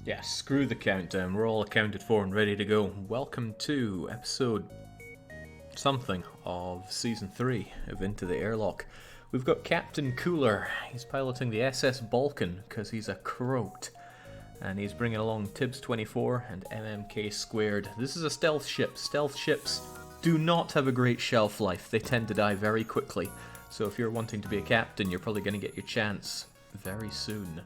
Yeah, screw the countdown. We're all accounted for and ready to go. Welcome to episode something of season 3 of Into the Airlock. We've got Captain Cooler. He's piloting the SS Balkan because he's a croat. And he's bringing along Tibbs-24 and MMK Squared. This is a stealth ship. Stealth ships do not have a great shelf life. They tend to die very quickly. So if you're wanting to be a captain, you're probably going to get your chance very soon.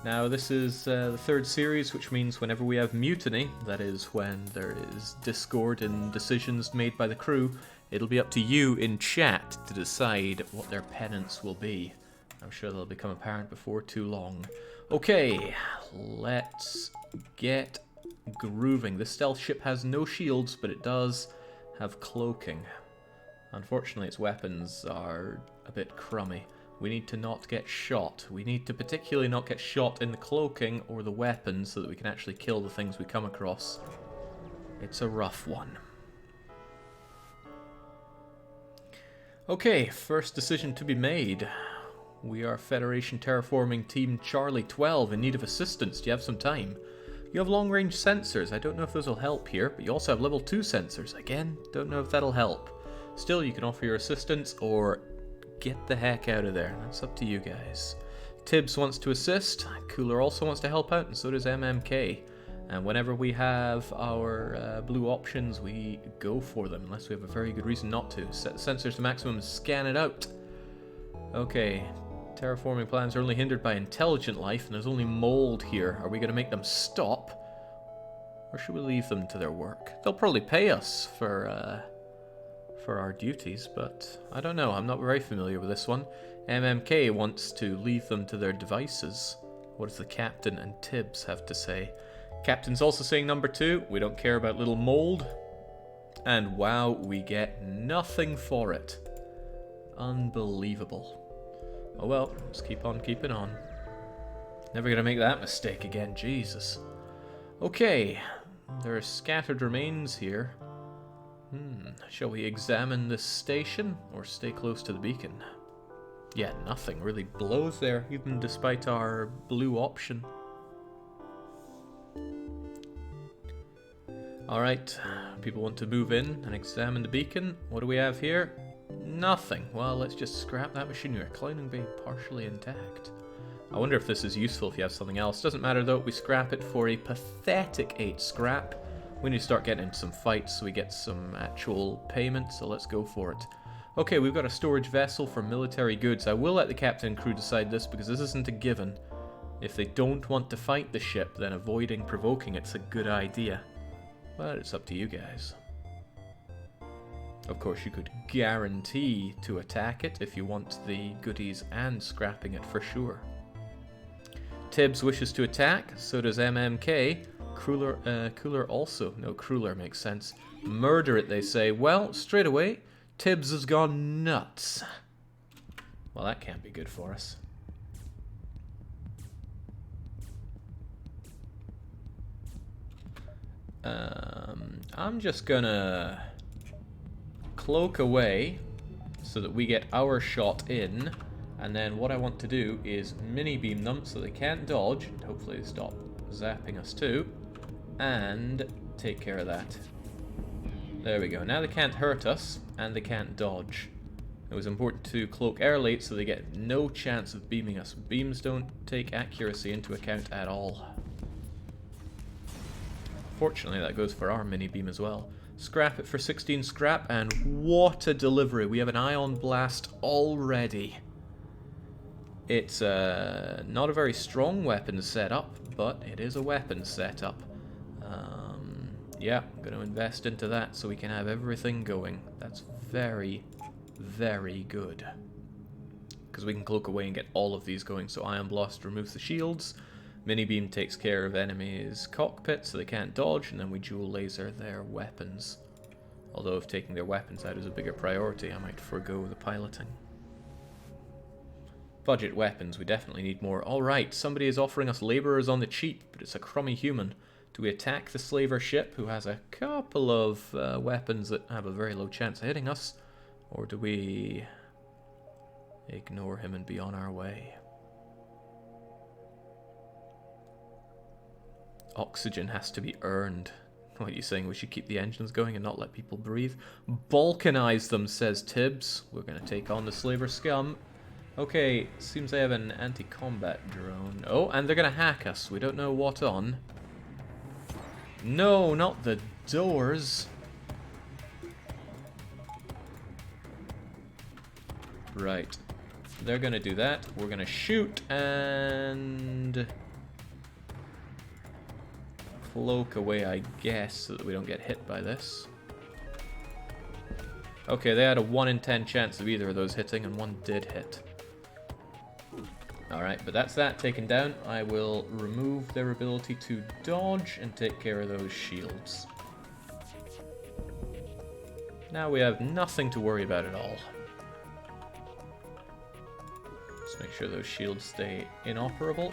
Now, this is the third series, which means whenever we have mutiny, that is when there is discord in decisions made by the crew, it'll be up to you in chat to decide what their penance will be. I'm sure they'll become apparent before too long. Okay, let's get grooving. This stealth ship has no shields, but it does have cloaking. Unfortunately, its weapons are a bit crummy. We need to not get shot. We need to particularly not get shot in the cloaking or the weapons so that we can actually kill the things we come across. It's a rough one. Okay, first decision to be made. We are Federation Terraforming Team Charlie 12 in need of assistance. Do you have some time? You have long-range sensors. I don't know if those will help here, but you also have level 2 sensors. Again, don't know if that'll help. Still, you can offer your assistance or get the heck out of there. That's up to you guys. Tibbs wants to assist. Cooler also wants to help out, and so does MMK. And whenever we have our blue options, we go for them, unless we have a very good reason not to. Set the sensors to maximum and scan it out. Okay, terraforming plans are only hindered by intelligent life, and there's only mold here. Are we going to make them stop? Or should we leave them to their work? They'll probably pay us for our duties, but I don't know. I'm not very familiar with this one. MMK wants to leave them to their devices. What does the captain and Tibbs have to say? Captain's also saying number 2. We don't care about little mold. And wow, we get nothing for it. Unbelievable. Oh well, let's keep on keeping on. Never gonna make that mistake again, Jesus. Okay, there are scattered remains here. Shall we examine this station or stay close to the beacon? Yeah, nothing really blows there, even despite our blue option. Alright, people want to move in and examine the beacon. What do we have here? Nothing. Well, let's just scrap that machinery. Cloning bay partially intact. I wonder if this is useful if you have something else. Doesn't matter though, we scrap it for a pathetic 8 scrap. We need to start getting into some fights so we get some actual payment, so let's go for it. Okay, we've got a storage vessel for military goods. I will let the captain and crew decide this because this isn't a given. If they don't want to fight the ship, then avoiding provoking it's a good idea. But it's up to you guys. Of course, you could guarantee to attack it if you want the goodies and scrapping it for sure. Tibbs wishes to attack, so does MMK. Cooler also. No, Cooler makes sense. Murder it, they say. Well, straight away, Tibbs has gone nuts. Well, that can't be good for us. I'm just gonna cloak away so that we get our shot in. And then what I want to do is mini beam them so they can't dodge. And hopefully they stop zapping us too. And take care of that. There we go. Now they can't hurt us, and they can't dodge. It was important to cloak air late so they get no chance of beaming us. Beams don't take accuracy into account at all. Fortunately, that goes for our mini beam as well. Scrap it for 16 scrap, and what a delivery. We have an ion blast already. It's not a very strong weapon setup, but it is a weapon setup. Yeah, I'm going to invest into that so we can have everything going. That's very, very good. Because we can cloak away and get all of these going. So Ion Blast removes the shields. Mini Beam takes care of enemies' cockpits so they can't dodge. And then we dual laser their weapons. Although if taking their weapons out is a bigger priority, I might forego the piloting. Budget weapons, we definitely need more. Alright, somebody is offering us laborers on the cheap, but it's a crummy human. Do we attack the slaver ship, who has a couple of weapons that have a very low chance of hitting us? Or do we ignore him and be on our way? oxygen has to be earned. What are you saying? We should keep the engines going and not let people breathe? Balkanize them, says Tibbs. We're going to take on the slaver scum. Okay, seems they have an anti-combat drone. Oh, and they're going to hack us. We don't know what on. No, not the doors. Right. They're going to do that. We're going to shoot and cloak away, I guess, so that we don't get hit by this. Okay, they had a 1 in 10 chance of either of those hitting, and one did hit. Alright, but that's that taken down. I will remove their ability to dodge and take care of those shields. Now we have nothing to worry about at all. Let's make sure those shields stay inoperable.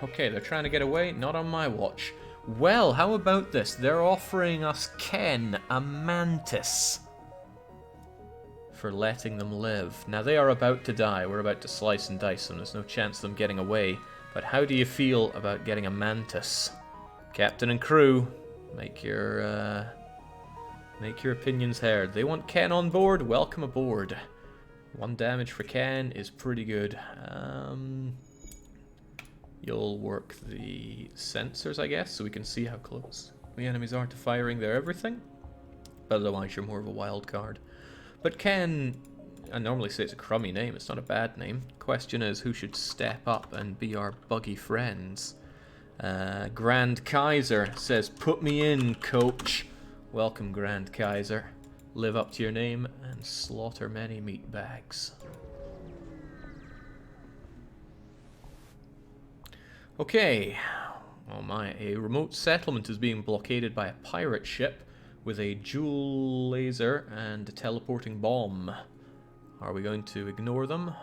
Okay, they're trying to get away. Not on my watch. Well, how about this? They're offering us Ken, a mantis, for letting them live. Now, they are about to die. We're about to slice and dice them. There's no chance of them getting away. But how do you feel about getting a mantis? Captain and crew, make your opinions heard. They want Ken on board? Welcome aboard. 1 damage for Ken is pretty good. You'll work the sensors, I guess, so we can see how close the enemies are to firing their everything. But otherwise, you're more of a wild card. But Ken, I normally say it's a crummy name. It's not a bad name. Question is, who should step up and be our buggy friends? Grand Kaiser says, "Put me in, coach." Welcome, Grand Kaiser. Live up to your name and slaughter many meat bags. Okay. Oh my, a remote settlement is being blockaded by a pirate ship with a dual laser and a teleporting bomb. Are we going to ignore them?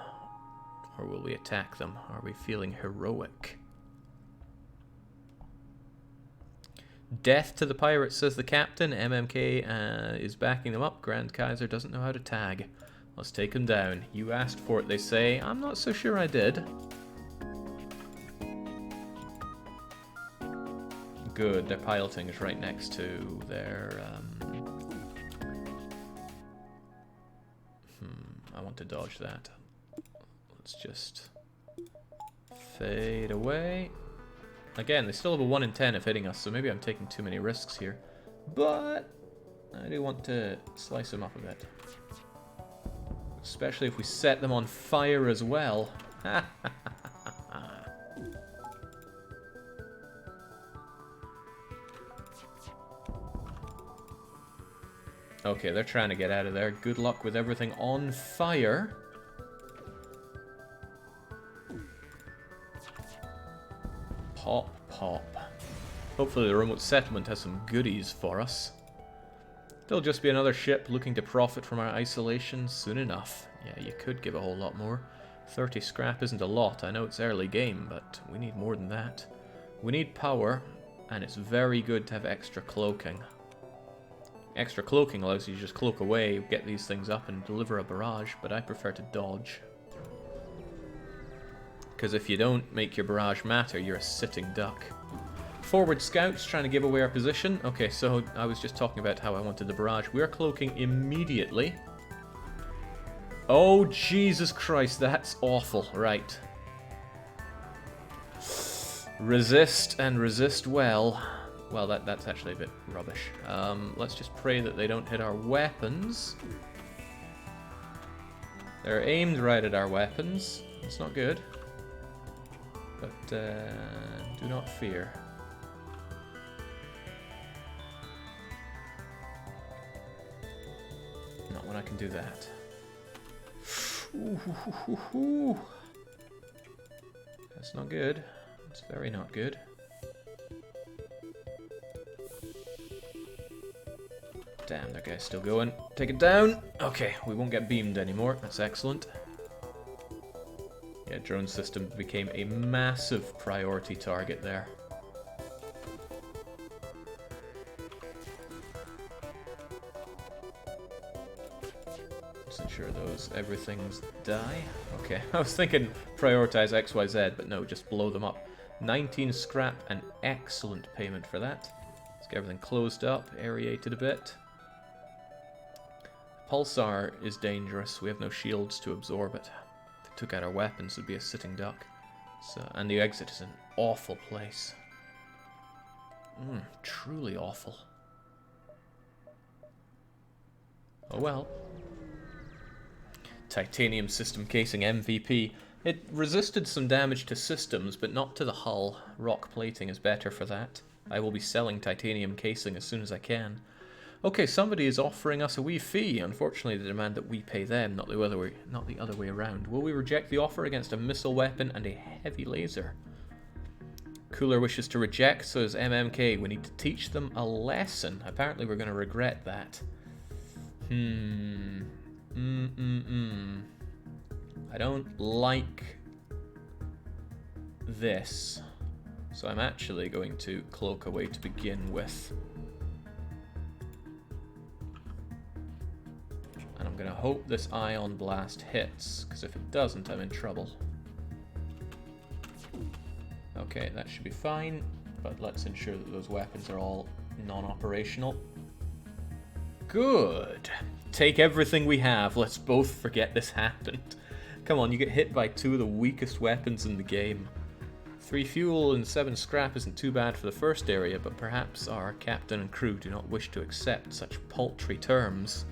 Or will we attack them? Are we feeling heroic? Death to the pirates, says the captain. MMK is backing them up. Grand Kaiser doesn't know how to tag. Let's take him down. You asked for it, they say. I'm not so sure I did. Good, their piloting is right next to their... I want to dodge that. Let's just fade away. Again, they still have a 1 in 10 of hitting us, so maybe I'm taking too many risks here. But I do want to slice them up a bit. Especially if we set them on fire as well. Okay, they're trying to get out of there. Good luck with everything on fire. Pop, pop. Hopefully the remote settlement has some goodies for us. There'll just be another ship looking to profit from our isolation soon enough. Yeah, you could give a whole lot more. 30 scrap isn't a lot. I know it's early game, but we need more than that. We need power, and it's very good to have extra cloaking. Extra cloaking allows you to just cloak away, get these things up, and deliver a barrage, but I prefer to dodge. Because if you don't make your barrage matter, you're a sitting duck. Forward scouts trying to give away our position. Okay, so I was just talking about how I wanted the barrage. We're cloaking immediately. Oh, Jesus Christ, that's awful. Right. Resist and resist well. Well, that's actually a bit rubbish. Let's just pray that they don't hit our weapons. They're aimed right at our weapons. It's not good. But do not fear. Not when I can do that. Ooh. That's not good. It's very not good. Damn, that guy's still going. Take it down. Okay, we won't get beamed anymore. That's excellent. Yeah, drone system became a massive priority target there. Let's ensure those those everything's die. Okay, I was thinking prioritize XYZ, but no, just blow them up. 19 scrap, an excellent payment for that. Let's get everything closed up, aerated a bit. Pulsar is dangerous. We have no shields to absorb it. If it took out our weapons, it would be a sitting duck. So, and the exit is an awful place. Truly awful. Oh well. Titanium system casing MVP. It resisted some damage to systems, but not to the hull. Rock plating is better for that. I will be selling titanium casing as soon as I can. Okay, somebody is offering us a wee fee. Unfortunately, they demand that we pay them, not the other way around. Will we reject the offer against a missile weapon and a heavy laser? Cooler wishes to reject, so does MMK. We need to teach them a lesson. Apparently, we're going to regret that. I don't like this, so I'm actually going to cloak away to begin with. And I'm going to hope this ion blast hits, because if it doesn't, I'm in trouble. Okay, that should be fine, but let's ensure that those weapons are all non-operational. Good! Take everything we have, let's both forget this happened. Come on, you get hit by two of the weakest weapons in the game. 3 fuel and 7 scrap isn't too bad for the first area, but perhaps our captain and crew do not wish to accept such paltry terms.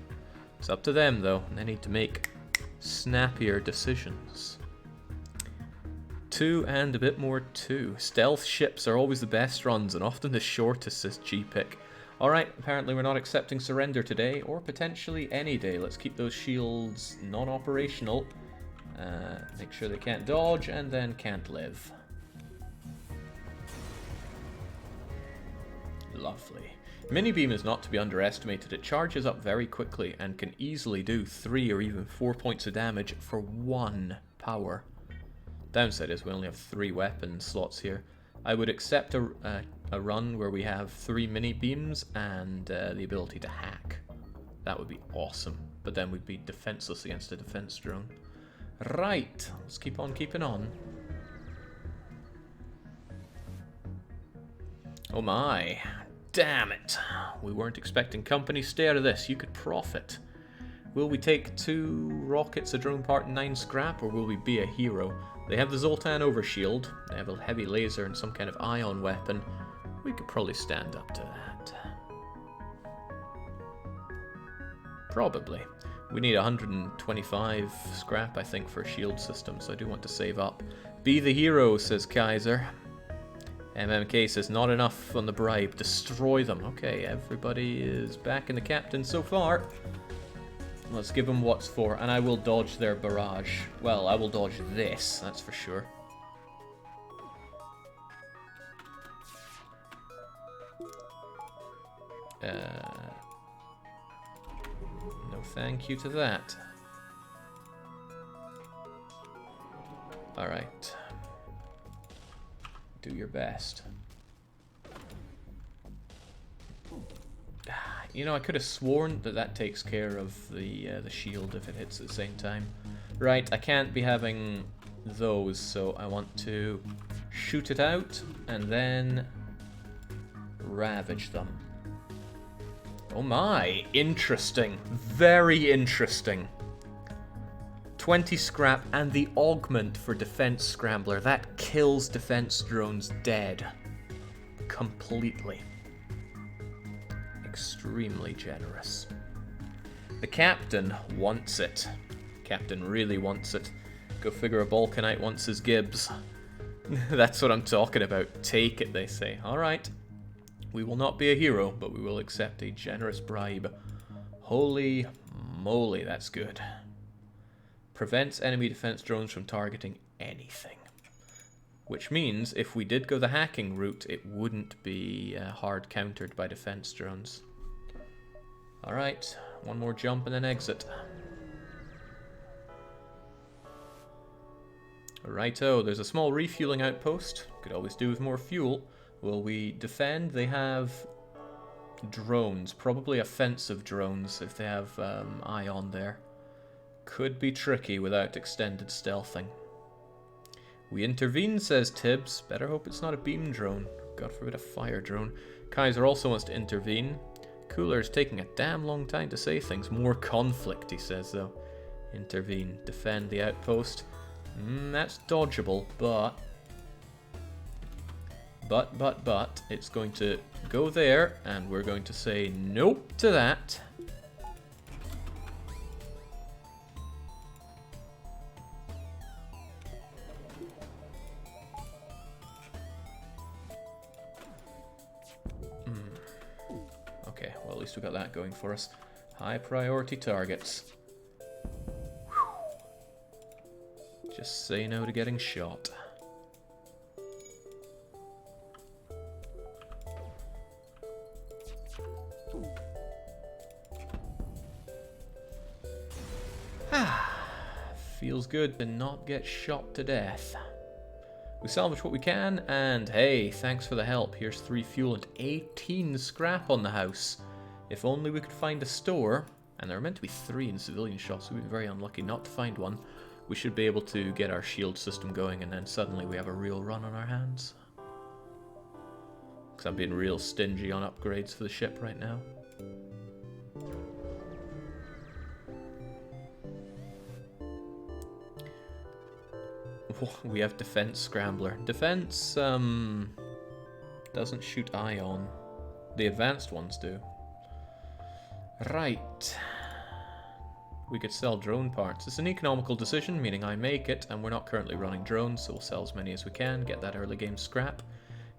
It's up to them, though, and they need to make snappier decisions. 2 and a bit more 2. Stealth ships are always the best runs, and often the shortest, says G-Pick. Alright, apparently we're not accepting surrender today, or potentially any day. Let's keep those shields non-operational. Make sure they can't dodge, and then can't live. Lovely. Mini-beam is not to be underestimated. It charges up very quickly, and can easily do 3 or even 4 points of damage for 1 power. Downside is we only have 3 weapon slots here. I would accept a run where we have 3 mini-beams and the ability to hack. That would be awesome. But then we'd be defenseless against a defense drone. Right, let's keep on keeping on. Oh my, damn it. We weren't expecting company. Stay out of this, you could profit. Will we take 2 rockets, a drone part, and 9 scrap, or will we be a hero? They have the Zoltan overshield, they have a heavy laser and some kind of ion weapon. We could probably stand up to that. Probably. We need 125 scrap, I think, for a shield system, so I do want to save up. Be the hero, says Kaiser. MMK says not enough on the bribe. Destroy them. Okay, everybody is back in the captain so far. Let's give them what's for, and I will dodge their barrage. Well, I will dodge this, that's for sure. No thank you to that. Alright. Do your best. You know, I could have sworn that that takes care of the shield if it hits at the same time. Right, I can't be having those, so I want to shoot it out and then ravage them. Oh my, interesting. Very interesting. 20 scrap and the augment for defense scrambler. That kills defense drones dead. Completely. Extremely generous. The captain wants it. Captain really wants it. Go figure, a Balkanite wants his Gibbs. That's what I'm talking about. Take it, they say. Alright. We will not be a hero, but we will accept a generous bribe. Holy moly, that's good. Prevents enemy defense drones from targeting anything. Which means, if we did go the hacking route, it wouldn't be hard countered by defense drones. Alright, one more jump and then exit. Righto, there's a small refueling outpost. Could always do with more fuel. Will we defend? They have drones, probably offensive drones if they have ion there. Could be tricky without extended stealthing. We intervene, says Tibbs. Better hope it's not a beam drone. God forbid a fire drone. Kaiser also wants to intervene. Cooler's taking a damn long time to say things. More conflict, he says, though. Intervene. Defend the outpost. That's dodgeable, but... But, it's going to go there, and we're going to say nope to that. Okay, well, at least we got that going for us. High priority targets. Whew. Just say no to getting shot. Feels good to not get shot to death. We salvage what we can, and hey, thanks for the help. Here's 3 fuel and 18 scrap on the house. If only we could find a store, and there are meant to be 3 in civilian shops, so we've been very unlucky not to find one. We should be able to get our shield system going, and then suddenly we have a real run on our hands. Because I'm being real stingy on upgrades for the ship right now. We have defense scrambler. Defense doesn't shoot ion. The advanced ones do. Right. We could sell drone parts. It's an economical decision, meaning I make it, and we're not currently running drones, so we'll sell as many as we can, get that early game scrap.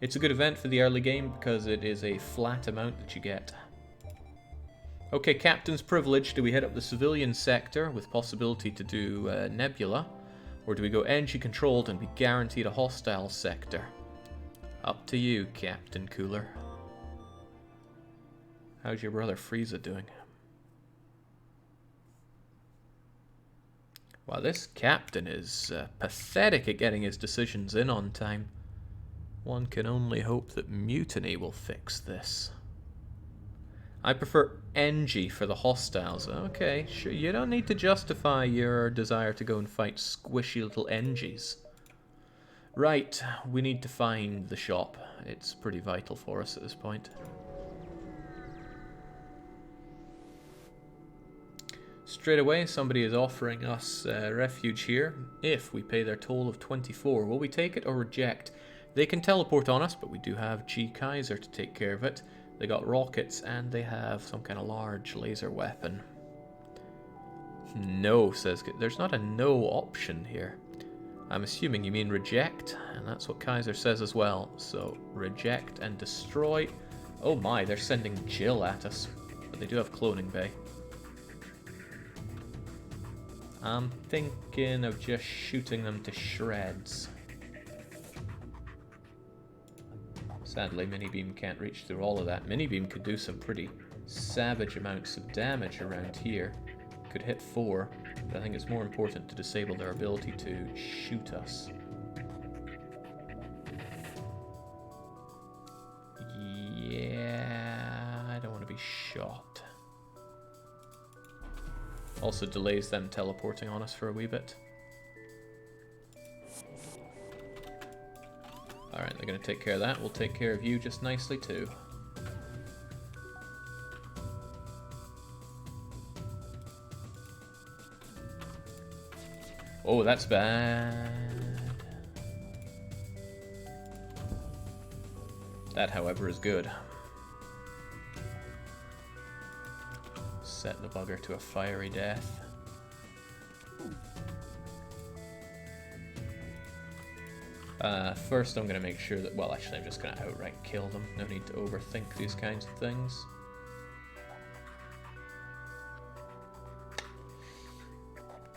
It's a good event for the early game because it is a flat amount that you get. Okay, Captain's Privilege. Do we hit up the civilian sector with possibility to do Nebula? Or do we go energy controlled and be guaranteed a hostile sector? Up to you, Captain Cooler. How's your brother Frieza doing? Wow, this captain is pathetic at getting his decisions in on time. One can only hope that mutiny will fix this. I prefer Engie for the hostiles. Okay, sure, you don't need to justify your desire to go and fight squishy little Engies. Right, we need to find the shop. It's pretty vital for us at this point. Straight away, somebody is offering us refuge here if we pay their toll of 24. Will we take it or reject? They can teleport on us, but we do have G. Kaiser to take care of it. They got rockets, and they have some kind of large laser weapon. No, says... There's not a no option here. I'm assuming you mean reject, and that's what Kaiser says as well. So, reject and destroy. Oh my, they're sending Jill at us. But they do have cloning bay. I'm thinking of just shooting them to shreds. Sadly, Mini-Beam can't reach through all of that. Mini-Beam could do some pretty savage amounts of damage around here. Could hit 4, but I think it's more important to disable their ability to shoot us. Yeah, I don't want to be shot. Also delays them teleporting on us for a wee bit. Alright, they're going to take care of that. We'll take care of you just nicely too. Oh, that's bad. That, however, is good. Set the bugger to a fiery death. First I'm going to make sure that... Well, actually, I'm just going to outright kill them. No need to overthink these kinds of things.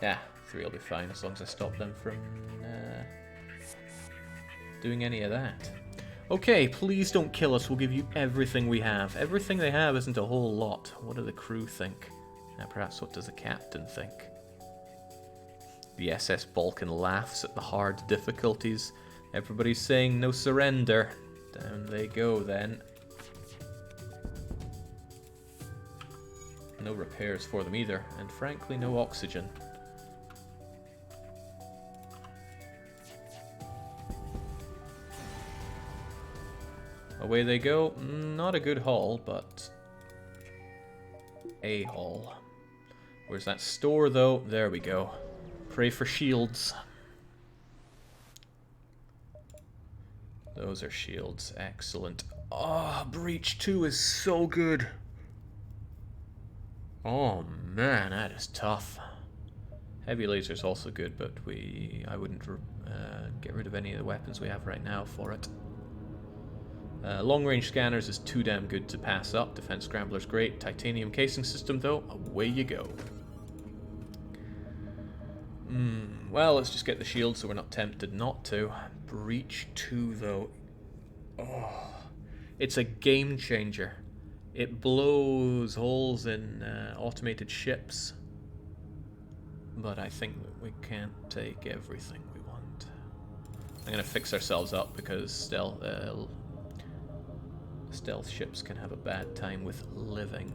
Yeah, 3 will be fine as long as I stop them from doing any of that. Okay, please don't kill us. We'll give you everything we have. Everything they have isn't a whole lot. What do the crew think? Perhaps what does the captain think? The SS Balkan laughs at the hard difficulties. Everybody's saying no surrender. Down they go then. No repairs for them either, and frankly no oxygen. Away they go. Not a good haul, but a haul. Where's that store, though? There we go. Pray for shields. Those are shields. Excellent. Oh, Breach 2 is so good. Oh, man, that is tough. Heavy laser's also good, but I wouldn't get rid of any of the weapons we have right now for it. Long-range scanners is too damn good to pass up. Defense Scrambler's great. Titanium casing system, though, away you go. Well, let's just get the shield so we're not tempted not to. Breach 2, though. Oh, it's a game changer. It blows holes in automated ships. But I think that we can't take everything we want. I'm going to fix ourselves up because stealth ships can have a bad time with living.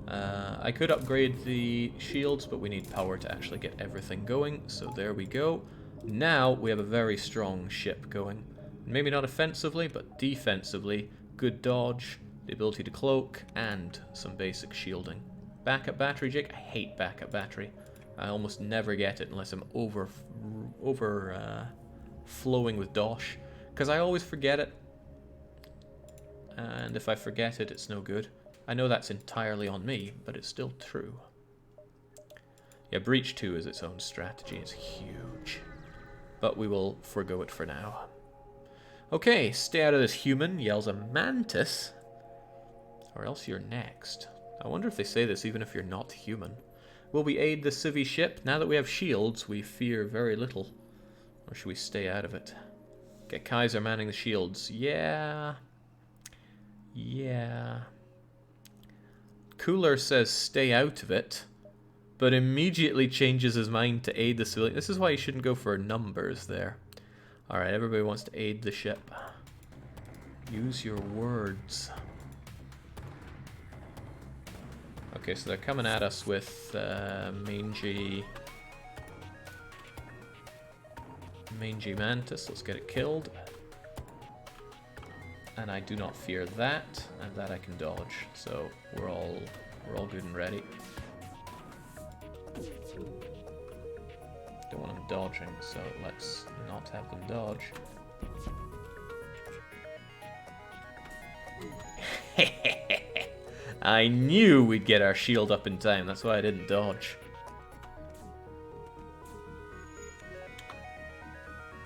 I could upgrade the shields, but we need power to actually get everything going. So there we go. Now we have a very strong ship going. Maybe not offensively, but defensively. Good dodge, the ability to cloak, and some basic shielding. Backup battery, Jake? I hate backup battery. I almost never get it unless I'm flowing with dosh, because I always forget it. And if I forget it, it's no good. I know that's entirely on me, but it's still true. Yeah, Breach 2 is its own strategy. It's huge. But we will forgo it for now. Okay, stay out of this, human, yells a mantis. Or else you're next. I wonder if they say this even if you're not human. Will we aid the civvy ship? Now that we have shields, we fear very little. Or should we stay out of it? Get Kaiser manning the shields. Yeah. Cooler says stay out of it, but immediately changes his mind to aid the civilian. This is why you shouldn't go for numbers there. Alright, everybody wants to aid the ship. Use your words. Okay, so they're coming at us with mangy mantis. Let's get it killed. And I do not fear that, and that I can dodge. So we're all good and ready. Don't want them dodging, so let's not have them dodge. I knew we'd get our shield up in time. That's why I didn't dodge.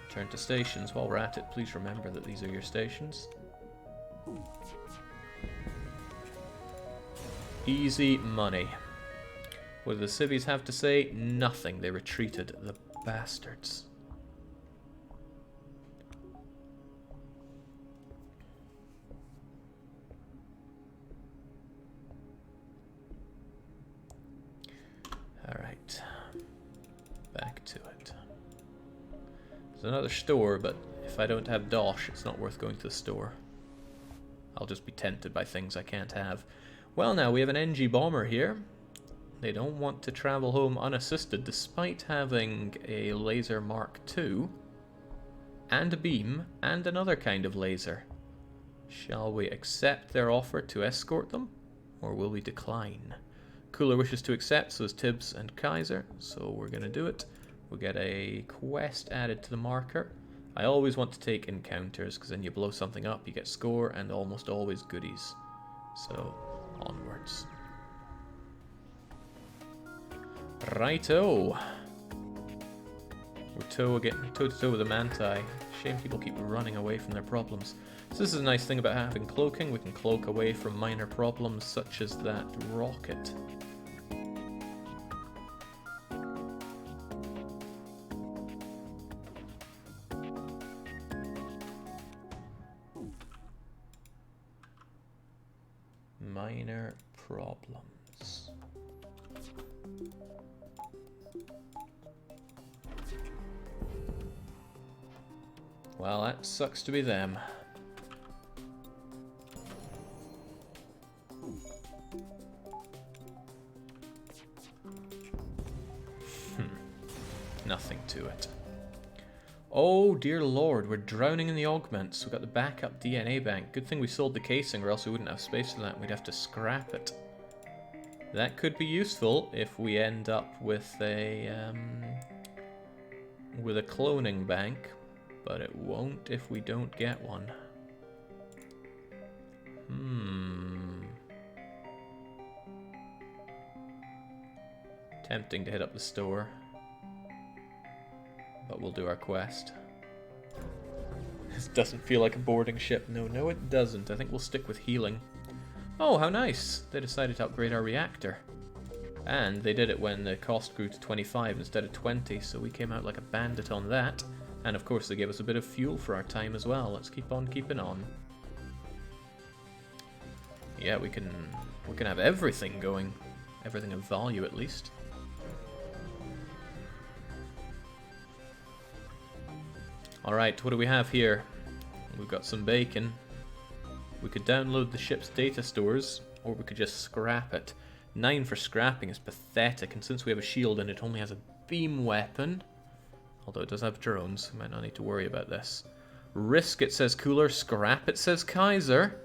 Turn to stations. While we're at it, please remember that these are your stations. Easy money. What do the civvies have to say? Nothing. They retreated. The bastards. Alright. Back to it. There's another store, but if I don't have dosh, it's not worth going to the store. I'll just be tempted by things I can't have. Well, now we have an NG bomber here. They don't want to travel home unassisted, despite having a laser Mark II, and a beam, and another kind of laser. Shall we accept their offer to escort them, or will we decline? Cooler wishes to accept, so is Tibbs and Kaiser, so we're going to do it. We'll get a quest added to the marker. I always want to take encounters, because then you blow something up, you get score, and almost always goodies. So, onwards. Righto. We're toe to toe with the Manti. Shame people keep running away from their problems. So this is a nice thing about having cloaking. We can cloak away from minor problems such as that rocket. Minor problems. Well, that sucks to be them. Nothing to it. Oh dear lord, we're drowning in the augments. We've got the backup DNA bank. Good thing we sold the casing or else we wouldn't have space for that. We'd have to scrap it. That could be useful if we end up with a cloning bank, but it won't if we don't get one. Tempting to hit up the store, but we'll do our quest. This doesn't feel like a boarding ship. No, it doesn't. I think we'll stick with healing. Oh, how nice! They decided to upgrade our reactor. And they did it when the cost grew to 25 instead of 20, so we came out like a bandit on that. And of course they gave us a bit of fuel for our time as well. Let's keep on keeping on. Yeah, we can have everything going. Everything of value at least. Alright, what do we have here? We've got some bacon. We could download the ship's data stores, or we could just scrap it. 9 for scrapping is pathetic, and since we have a shield and it only has a beam weapon, although it does have drones, we might not need to worry about this. Risk, it says Cooler. Scrap, it says Kaiser.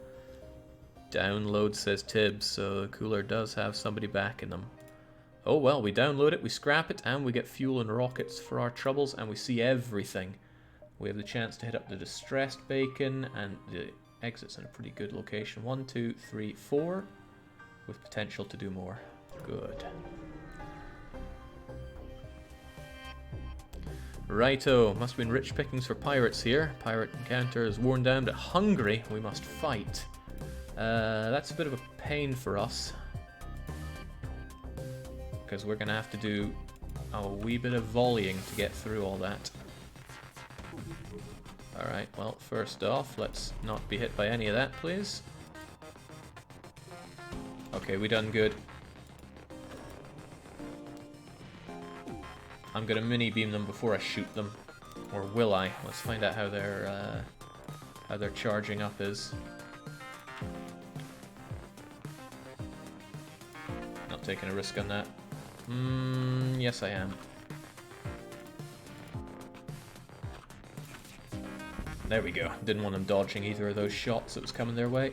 Download, says Tibbs, so Cooler does have somebody backing them. Oh well, we download it, we scrap it, and we get fuel and rockets for our troubles, and we see everything. We have the chance to hit up the distressed bacon, and the exit's in a pretty good location. 1, 2, 3, 4, with potential to do more. Good. Righto, must have been rich pickings for pirates here. Pirate encounter is worn down but hungry. We must fight. That's a bit of a pain for us, because we're going to have to do a wee bit of volleying to get through all that. Alright, well, first off, let's not be hit by any of that, please. Okay, we done good. I'm gonna mini beam them before I shoot them. Or will I? Let's find out how their charging up is. Not taking a risk on that. Yes I am. There we go. Didn't want them dodging either of those shots that was coming their way.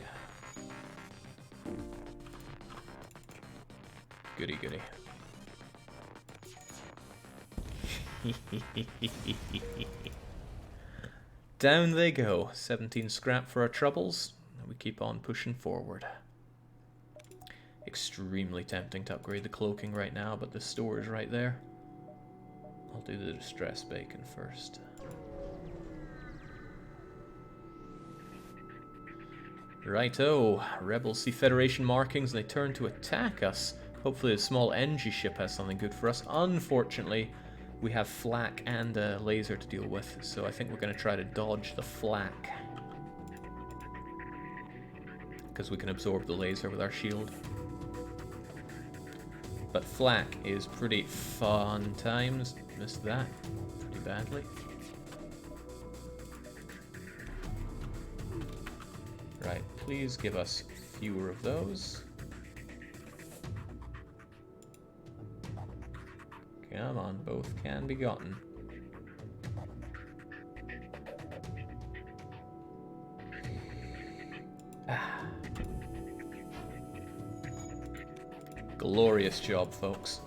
Goody goody. Down they go. 17 scrap for our troubles. And we keep on pushing forward. Extremely tempting to upgrade the cloaking right now, but the store is right there. I'll do the distress bacon first. Righto, rebels see Federation markings and they turn to attack us. Hopefully a small NG ship has something good for us. Unfortunately, we have flak and a laser to deal with, so I think we're going to try to dodge the flak. Because we can absorb the laser with our shield. But flak is pretty fun times. Missed that pretty badly. Right, please give us fewer of those. Come on, both can be gotten. Ah. Glorious job, folks.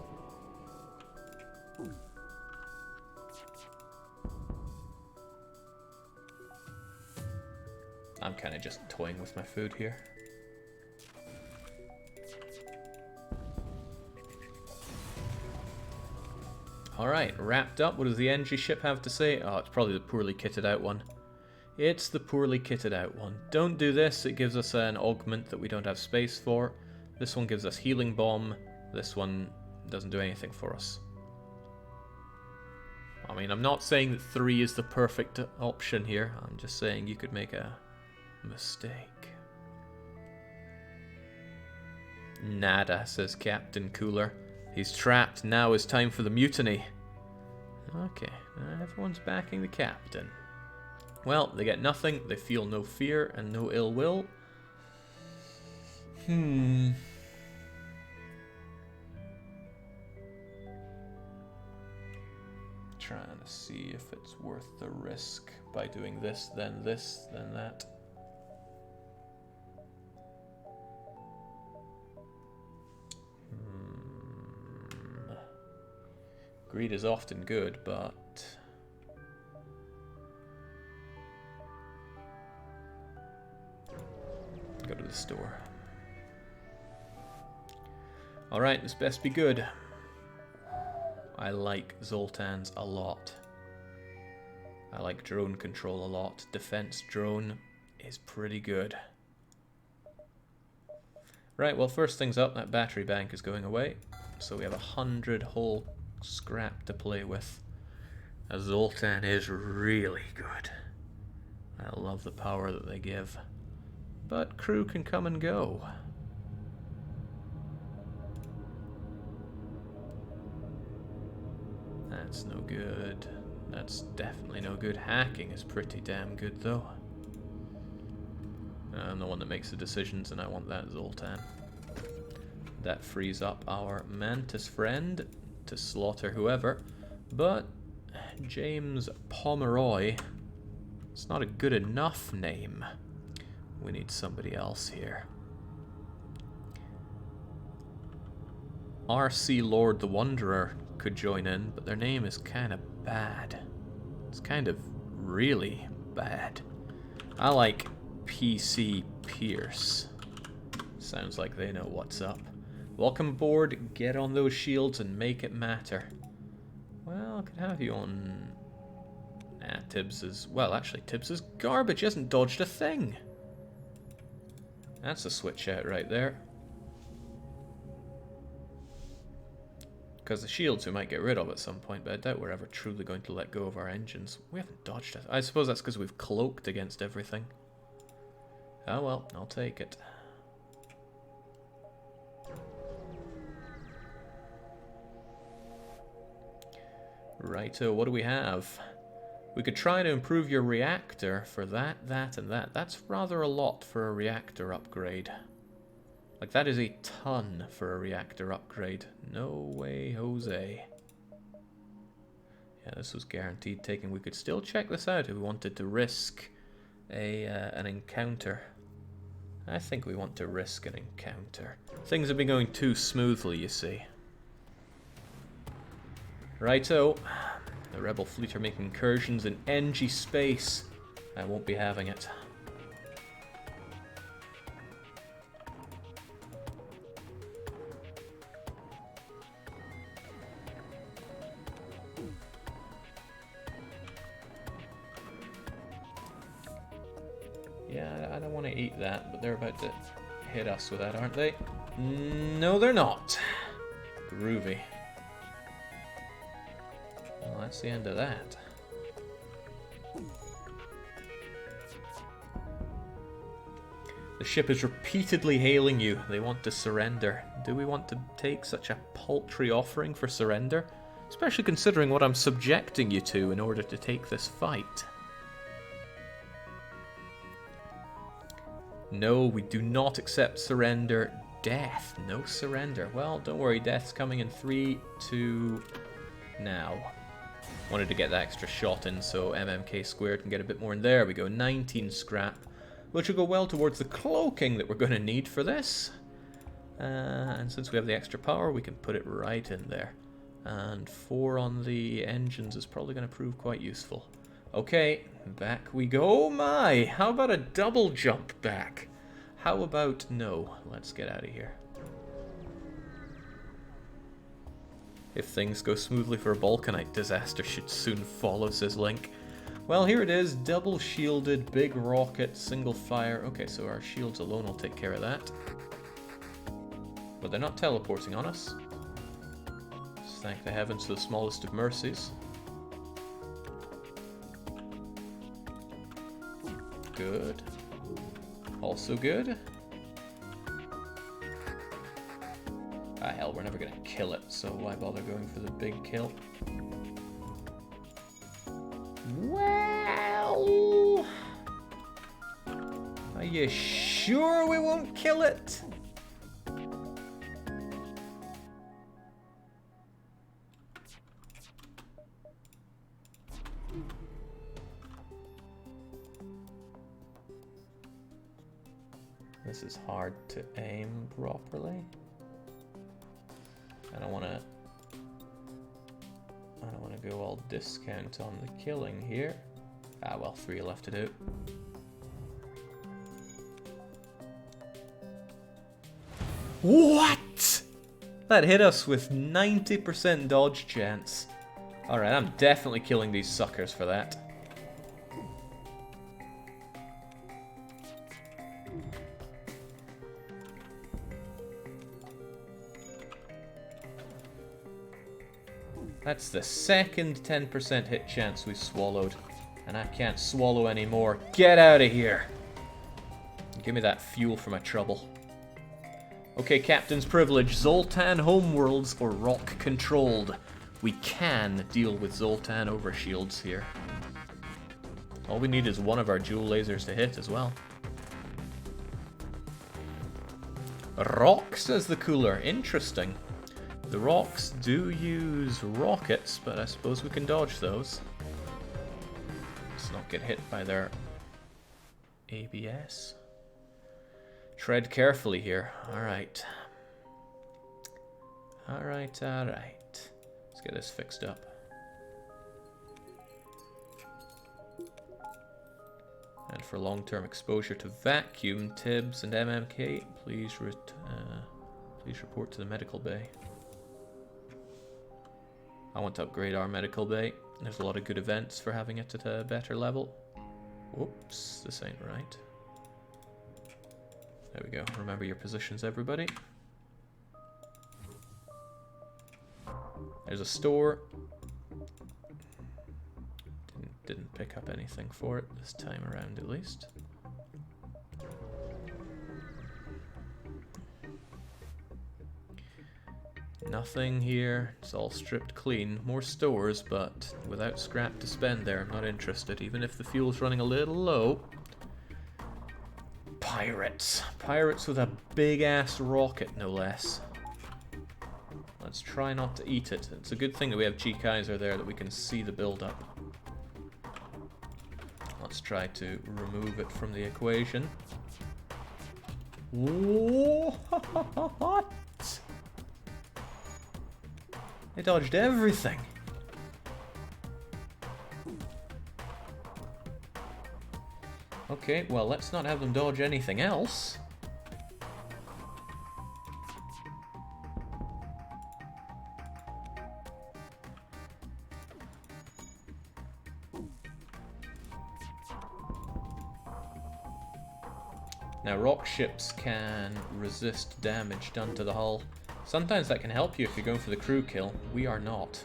I'm kind of just toying with my food here. Alright, wrapped up. What does the NG ship have to say? Oh, it's probably the poorly kitted out one. It's the poorly kitted out one. Don't do this. It gives us an augment that we don't have space for. This one gives us healing bomb. This one doesn't do anything for us. I mean, I'm not saying that 3 is the perfect option here. I'm just saying you could make a mistake. Nada, says Captain Cooler. He's trapped. Now is time for the mutiny. Okay, everyone's backing the captain. Well, they get nothing. They feel no fear and no ill will. Trying to See if it's worth the risk by doing this, then that. Greed is often good, but go to the store. Alright, this best be good. I like Zoltan's a lot. I like drone control a lot. Defense drone is pretty good. Right, well, first things up, that battery bank is going away. So we have 100 whole scrap to play with. Zoltan is really good. I love the power that they give. But crew can come and go. That's no good. That's definitely no good. Hacking is pretty damn good, though. I'm the one that makes the decisions, and I want that Zoltan. That frees up our Mantis friend to slaughter whoever. But James Pomeroy, it's not a good enough name. We need somebody else here. R.C. Lord the Wanderer could join in, but their name is kind of bad. It's kind of really bad. I like P.C. Pierce. Sounds like they know what's up. Welcome aboard, get on those shields and make it matter. Well, I could have you on... Nah, Tibbs is... Well, actually, Tibbs is garbage. He hasn't dodged a thing. That's a switch out right there. Because the shields we might get rid of at some point, but I doubt we're ever truly going to let go of our engines. We haven't dodged it. I suppose that's because we've cloaked against everything. Oh well, I'll take it. Righto, what do we have? We could try to improve your reactor for that, and that. That's rather a lot for a reactor upgrade. Like, that is a ton for a reactor upgrade. No way, Jose. Yeah, this was guaranteed taking. We could still check this out if we wanted to risk an encounter. I think we want to risk an encounter. Things have been going too smoothly, you see. Righto. The rebel fleet are making incursions in NG space. I won't be having it. Yeah, I don't want to eat that, but they're about to hit us with that, aren't they? No, they're not. Groovy. Well, that's the end of that. The ship is repeatedly hailing you. They want to surrender. Do we want to take such a paltry offering for surrender? Especially considering what I'm subjecting you to in order to take this fight. No, we do not accept surrender. Death. No surrender. Well, don't worry. Death's coming in 3, 2, now. Wanted to get that extra shot in so MMK squared can get a bit more in there. We go 19 scrap, which will go well towards the cloaking that we're going to need for this. And since we have the extra power, we can put it right in there. And 4 on the engines is probably going to prove quite useful. Okay, back we go. Oh my, how about a double jump back? How about no? Let's get out of here. If things go smoothly for a Balkanite, disaster should soon follow, says Link. Well, here it is, double shielded, big rocket, single fire. Okay, so our shields alone will take care of that. But they're not teleporting on us. Just thank the heavens for the smallest of mercies. Good. Also good. Ah, hell, we're never gonna kill it, so why bother going for the big kill? Well... Are you sure we won't kill it? This is hard to aim properly. I don't want to go all discount on the killing here. Ah well, 3 left to do. What? That hit us with 90% dodge chance. Alright, I'm definitely killing these suckers for that. That's the second 10% hit chance we've swallowed. And I can't swallow anymore. Get out of here! Give me that fuel for my trouble. Okay, Captain's Privilege. Zoltan homeworlds or rock controlled. We can deal with Zoltan overshields here. All we need is one of our dual lasers to hit as well. Rock, says the cooler. Interesting. The rocks do use rockets, but I suppose we can dodge those. Let's not get hit by their ABS. Tread carefully here. Alright. Alright. Let's get this fixed up. And for long-term exposure to vacuum, Tibbs and MMK, please report to the medical bay. I want to upgrade our medical bay. There's a lot of good events for having it at a better level. Whoops, this ain't right. There we go. Remember your positions, everybody. There's a store. Didn't pick up anything for it this time around, at least. Nothing here. It's all stripped clean. More stores, but without scrap to spend there. I'm not interested, even if the fuel's running a little low. Pirates. Pirates with a big-ass rocket, no less. Let's try not to eat it. It's a good thing that we have G. Kaiser there, that we can see the build-up. Let's try to remove it from the equation. What? They dodged everything. Okay, well, let's not have them dodge anything else. Now, rock ships can resist damage done to the hull. Sometimes that can help you if you're going for the crew kill. We are not.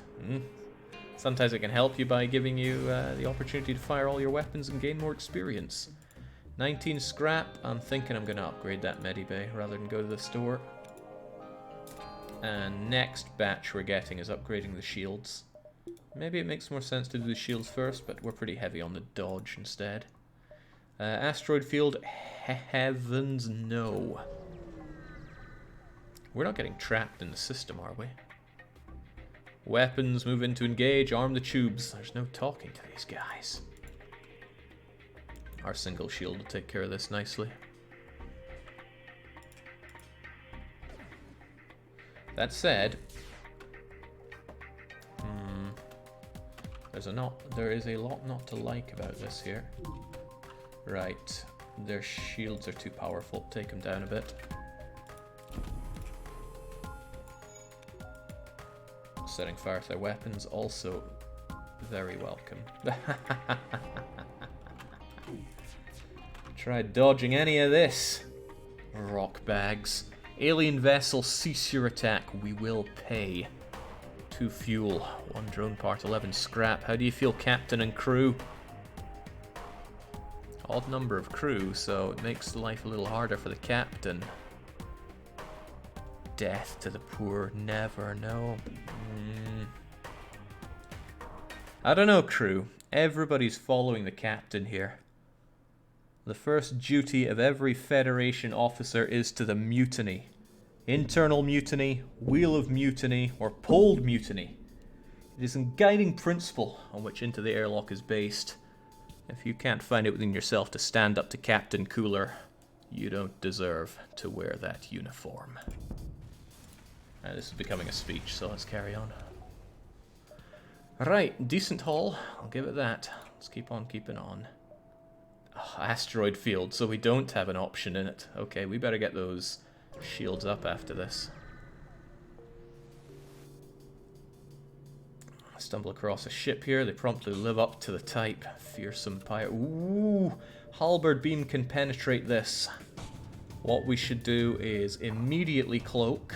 Sometimes it can help you by giving you the opportunity to fire all your weapons and gain more experience. 19 scrap. I'm thinking I'm going to upgrade that medibay rather than go to the store. And next batch we're getting is upgrading the shields. Maybe it makes more sense to do the shields first, but we're pretty heavy on the dodge instead. Asteroid field, heavens no. We're not getting trapped in the system, are we? Weapons, move in to engage, arm the tubes. There's no talking to these guys. Our single shield will take care of this nicely. That said, there is a lot not to like about this here. Right, their shields are too powerful. Take them down a bit. Setting fire to their weapons, also very welcome. Try dodging any of this. Rock bags. Alien vessel, cease your attack. We will pay. 2 fuel, 1 drone part, 11 scrap. How do you feel, captain and crew? Odd number of crew, so it makes life a little harder for the captain. Death to the poor, never know. I don't know, crew. Everybody's following the captain here. The first duty of every Federation officer is to the mutiny. Internal mutiny, wheel of mutiny, or poled mutiny. It is a guiding principle on which Into the Airlock is based. If you can't find it within yourself to stand up to Captain Cooler, You don't deserve to wear that uniform. This is becoming a speech, so let's carry on. Right, decent haul. I'll give it that. Let's keep on keeping on. Oh, asteroid field, so we don't have an option in it. Okay, we better get those shields up after this. I stumble across a ship here. They promptly live up to the type. Fearsome pirate. Ooh, halberd beam can penetrate this. What we should do is immediately cloak.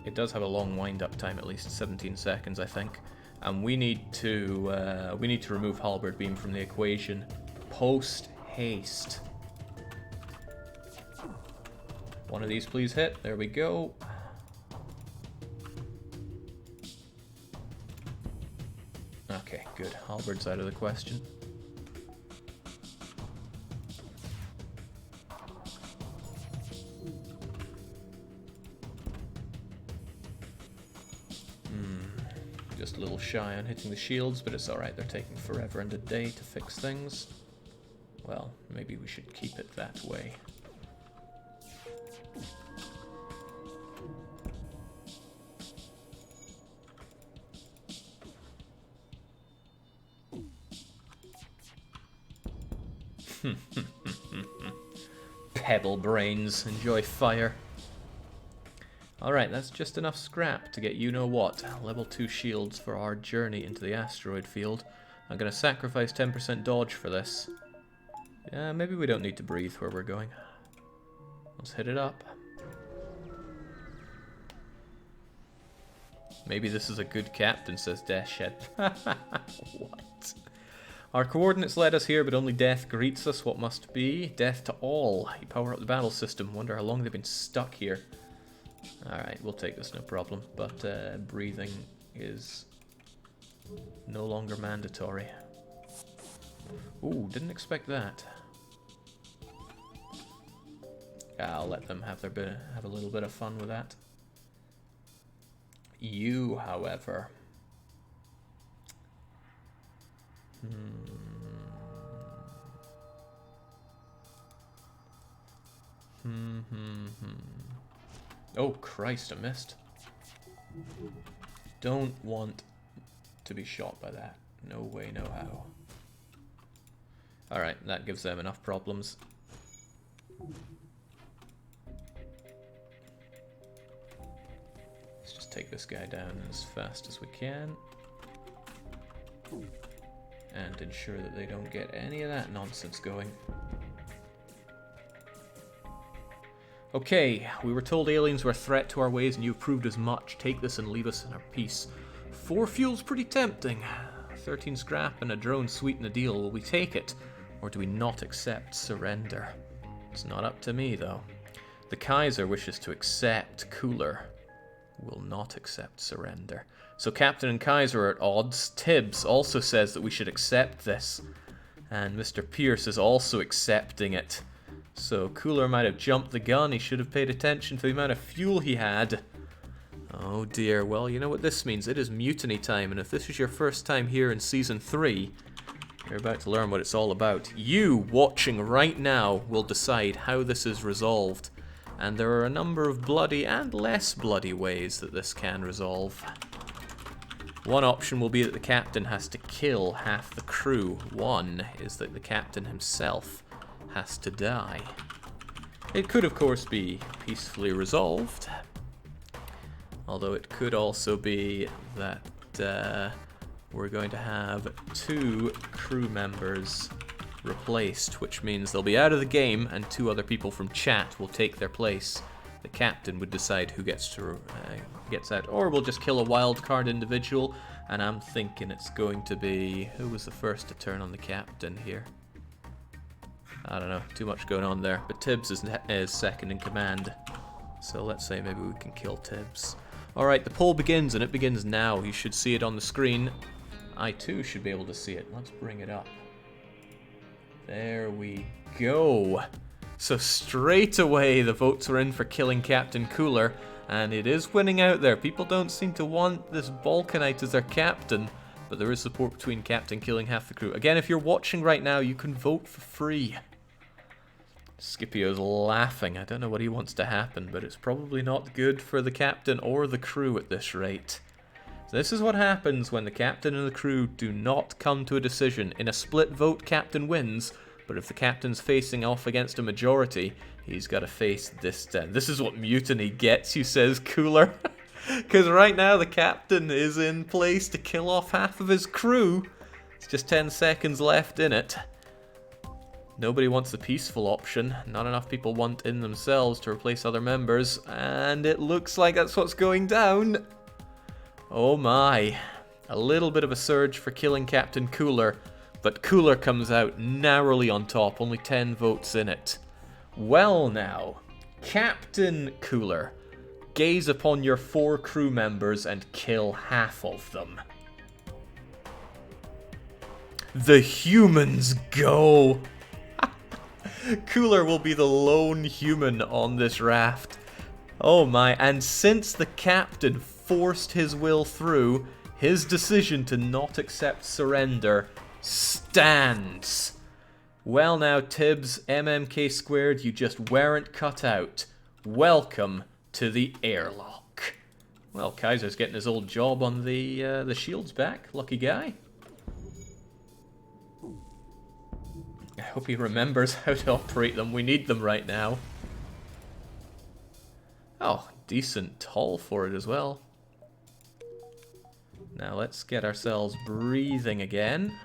It does have a long wind-up time, at least 17 seconds, I think. And we need to remove halberd beam from the equation. Post haste. One of these, please hit. There we go. Okay, good. Halberd's out of the question. Just a little shy on hitting the shields, but it's alright. They're taking forever and a day to fix things. Well, maybe we should keep it that way. Pebble brains, enjoy fire. Alright, that's just enough scrap to get you-know-what. Level 2 shields for our journey into the asteroid field. I'm going to sacrifice 10% dodge for this. Yeah, maybe we don't need to breathe where we're going. Let's hit it up. Maybe this is a good captain, says Deathshed. What? Our coordinates led us here, but only death greets us. What must be? Death to all. You power up the battle system. Wonder how long they've been stuck here. Alright, we'll take this, no problem. But breathing is no longer mandatory. Ooh, didn't expect that. I'll let them have a little bit of fun with that. You, however... Oh, Christ, I missed. Don't want to be shot by that. No way, no how. Alright, that gives them enough problems. Let's just take this guy down as fast as we can. And ensure that they don't get any of that nonsense going. Okay, we were told aliens were a threat to our ways, and you've proved as much. Take this and leave us in our peace. 4 fuel's pretty tempting. 13 scrap and a drone sweeten the deal. Will we take it, or do we not accept surrender? It's not up to me, though. The Kaiser wishes to accept. Cooler will not accept surrender. So Captain and Kaiser are at odds. Tibbs also says that we should accept this. And Mr. Pierce is also accepting it. So Cooler might have jumped the gun. He should have paid attention to the amount of fuel he had. Oh dear. Well, you know what this means. It is mutiny time. And if this is your first time here in Season 3, you're about to learn what it's all about. You, watching right now, will decide how this is resolved. And there are a number of bloody and less bloody ways that this can resolve. One option will be that the captain has to kill half the crew. One is that the captain himself has to die. It could, of course, be peacefully resolved. Although it could also be that we're going to have 2 crew members replaced, which means they'll be out of the game and 2 other people from chat will take their place. The captain would decide who gets out, or we'll just kill a wild card individual. And I'm thinking it's going to be, who was the first to turn on the captain here? I don't know, too much going on there. But Tibbs is second in command, so let's say maybe we can kill Tibbs. Alright, the poll begins, and it begins now. You should see it on the screen. I too should be able to see it. Let's bring it up. There we go. So straight away the votes are in for killing Captain Cooler, and it is winning out there. People don't seem to want this Balkanite as their captain. but there is support between Captain killing half the crew. Again, if you're watching right now, you can vote for free. Scipio's laughing. I don't know what he wants to happen, but it's probably not good for the captain or the crew at this rate. So this is what happens when the captain and the crew do not come to a decision. In a split vote, captain wins, but if the captain's facing off against a majority, he's got to face this then. This is what mutiny gets you, says Cooler. Because right now the captain is in place to kill off half of his crew. It's just 10 seconds left in it. Nobody wants the peaceful option. Not enough people want in themselves to replace other members. And it looks like that's what's going down. Oh my. A little bit of a surge for killing Captain Cooler. But Cooler comes out narrowly on top. Only 10 votes in it. Well now. Captain Cooler. Gaze upon your 4 crew members and kill half of them. The humans go! Cooler will be the lone human on this raft. Oh my, and since the captain forced his will through, his decision to not accept surrender stands. Well now, Tibbs, MMK squared, you just weren't cut out. Welcome to the airlock. Well, Kaiser's getting his old job on the shields back. Lucky guy. I hope he remembers how to operate them. We need them right now. Oh, decent hull for it as well. Now let's get ourselves breathing again.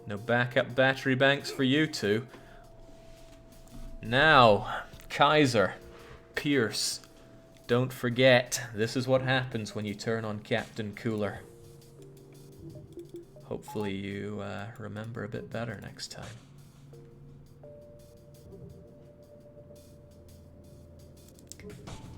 No backup battery banks for you two. Now, Kaiser, Pierce, don't forget, this is what happens when you turn on Captain Cooler. Hopefully you remember a bit better next time.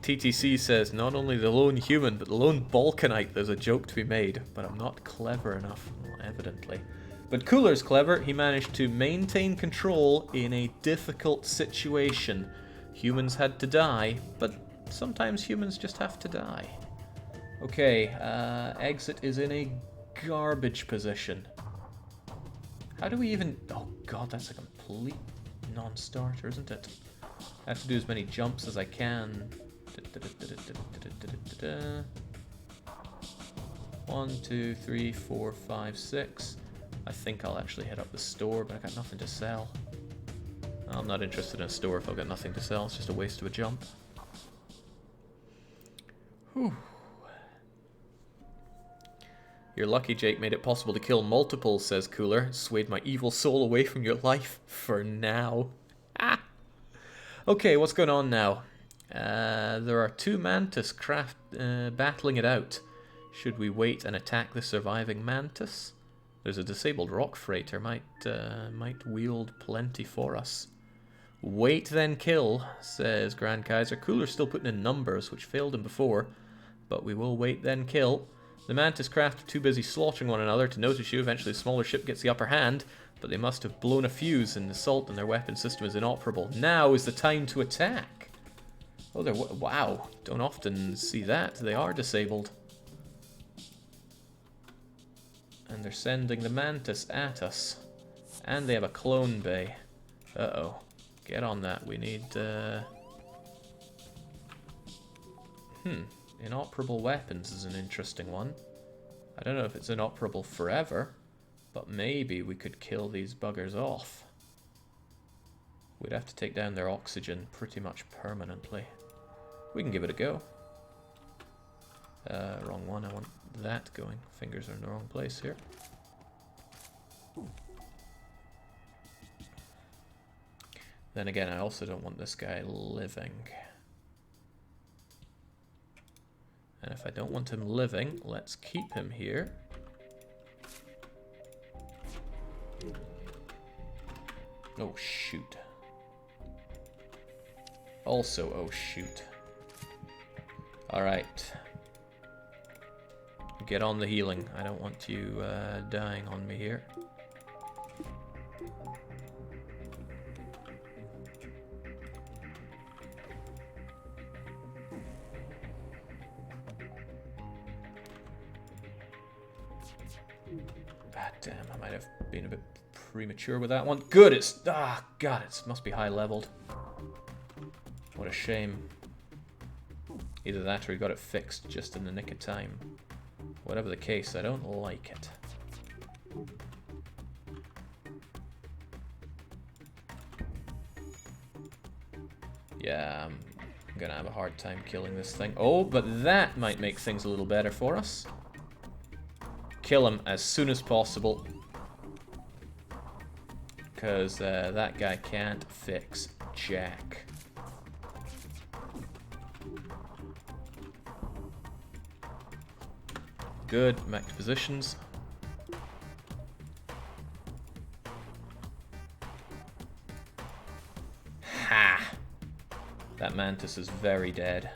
TTC says, not only the lone human, but the lone Balkanite. There's a joke to be made, but I'm not clever enough, well, evidently. But Cooler's clever. He managed to maintain control in a difficult situation. Humans had to die, but sometimes humans just have to die. Okay, exit is in a garbage position. How do we even... Oh god, that's a complete non-starter, isn't it? I have to do as many jumps as I can. 1, 2, 3, 4, 5, 6. I think I'll actually head up the store, but I got nothing to sell. I'm not interested in a store if I've got nothing to sell. It's just a waste of a jump. Whew. You're lucky Jake made it possible to kill multiples, says Cooler. Swayed my evil soul away from your life for now. Ah! Okay, what's going on now? There are 2 Mantis craft battling it out. Should we wait and attack the surviving Mantis? There's a disabled rock freighter, might wield plenty for us. Wait then kill, says Grand Kaiser. Cooler's still putting in numbers, which failed him before, but we will wait then kill. The Mantis craft are too busy slaughtering one another to notice you. Eventually the smaller ship gets the upper hand, but they must have blown a fuse in the salt and their weapon system is inoperable. Now is the time to attack. Oh, they're... Wow. Don't often see that. They are disabled. And they're sending the Mantis at us. And they have a clone bay. Uh-oh. Get on that. We need... Inoperable weapons is an interesting one. I don't know if it's inoperable forever, but maybe we could kill these buggers off. We'd have to take down their oxygen pretty much permanently. We can give it a go. Wrong one. I want that going. Fingers are in the wrong place here. Then again, I also don't want this guy living. And if I don't want him living, let's keep him here. Oh, shoot. Also, oh, shoot. Alright. Get on the healing. I don't want you dying on me here. God damn, I might have been a bit premature with that one. Good, it's... Ah, God, it must be high leveled. What a shame. Either that or he got it fixed just in the nick of time. Whatever the case, I don't like it. Yeah, I'm gonna have a hard time killing this thing. Oh, but that might make things a little better for us. Kill him as soon as possible. Because that guy can't fix jack. Good, back to positions. Ha! That mantis is very dead.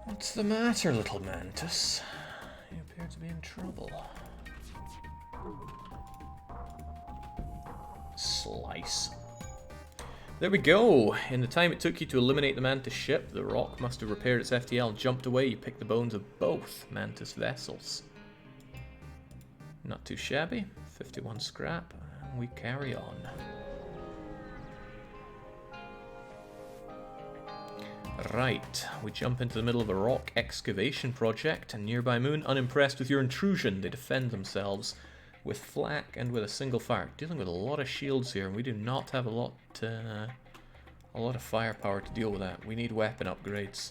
What's the matter, little mantis? You appear to be in trouble. Slice. There we go. In the time it took you to eliminate the mantis ship, the rock must have repaired its FTL and jumped away. You picked the bones of both mantis vessels. Not too shabby. 51 scrap. We carry on. Right, we jump into the middle of a rock excavation project. A nearby moon, unimpressed with your intrusion, they defend themselves with flak and with a single fire. Dealing with a lot of shields here, and we do not have a lot of firepower to deal with that. We need weapon upgrades,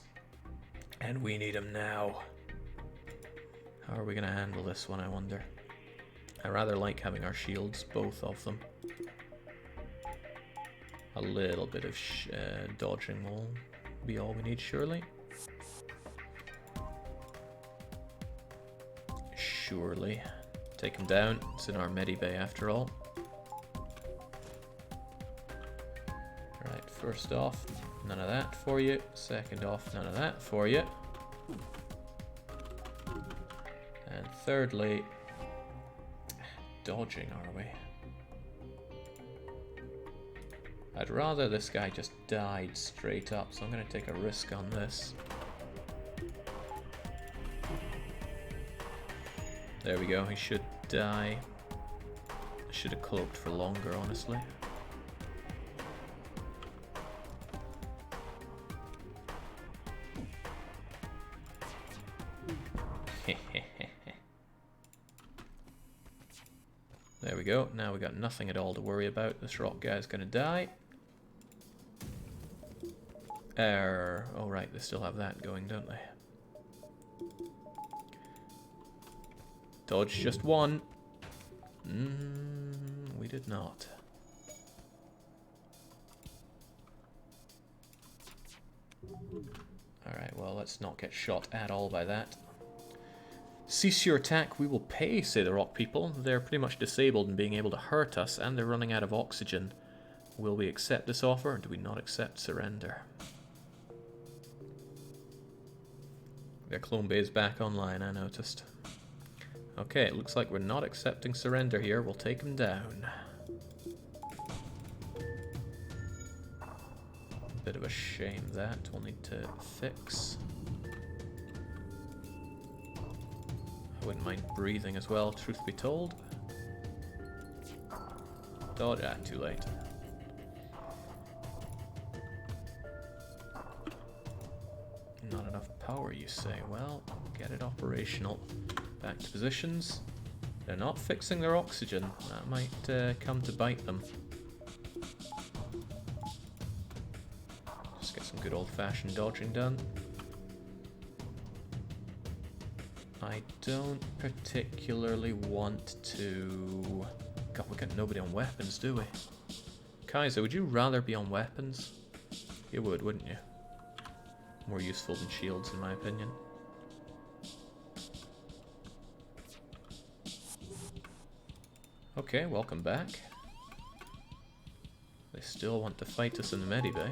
and we need them now. How are we going to handle this one, I wonder? I rather like having our shields, both of them. A little bit of dodging will be all we need, surely. Surely. Take him down. It's in our medibay after all. Right, first off, none of that for you. Second off, none of that for you. And thirdly, dodging, are we? I'd rather this guy just died straight up, so I'm going to take a risk on this. There we go, he should die. I should have cloaked for longer, honestly. There we go, now we got nothing at all to worry about. This rock guy's gonna die. Oh right, they still have that going, don't they? Dodge just one. We did not. Alright, well, let's not get shot at all by that. Cease your attack, we will pay, say the rock people. They're pretty much disabled in being able to hurt us, and they're running out of oxygen. Will we accept this offer, or do we not accept surrender? Their clone bay is back online, I noticed. Okay, it looks like we're not accepting surrender here. We'll take him down. Bit of a shame that. We'll need to fix. I wouldn't mind breathing as well, truth be told. Dodge. Ah, too late. Not enough power, you say. Well, get it operational. Back to positions. They're not fixing their oxygen. That might come to bite them. Just get some good old-fashioned dodging done. I don't particularly want to... God, we got nobody on weapons, do we? Kaiser, would you rather be on weapons? You would, wouldn't you? More useful than shields, in my opinion. Okay, welcome back. They still want to fight us in the medibay.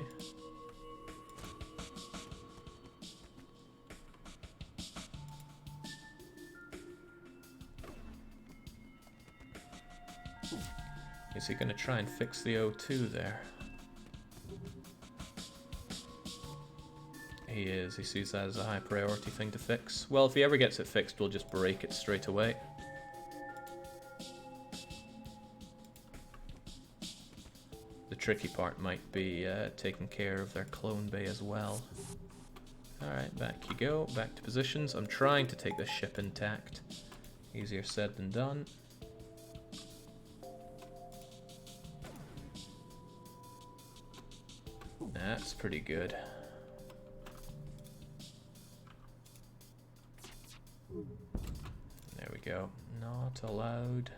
Is he going to try and fix the O2 there? He is. He sees that as a high priority thing to fix. Well, if he ever gets it fixed, we'll just break it straight away. The tricky part might be taking care of their clone bay as well. Alright, back you go. Back to positions. I'm trying to take this ship intact. Easier said than done. That's pretty good. There we go. Not allowed.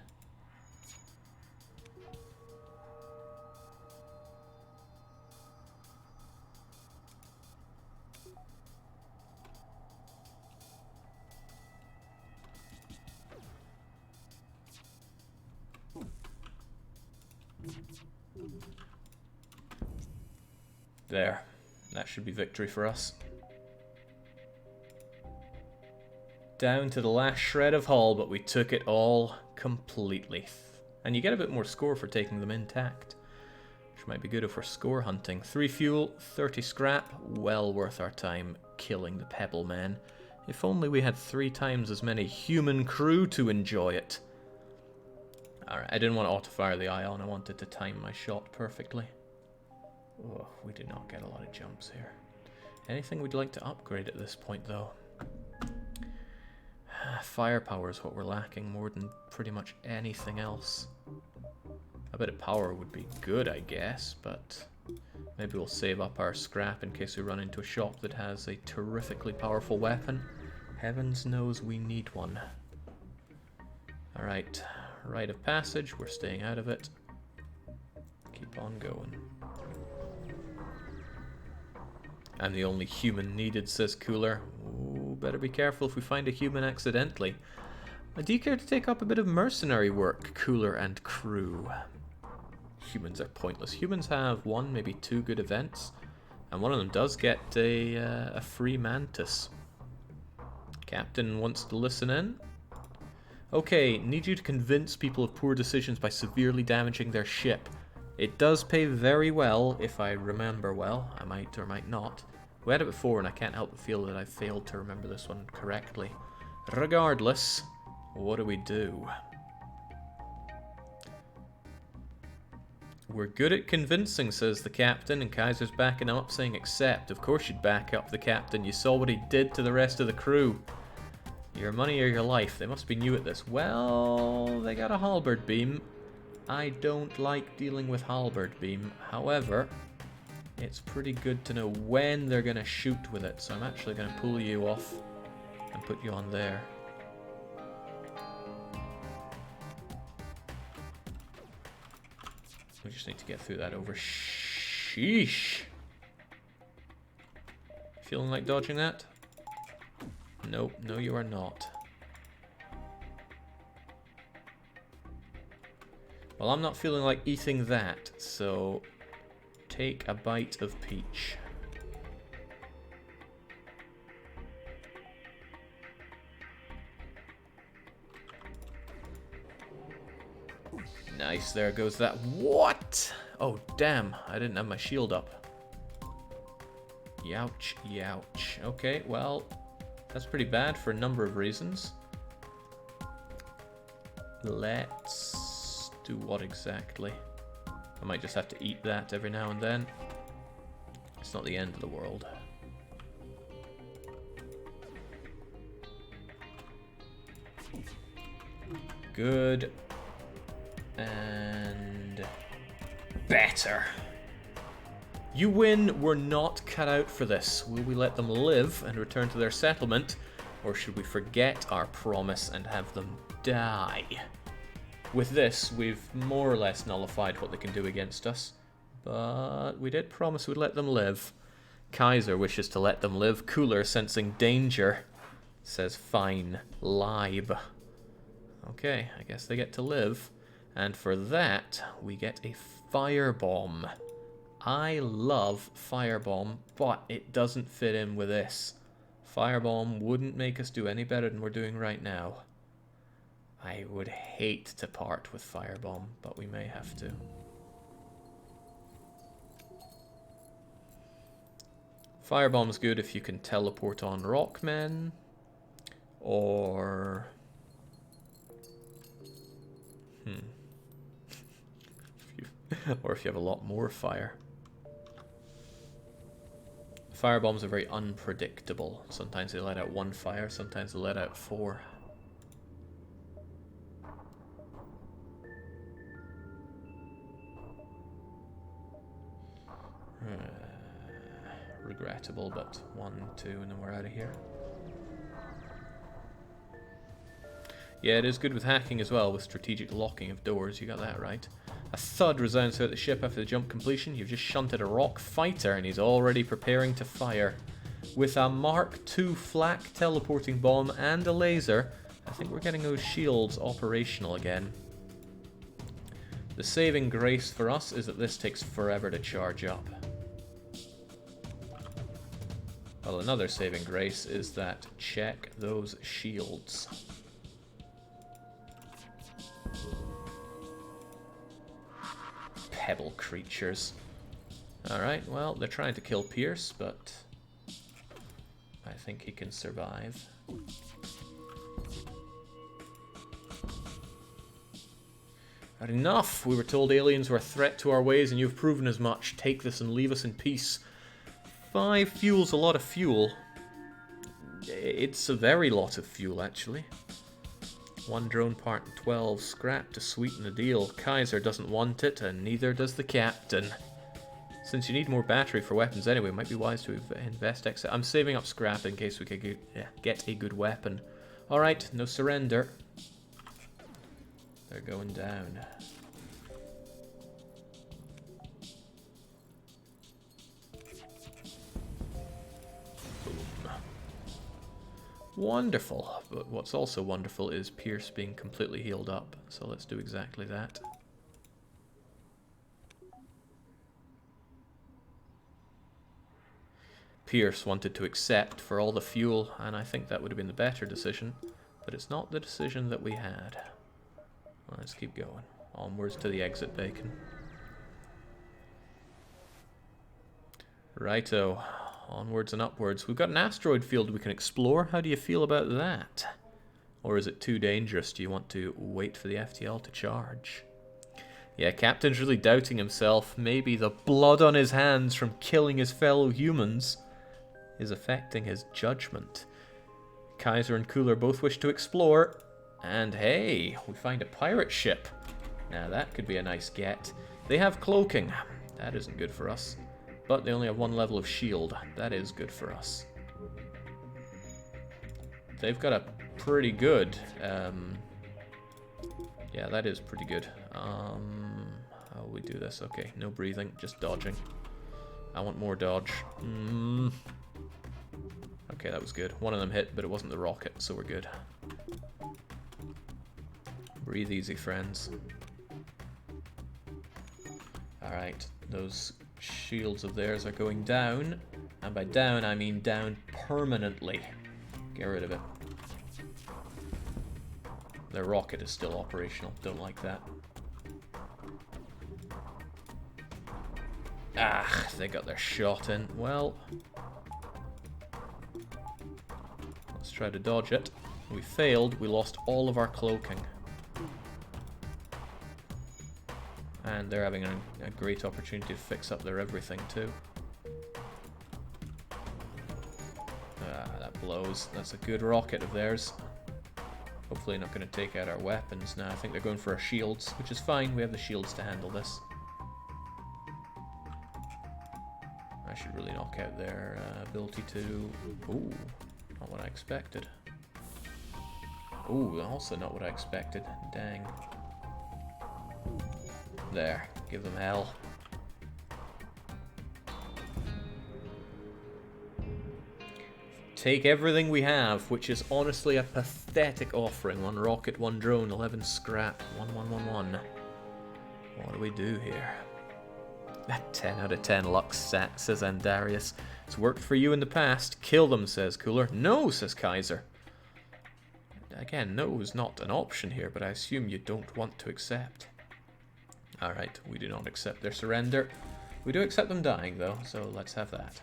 There. That should be victory for us. Down to the last shred of hull, but we took it all completely. And you get a bit more score for taking them intact, which might be good if we're score hunting. 3 fuel, 30 scrap, well worth our time killing the Pebble Man. If only we had 3 times as many human crew to enjoy it. Alright, I didn't want to auto-fire the ion, I wanted to time my shot perfectly. Oh, we did not get a lot of jumps here. Anything we'd like to upgrade at this point, though? Firepower is what we're lacking more than pretty much anything else. A bit of power would be good, I guess, but maybe we'll save up our scrap in case we run into a shop that has a terrifically powerful weapon. Heavens knows we need one. Alright, rite of passage, we're staying out of it. Keep on going. I'm the only human needed, says Cooler. Ooh, better be careful if we find a human accidentally. Do you care to take up a bit of mercenary work, Cooler and crew? Humans are pointless. Humans have 1, maybe 2 good events, and one of them does get a free mantis. Captain wants to listen in. Okay, need you to convince people of poor decisions by severely damaging their ship. It does pay very well, if I remember well. I might or might not. We had it before, and I can't help but feel that I failed to remember this one correctly. Regardless, what do we do? We're good at convincing, says the captain, and Kaiser's backing him up, saying accept. Of course you'd back up the captain. You saw what he did to the rest of the crew. Your money or your life. They must be new at this. Well, they got a halberd beam. I don't like dealing with halberd beam. However, it's pretty good to know when they're going to shoot with it. So I'm actually going to pull you off and put you on there. We just need to get through that over. Sheesh. Feeling like dodging that? Nope, no you are not. Well, I'm not feeling like eating that, so take a bite of peach. Nice, there goes that. What? Oh, damn, I didn't have my shield up. Youch, youch. Okay, well, that's pretty bad for a number of reasons. Let's do what exactly? I might just have to eat that every now and then. It's not the end of the world. Good. And better. You win. We're not cut out for this. Will we let them live and return to their settlement, or should we forget our promise and have them die? With this, we've more or less nullified what they can do against us, but we did promise we'd let them live. Kaiser wishes to let them live. Cooler, sensing danger, says fine, libe. Okay, I guess they get to live, and for that, we get a firebomb. I love firebomb, but it doesn't fit in with this. Firebomb wouldn't make us do any better than we're doing right now. I would hate to part with Firebomb, but we may have to. Firebomb's good if you can teleport on Rockmen, or... or if you have a lot more fire. Firebombs are very unpredictable. Sometimes they let out 1 fire, sometimes they let out 4. Regrettable, but 1, 2, and then we're out of here. Yeah, it is good with hacking as well, with strategic locking of doors. You got that right. A thud resounds throughout the ship after the jump completion. You've just shunted a rock fighter, and he's already preparing to fire. With a Mark II flak teleporting bomb and a laser, I think we're getting those shields operational again. The saving grace for us is that this takes forever to charge up. Well, another saving grace is that check those shields. Pebble creatures. Alright, well, they're trying to kill Pierce, but I think he can survive. Enough! We were told aliens were a threat to our ways, and you've proven as much. Take this and leave us in peace. 5 fuel's a lot of fuel. It's a very lot of fuel, actually. 1 drone part and 12 scrap to sweeten the deal. Kaiser doesn't want it, and neither does the captain. Since you need more battery for weapons anyway, it might be wise to invest extra. I'm saving up scrap in case we could get a good weapon. Alright, no surrender. They're going down. Wonderful, but what's also wonderful is Pierce being completely healed up, so let's do exactly that. Pierce wanted to accept for all the fuel, and I think that would have been the better decision, but it's not the decision that we had. Let's keep going. Onwards to the exit, Bacon. Righto. Onwards and upwards. We've got an asteroid field we can explore. How do you feel about that? Or is it too dangerous? Do you want to wait for the FTL to charge? Yeah, Captain's really doubting himself. Maybe the blood on his hands from killing his fellow humans is affecting his judgment. Kaiser and Cooler both wish to explore. And hey, we find a pirate ship. Now that could be a nice get. They have cloaking. That isn't good for us. But they only have 1 level of shield. That is good for us. They've got a pretty good... yeah, that is pretty good. How will we do this? Okay, no breathing, just dodging. I want more dodge. Okay, that was good. 1 of them hit, but it wasn't the rocket, so we're good. Breathe easy, friends. Alright, those shields of theirs are going down. And by down, I mean down permanently. Get rid of it. Their rocket is still operational. Don't like that. Ah, they got their shot in. Well, let's try to dodge it. We failed. We lost all of our cloaking. And they're having a great opportunity to fix up their everything too. Ah, that blows. That's a good rocket of theirs. Hopefully not going to take out our weapons now. I think they're going for our shields, which is fine. We have the shields to handle this. I should really knock out their ability to... Ooh, not what I expected. Ooh, also not what I expected. Dang. There, give them hell. Take everything we have, which is honestly a pathetic offering. 1 rocket, 1 drone, 11 scrap, 1111. What do we do here? A 10 out of 10 luck set, says Andarius. It's worked for you in the past. Kill them, says Cooler. No, says Kaiser. Again, no is not an option here, but I assume you don't want to accept. Alright, we do not accept their surrender. We do accept them dying, though, so let's have that.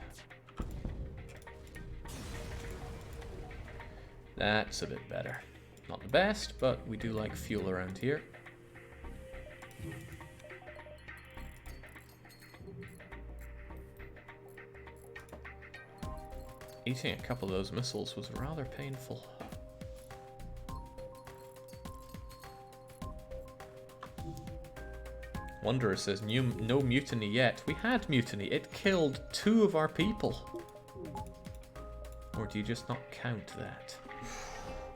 That's a bit better. Not the best, but we do like fuel around here. Eating a couple of those missiles was rather painful. Wanderer says, no mutiny yet. We had mutiny. It killed 2 of our people. Or do you just not count that?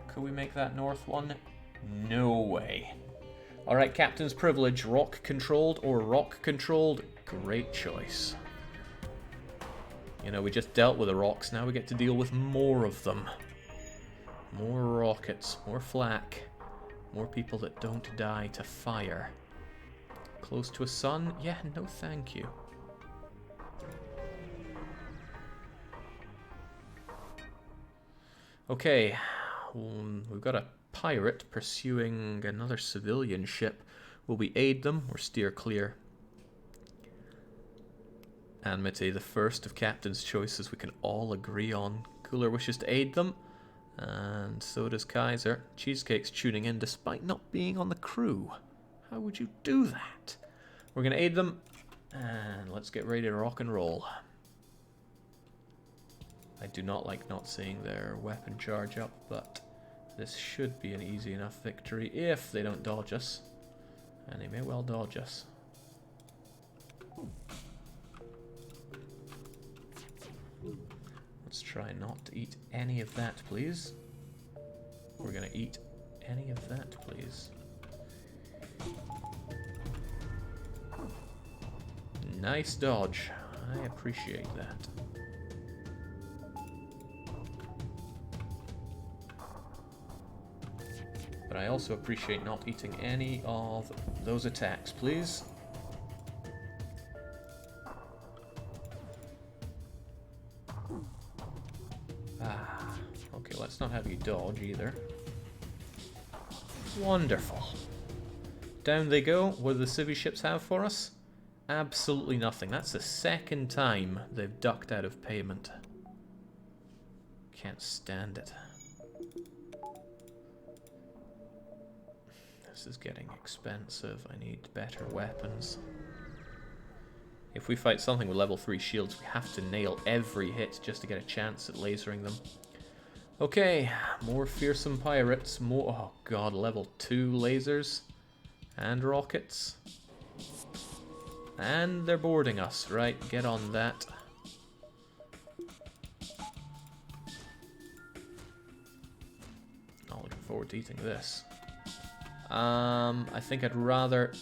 Could we make that north one? No way. Alright, Captain's Privilege. Rock controlled or rock controlled? Great choice. You know, we just dealt with the rocks. Now we get to deal with more of them. More rockets. More flak. More people that don't die to fire. Close to a sun? Yeah, no thank you. Okay, we've got a pirate pursuing another civilian ship. Will we aid them or steer clear? Amity, the first of Captain's choices we can all agree on. Cooler wishes to aid them, and so does Kaiser. Cheesecake's tuning in despite not being on the crew. How would you do that? We're going to aid them, and let's get ready to rock and roll. I do not like not seeing their weapon charge up, but this should be an easy enough victory if they don't dodge us. And they may well dodge us. Let's try not to eat any of that, please. We're going to eat any of that, please. Nice dodge. I appreciate that. But I also appreciate not eating any of those attacks, please. Okay, let's not have you dodge either. Wonderful. Down they go. What do the civvy ships have for us? Absolutely nothing. That's the second time they've ducked out of payment. Can't stand it. This is getting expensive. I need better weapons. If we fight something with level 3 shields, we have to nail every hit just to get a chance at lasering them. Okay, more fearsome pirates. More, oh god, level 2 lasers and rockets. And they're boarding us, right? Get on that. Not looking forward to eating this. I think I'd rather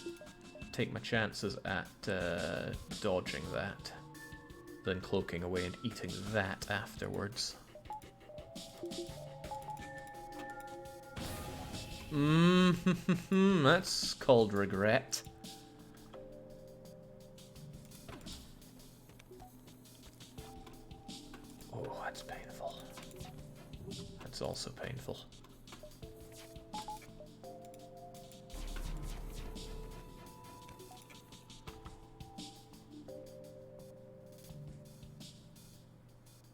take my chances at dodging that than cloaking away and eating that afterwards. That's called regret. Oh, that's painful. That's also painful.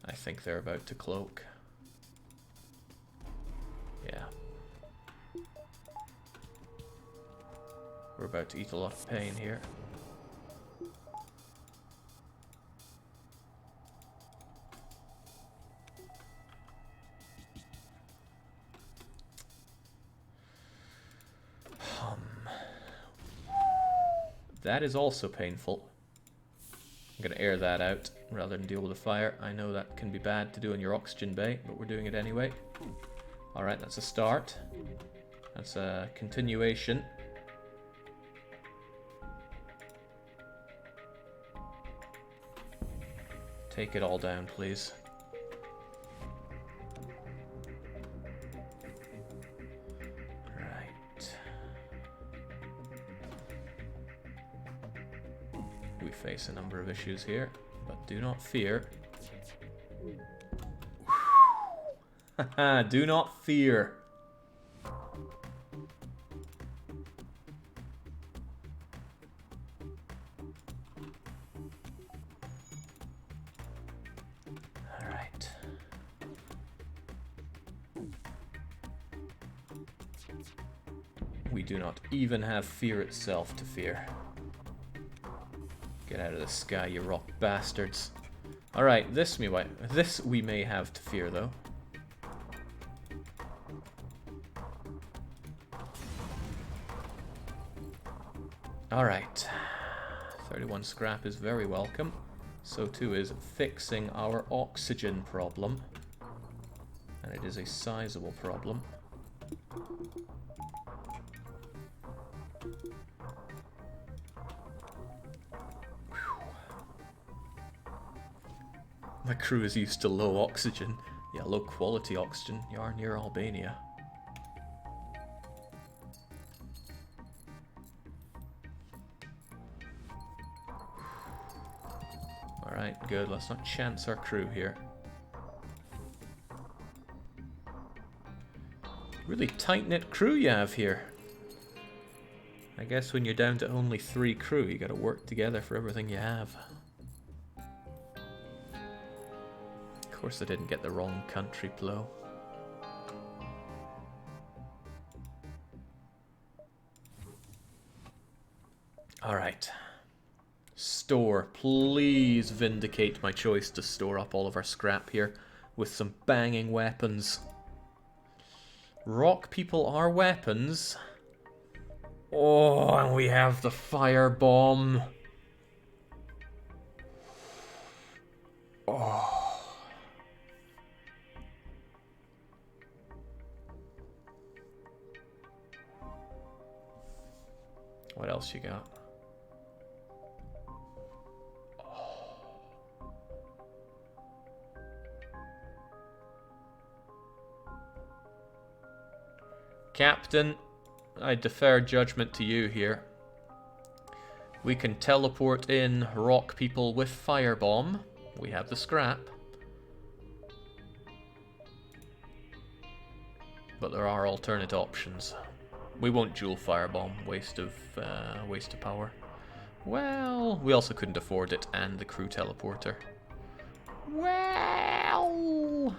I think they're about to cloak. Yeah. We're about to eat a lot of pain here. That is also painful. I'm going to air that out rather than deal with the fire. I know that can be bad to do in your oxygen bay, but we're doing it anyway. Alright, that's a start. That's a continuation. Take it all down, please. Right. We face a number of issues here, but do not fear. Haha, do not fear. do not even have fear itself to fear. Get out of the sky, you rock bastards. Alright, this we may have to fear, though. Alright. 31 scrap is very welcome. So too is fixing our oxygen problem. And it is a sizable problem. My crew is used to low oxygen. Yeah, low quality oxygen. You are near Albania. Alright, good. Let's not chance our crew here. Really tight-knit crew you have here. I guess when you're down to only 3 crew, you gotta work together for everything you have. Of course I didn't get the wrong country blow. Alright. Store. Please vindicate my choice to store up all of our scrap here with some banging weapons. Rock people are weapons. Oh, and we have the firebomb. Oh. What else you got? Captain, I defer judgment to you here. We can teleport in rock people with firebomb. We have the scrap. But there are alternate options. We won't dual firebomb, waste of power. Well, we also couldn't afford it, and the crew teleporter. Well,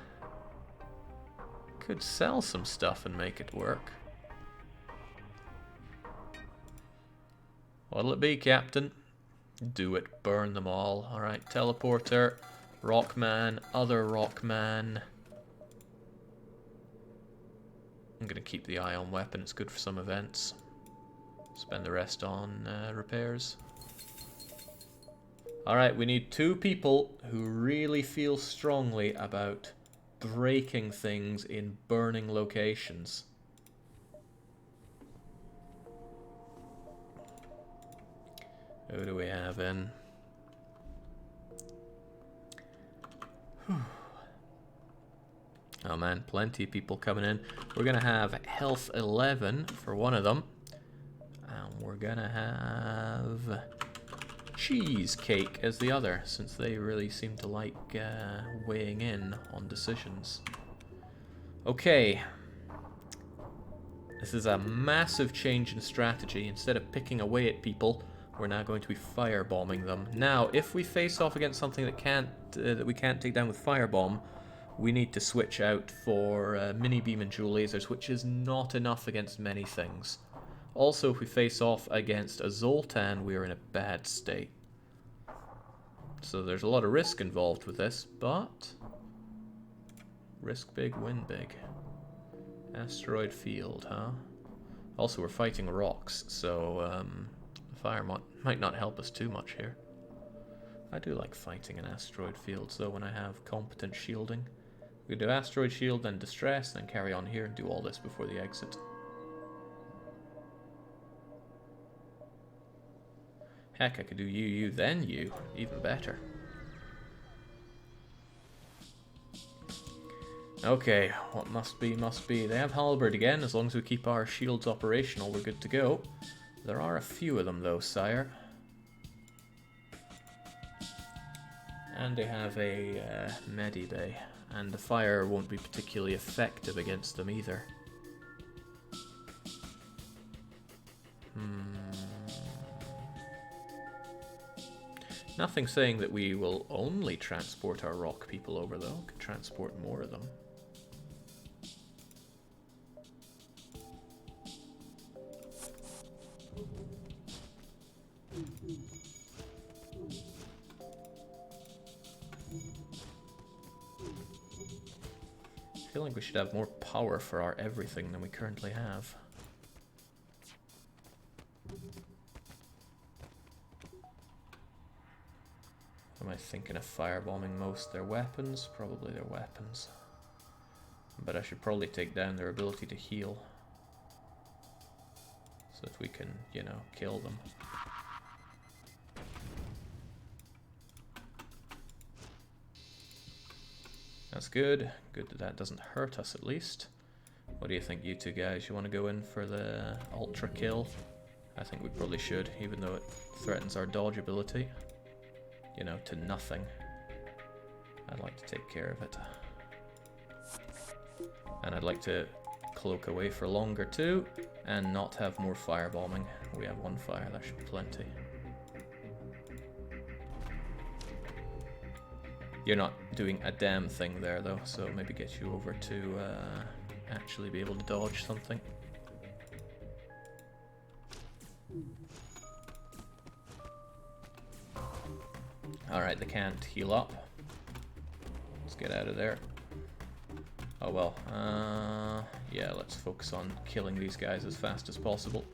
could sell some stuff and make it work. What'll it be, Captain? Do it. Burn them all. Alright, teleporter, rockman, other rockman. I'm going to keep the ion weapon. It's good for some events. Spend the rest on repairs. Alright, we need 2 people who really feel strongly about breaking things in burning locations. Who do we have in? Oh man, plenty of people coming in. We're gonna have health 11 for one of them. And we're gonna have cheesecake as the other, since they really seem to like weighing in on decisions. Okay. This is a massive change in strategy. Instead of picking away at people, we're now going to be firebombing them. Now, if we face off against something that we can't take down with firebomb, we need to switch out for mini beam and dual lasers, which is not enough against many things. Also, if we face off against a Zoltan, we are in a bad state. So there's a lot of risk involved with this, but risk big, win big. Asteroid field, huh? Also, we're fighting rocks, so fire might not help us too much here. I do like fighting in asteroid fields, though, when I have competent shielding. We can do asteroid shield, then distress, then carry on here and do all this before the exit. Heck, I could do you, then you. Even better. Okay, what must be, must be. They have halberd again. As long as we keep our shields operational, we're good to go. There are a few of them, though, sire. And they have a Medibay. And the fire won't be particularly effective against them either. Nothing saying that we will only transport our rock people over, though. We could transport more of them. I feel like we should have more power for our everything than we currently have. Am I thinking of firebombing most their weapons? Probably their weapons. But I should probably take down their ability to heal. So that we can, you know, kill them. That's good. Good that that doesn't hurt us at least. What do you think, you two guys? You want to go in for the ultra kill? I think we probably should, even though it threatens our dodge ability. You know, to nothing. I'd like to take care of it. And I'd like to cloak away for longer too, and not have more firebombing. We have one fire, that should be plenty. You're not doing a damn thing there though, so maybe get you over to actually be able to dodge something. Alright, they can't heal up. Let's get out of there. Oh well, yeah, let's focus on killing these guys as fast as possible.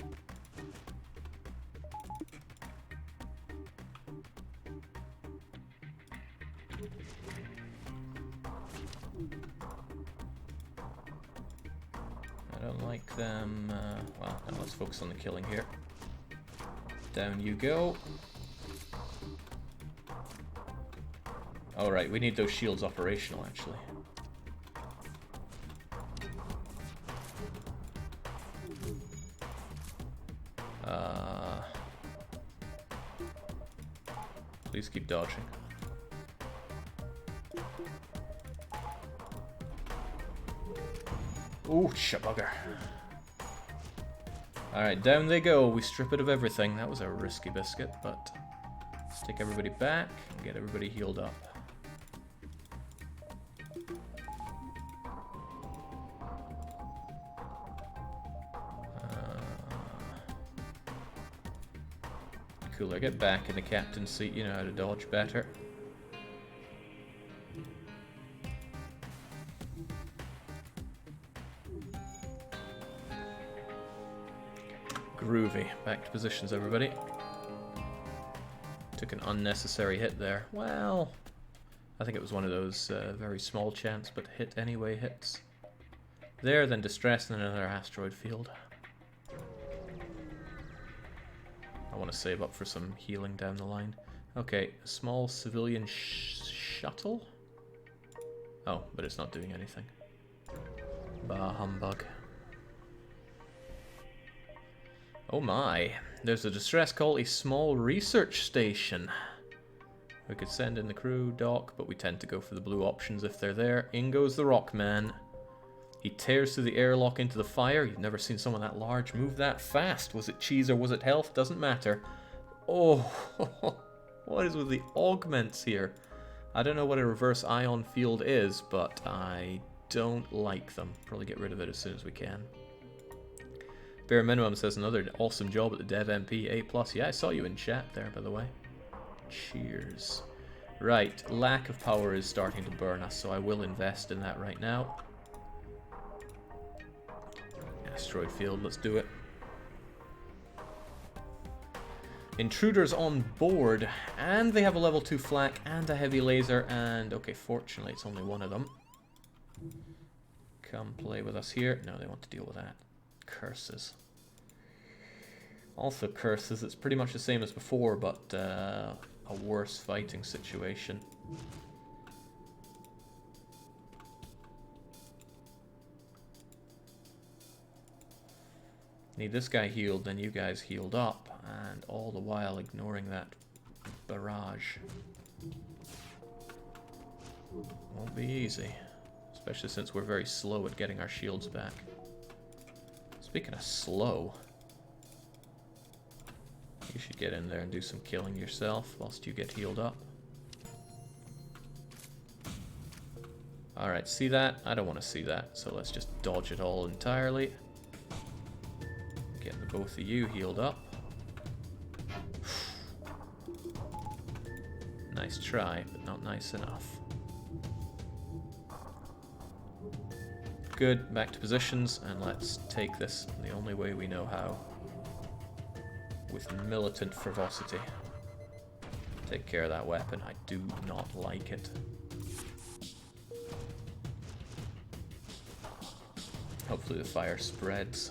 I don't like them, well, now let's focus on the killing here. Down you go. Alright, we need those shields operational actually. Please keep dodging. Ooh, shabugger. Alright, down they go. We strip it of everything. That was a risky biscuit, but let's take everybody back and get everybody healed up. Cooler, get back in the captain's seat. You know how to dodge better. Groovy. Back to positions, everybody. Took an unnecessary hit there. Well, I think it was one of those very small chance, but hit anyway hits. There, then distress in another asteroid field. I want to save up for some healing down the line. Okay, a small civilian shuttle? Oh, but it's not doing anything. Bah humbug. Oh my, there's a distress call, a small research station. We could send in the crew, dock, but we tend to go for the blue options if they're there. In goes the Rockman. He tears through the airlock into the fire. You've never seen someone that large move that fast. Was it cheese or was it health? Doesn't matter. Oh, what is with the augments here? I don't know what a reverse ion field is, but I don't like them. Probably get rid of it as soon as we can. Bare Minimum says another awesome job at the Dev MP, A+. Yeah, I saw you in chat there, by the way. Cheers. Right, lack of power is starting to burn us, so I will invest in that right now. Asteroid field, let's do it. Intruders on board, and they have a level 2 flak and a heavy laser, and okay, fortunately it's only one of them. Come play with us here. No, they want to deal with that. Curses. Also curses, it's pretty much the same as before, but a worse fighting situation. Need this guy healed, then you guys healed up, and all the while ignoring that barrage. Won't be easy, especially since we're very slow at getting our shields back. Speaking of slow, you should get in there and do some killing yourself whilst you get healed up. Alright, see that? I don't want to see that, so let's just dodge it all entirely. Get the both of you healed up. Nice try, but not nice enough. Good, back to positions, and let's take this the only way we know how. With militant ferocity. Take care of that weapon. I do not like it. Hopefully the fire spreads.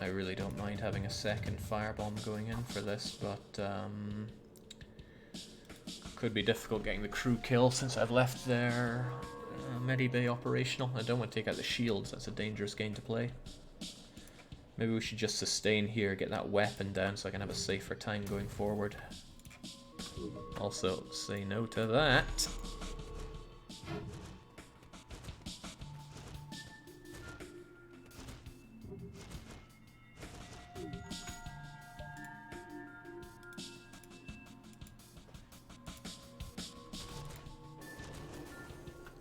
I really don't mind having a second firebomb going in for this, but could be difficult getting the crew kill since I've left their medibay operational. I don't want to take out the shields, that's a dangerous game to play. Maybe we should just sustain here, get that weapon down so I can have a safer time going forward. Also, say no to that.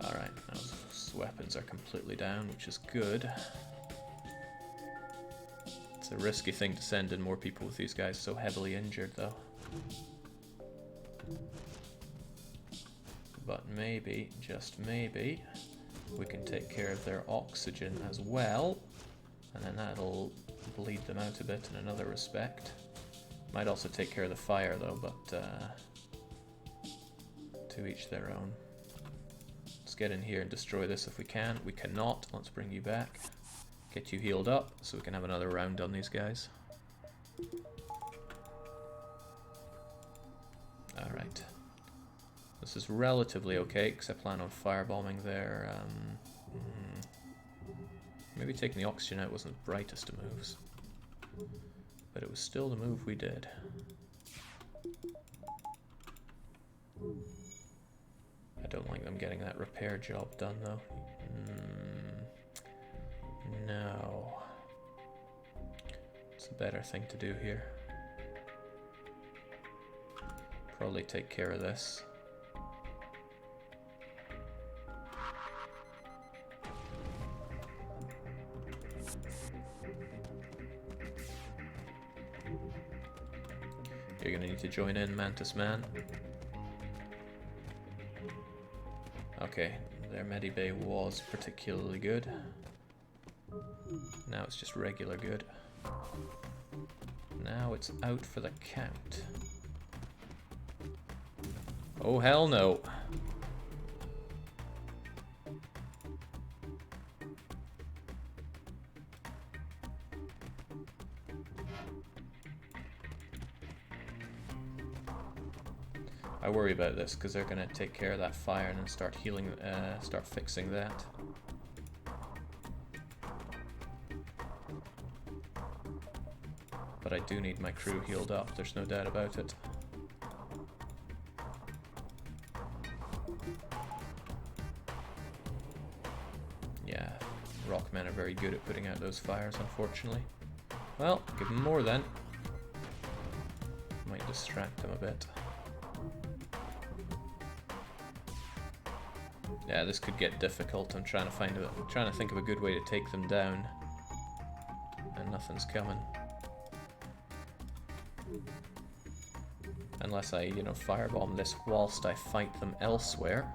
Alright, those weapons are completely down, which is good. It's a risky thing to send in more people with these guys so heavily injured, though. But maybe, just maybe, we can take care of their oxygen as well, and then that'll bleed them out a bit in another respect. Might also take care of the fire, though, but to each their own. Let's get in here and destroy this if we can. We cannot. Let's bring you back. Get you healed up so we can have another round on these guys. Alright. This is relatively okay because I plan on firebombing their... maybe taking the oxygen out wasn't the brightest of moves. But it was still the move we did. I don't like them getting that repair job done though. No. It's a better thing to do here. Probably take care of this. You're gonna need to join in, Mantis Man. Okay, their medibay was particularly good. Now it's just regular good. Now it's out for the count. Oh hell no. I worry about this because they're going to take care of that fire and then start healing, start fixing that. But I do need my crew healed up, there's no doubt about it. Yeah, Rockmen are very good at putting out those fires, unfortunately. Well, give them more then. Might distract them a bit. Yeah, this could get difficult. I'm trying to think of a good way to take them down, and nothing's coming. Unless I, you know, firebomb this whilst I fight them elsewhere.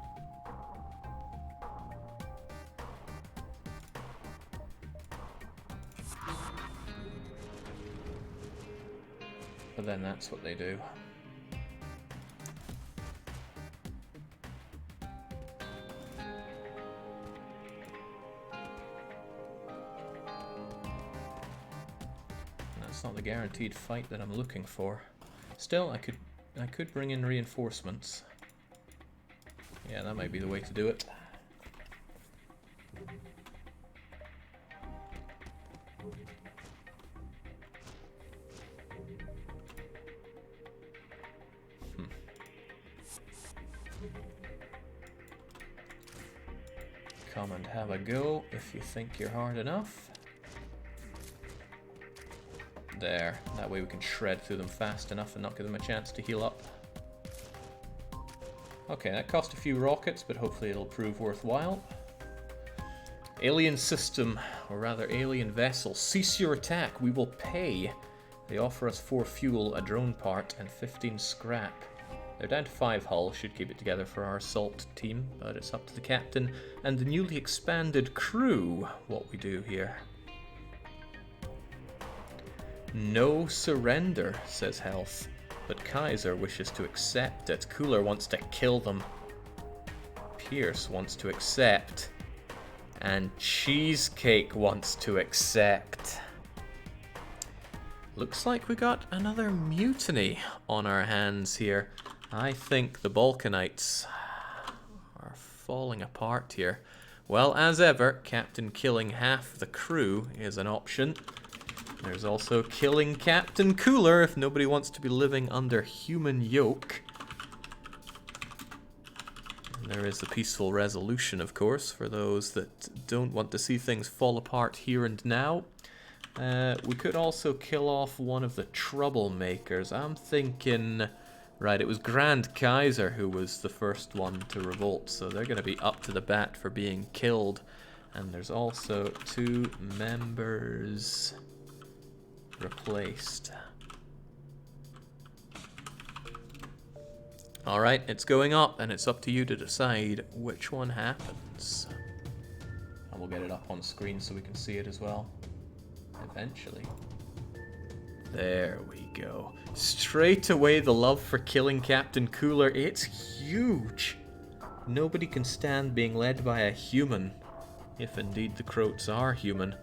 But then that's what they do. That's not the guaranteed fight that I'm looking for. Still, I could bring in reinforcements. Yeah, that might be the way to do it. Come and have a go if you think you're hard enough. There, that way we can shred through them fast enough and not give them a chance to heal up. Okay, that cost a few rockets, but hopefully it'll prove worthwhile. Alien system, or rather alien vessel, cease your attack. We will pay. They offer us 4 fuel, a drone part, and 15 scrap. They're down to 5 hull, should keep it together for our assault team, but it's up to the captain and the newly expanded crew what we do here. No surrender, says Health, but Kaiser wishes to accept it. Cooler wants to kill them. Pierce wants to accept. And Cheesecake wants to accept. Looks like we got another mutiny on our hands here. I think the Balkanites are falling apart here. Well, as ever, Captain killing half the crew is an option. There's also killing Captain Cooler if nobody wants to be living under human yoke. And there is the peaceful resolution, of course, for those that don't want to see things fall apart here and now. We could also kill off one of the troublemakers. I'm thinking... Right, it was Grand Kaiser who was the first one to revolt, so they're going to be up to the bat for being killed. And there's also 2 members replaced. Alright, it's going up, and it's up to you to decide which one happens. And we'll get it up on screen so we can see it as well. Eventually. There we go. Straight away, the love for killing Captain Cooler, it's huge. Nobody can stand being led by a human, if indeed the Croats are human.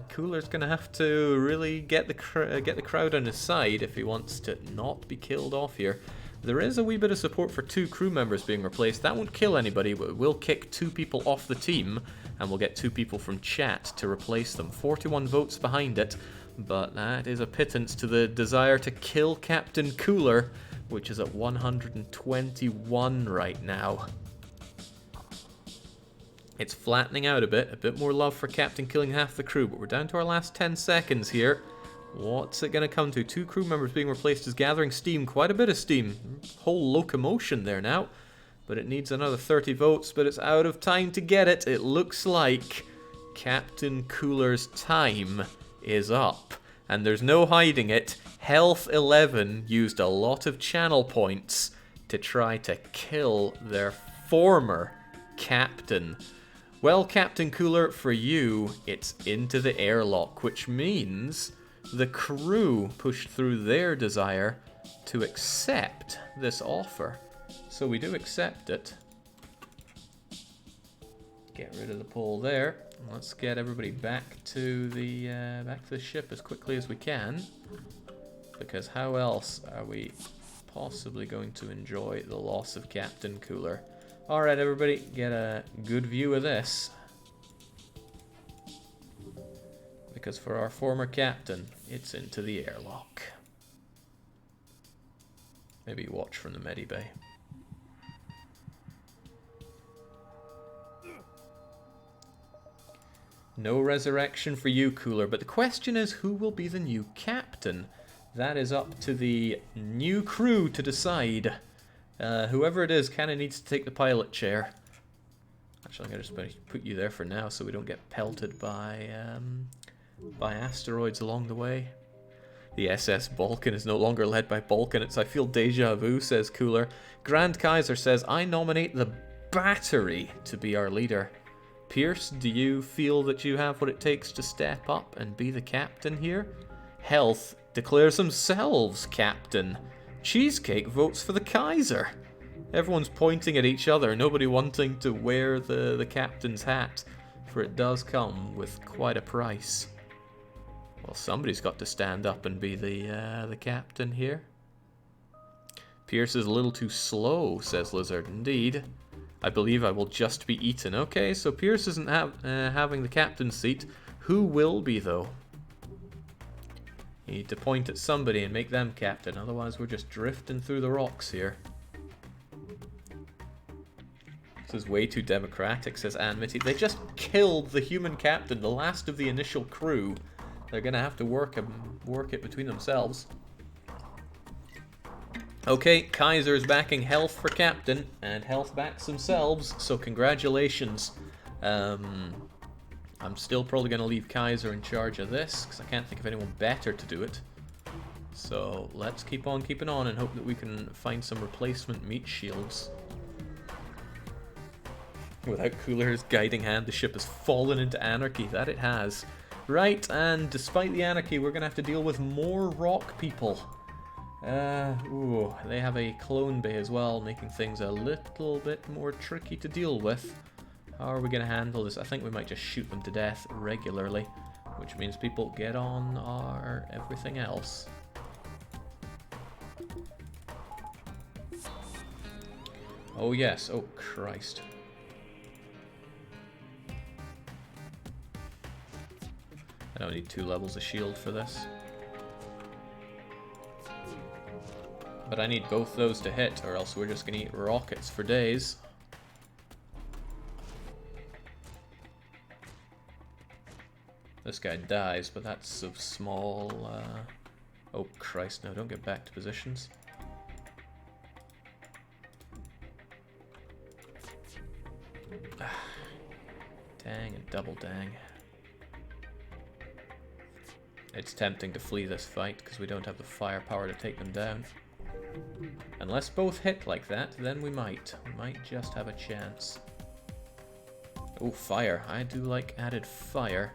Cooler's gonna have to really get the crowd on his side if he wants to not be killed off here. There is a wee bit of support for 2 crew members being replaced. That won't kill anybody, but it will kick 2 people off the team, and we'll get 2 people from chat to replace them. 41 votes behind it, but that is a pittance to the desire to kill Captain Cooler, which is at 121 right now. It's flattening out a bit more love for Captain killing half the crew, but we're down to our last 10 seconds here. What's it going to come to? 2 crew members being replaced is gathering steam, quite a bit of steam. Whole locomotion there now, but it needs another 30 votes, but it's out of time to get it. It looks like Captain Cooler's time is up, and there's no hiding it. Health 11 used a lot of channel points to try to kill their former captain. Well, Captain Cooler, for you, it's into the airlock, which means the crew pushed through their desire to accept this offer. So we do accept it. Get rid of the pole there. Let's get everybody back to the ship as quickly as we can, because how else are we possibly going to enjoy the loss of Captain Cooler? Alright, everybody, get a good view of this. Because for our former captain, it's into the airlock. Maybe watch from the medibay. No resurrection for you, Cooler, but the question is, who will be the new captain? That is up to the new crew to decide. Whoever it is kind of needs to take the pilot chair. Actually, I'm going to just put you there for now so we don't get pelted by asteroids along the way. The SS Balkan is no longer led by Balkanites. I feel deja vu, says Cooler. Grand Kaiser says, I nominate the battery to be our leader. Pierce, do you feel that you have what it takes to step up and be the captain here? Health declares themselves captain. Cheesecake votes for the Kaiser. Everyone's pointing at each other, nobody wanting to wear the captain's hat, for it does come with quite a price. Well, somebody's got to stand up and be the captain here. Pierce is a little too slow, says Lizard. Indeed. I believe I will just be eaten. Okay, so Pierce isn't having the captain's seat. Who will be, though? You need to point at somebody and make them captain, otherwise we're just drifting through the rocks here. This is way too democratic, says Anmity. They just killed the human captain, the last of the initial crew. They're gonna have to work it between themselves. Okay, Kaiser is backing Health for captain, and Health backs themselves, so congratulations. I'm still probably going to leave Kaiser in charge of this, because I can't think of anyone better to do it. So let's keep on keeping on and hope that we can find some replacement meat shields. Without Cooler's guiding hand, the ship has fallen into anarchy. That it has. Right, and despite the anarchy, we're going to have to deal with more rock people. Ooh, they have a clone bay as well, making things a little bit more tricky to deal with. How are we going to handle this? I think we might just shoot them to death regularly, which means people get on our everything else. Oh yes, oh Christ. I don't need 2 levels of shield for this. But I need both those to hit, or else we're just going to eat rockets for days. This guy dies, but that's of small... Oh Christ, no, don't get back to positions. Dang and double dang. It's tempting to flee this fight, because we don't have the firepower to take them down. Unless both hit like that, then we might. We might just have a chance. Oh, fire. I do like added fire.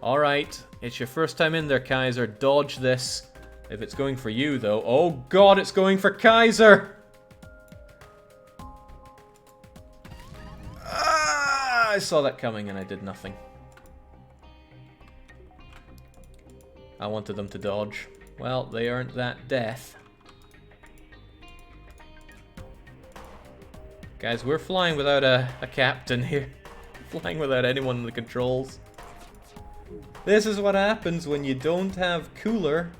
Alright, it's your first time in there, Kaiser. Dodge this. If it's going for you, though... Oh god, it's going for Kaiser! Ah, I saw that coming and I did nothing. I wanted them to dodge. Well, they earned that death. Guys, we're flying without a captain here. Flying without anyone in the controls. This is what happens when you don't have Cooler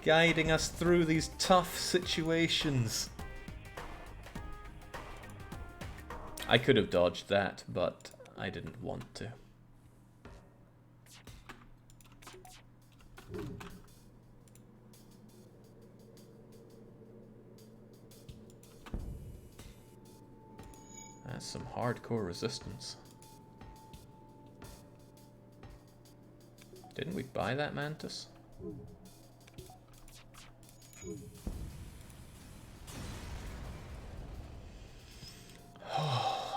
guiding us through these tough situations. I could have dodged that, but I didn't want to. That's some hardcore resistance. Didn't we buy that mantis?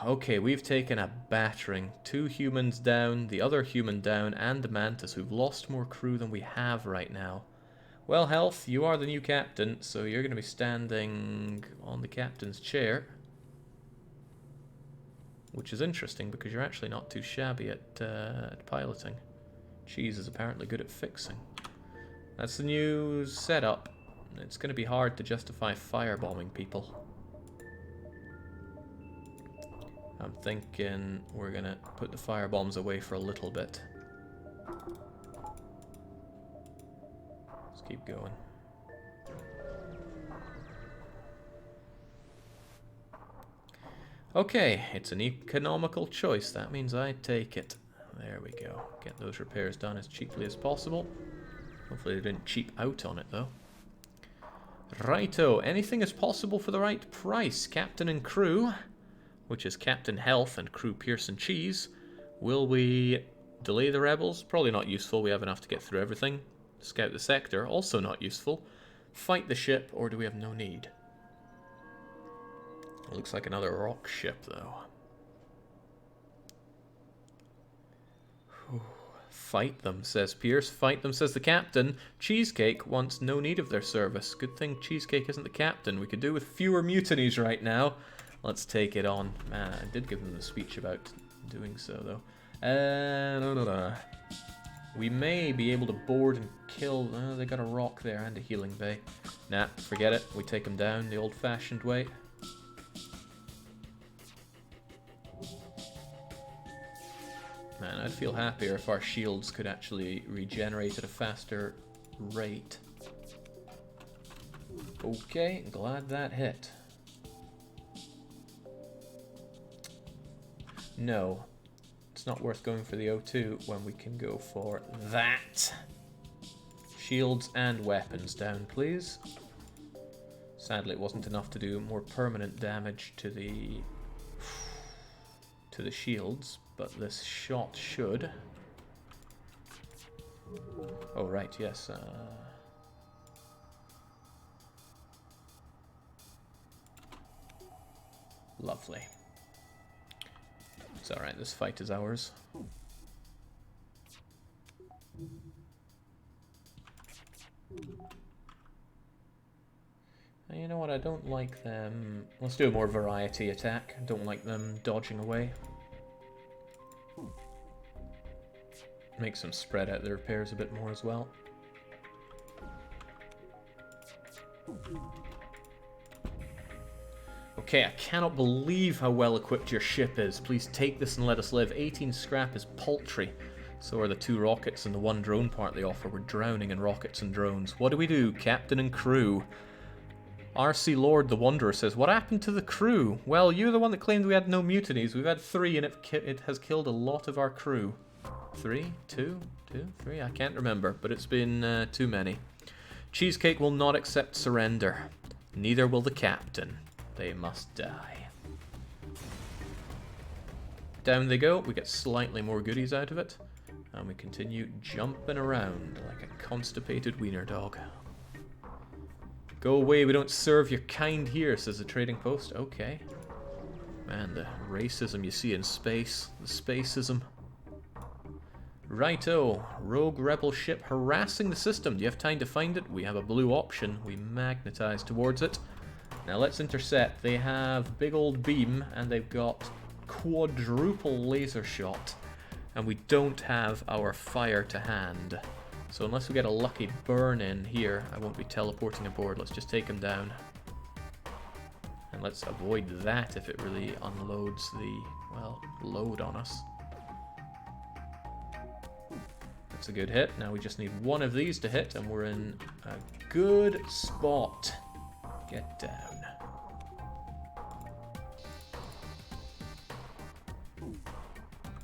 Okay, we've taken a battering. 2 humans down, the other human down, and the mantis. We've lost more crew than we have right now. Well, Health, you are the new captain, so you're going to be standing on the captain's chair. Which is interesting, because you're actually not too shabby at piloting. Cheese is apparently good at fixing. That's the new setup. It's going to be hard to justify firebombing people. I'm thinking we're going to put the firebombs away for a little bit. Let's keep going. Okay, it's an economical choice. That means I take it. There we go. Get those repairs done as cheaply as possible. Hopefully they didn't cheap out on it, though. Righto. Anything is possible for the right price. Captain and crew, which is Captain Health and crew Pearson Cheese. Will we delay the rebels? Probably not useful. We have enough to get through everything. Scout the sector. Also not useful. Fight the ship, or do we have no need? It looks like another rock ship, though. Fight them, says Pierce. Fight them, says the captain. Cheesecake wants no need of their service. Good thing Cheesecake isn't the captain. We could do with fewer mutinies right now. Let's take it on. Man, I did give them the speech about doing so, though. We may be able to board and kill... they got a rock there and a healing bay. Nah, forget it. We take them down the old-fashioned way. Man, I'd feel happier if our shields could actually regenerate at a faster rate. Okay, glad that hit. No, it's not worth going for the O2 when we can go for that. Shields and weapons down, please. Sadly, it wasn't enough to do more permanent damage to the to the shields, but this shot should... Oh, right, yes. Lovely. It's alright, this fight is ours. And you know what, I don't like them... Let's do a more variety attack. I don't like them dodging away. Makes them spread out their repairs a bit more as well. Okay, I cannot believe how well equipped your ship is. Please take this and let us live. 18 scrap is paltry. So are the 2 rockets and the 1 drone part they offer. We're drowning in rockets and drones. What do? Captain and crew. RC Lord the Wanderer says, what happened to the crew? Well, you're the one that claimed we had no mutinies. We've had 3 and it has killed a lot of our crew. 3? 2? 3? I can't remember, but it's been too many. Cheesecake will not accept surrender. Neither will the captain. They must die. Down they go. We get slightly more goodies out of it. And we continue jumping around like a constipated wiener dog. Go away, we don't serve your kind here, says the trading post. Okay. Man, the racism you see in space. The spacism. Righto. Rogue rebel ship harassing the system. Do you have time to find it? We have a blue option. We magnetize towards it. Now let's intercept. They have big old beam and they've got quadruple laser shot. And we don't have our fire to hand. So unless we get a lucky burn in here, I won't be teleporting aboard. Let's just take him down. And let's avoid that if it really unloads the, well, load on us. That's a good hit. Now we just need one of these to hit and we're in a good spot. Get down.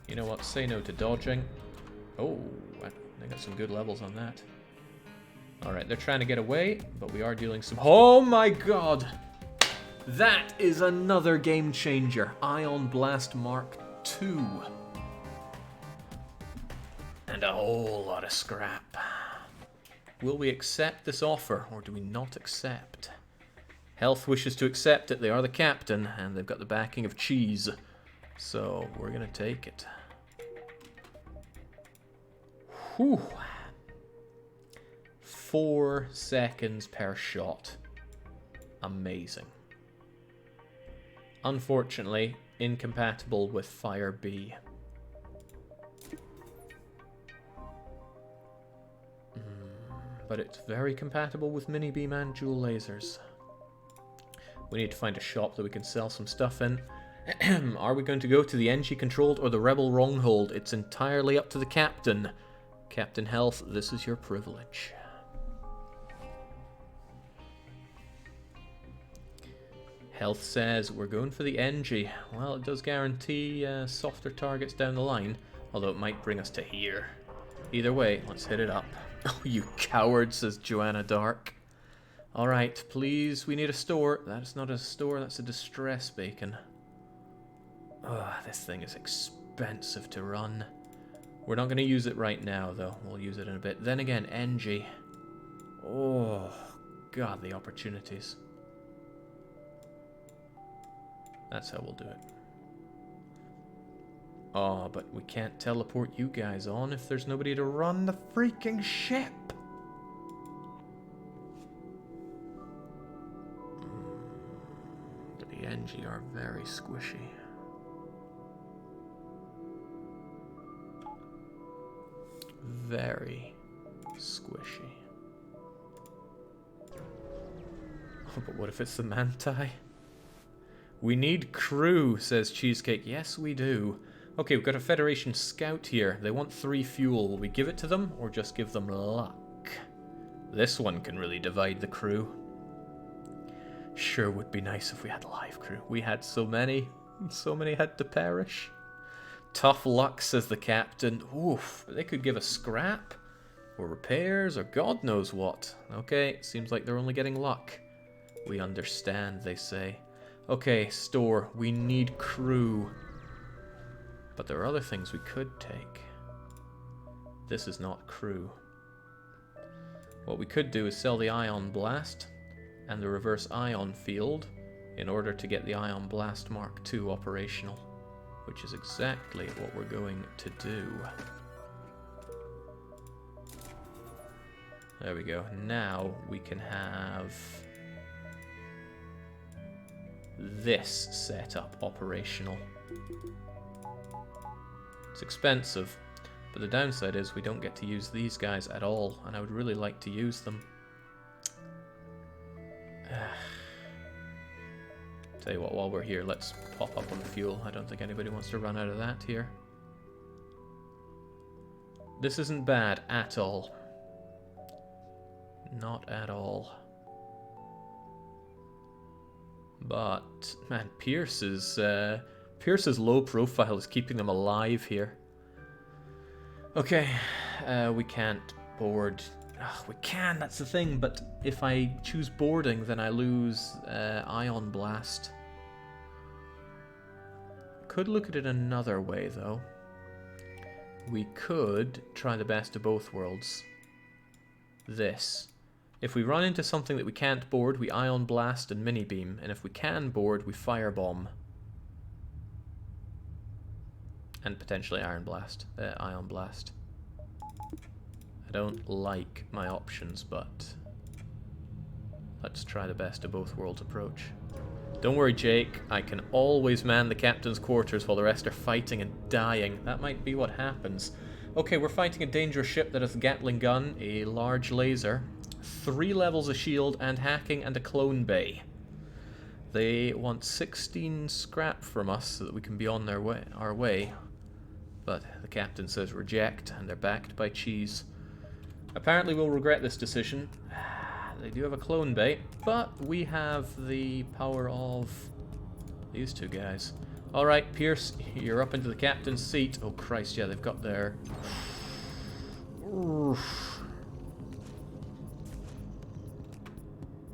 You know what? Say no to dodging. Oh, they got some good levels on that. Alright, they're trying to get away, but we are dealing some... Oh my god! That is another game changer. Ion Blast Mark II. And a whole lot of scrap. Will we accept this offer, or do we not accept? Health wishes to accept it. They are the captain, and they've got the backing of cheese. So, we're going to take it. Whew. 4 seconds per shot. Amazing. Unfortunately, incompatible with Fire B. But it's very compatible with mini beam and dual lasers. We need to find a shop that we can sell some stuff in. Are we going to go to the NG controlled or the Rebel Wronghold? It's entirely up to the captain. Captain Health, this is your privilege. Health says we're going for the NG. Well, it does guarantee softer targets down the line, although it might bring us to here. Either way, let's hit it up. Oh, you coward, says Joanna Dark. Alright, please, we need a store. That's not a store, that's a distress beacon. Ugh, this thing is expensive to run. We're not going to use it right now, though. We'll use it in a bit. Then again, NG. Oh, God, the opportunities. That's how we'll do it. Oh, but we can't teleport you guys on if there's nobody to run the freaking ship. The NG are very squishy. Very squishy. Oh, but what if it's the Manti? We need crew, says Cheesecake. Yes, we do. Okay, we've got a Federation scout here. They want 3 fuel. Will we give it to them or just give them luck? This one can really divide the crew. Sure would be nice if we had live crew. We had so many. So many had to perish. Tough luck, says the captain. Oof, they could give us scrap, or repairs, or God knows what. Okay, seems like they're only getting luck. We understand, they say. Okay, store, we need crew. But there are other things we could take. This is not crew. What we could do is sell the Ion Blast and the reverse ion field in order to get the Ion Blast Mark II operational, which is exactly what we're going to do. There we go. Now we can have this setup operational. It's expensive, but the downside is we don't get to use these guys at all, and I would really like to use them. Tell you what, while we're here, let's pop up on the fuel. I don't think anybody wants to run out of that here. This isn't bad at all. Not at all. But, man, Pierce's low profile is keeping them alive here. Okay, we can't board. Ugh, we can, that's the thing, but if I choose boarding, then I lose Ion Blast. Could look at it another way, though. We could try the best of both worlds. This. If we run into something that we can't board, we Ion Blast and Mini Beam, and if we can board, we Firebomb. And potentially Ion Blast. I don't like my options, but let's try the best of both worlds approach. Don't worry, Jake. I can always man the captain's quarters while the rest are fighting and dying. That might be what happens. Okay, we're fighting a dangerous ship that has a Gatling gun, a large laser, 3 levels of shield, and hacking, and a clone bay. They want 16 scrap from us so that we can be on our way. But the captain says reject, and they're backed by cheese. Apparently we'll regret this decision. They do have a clone bay, but we have the power of these two guys. Alright, Pierce, you're up into the captain's seat. Oh Christ, yeah, they've got their...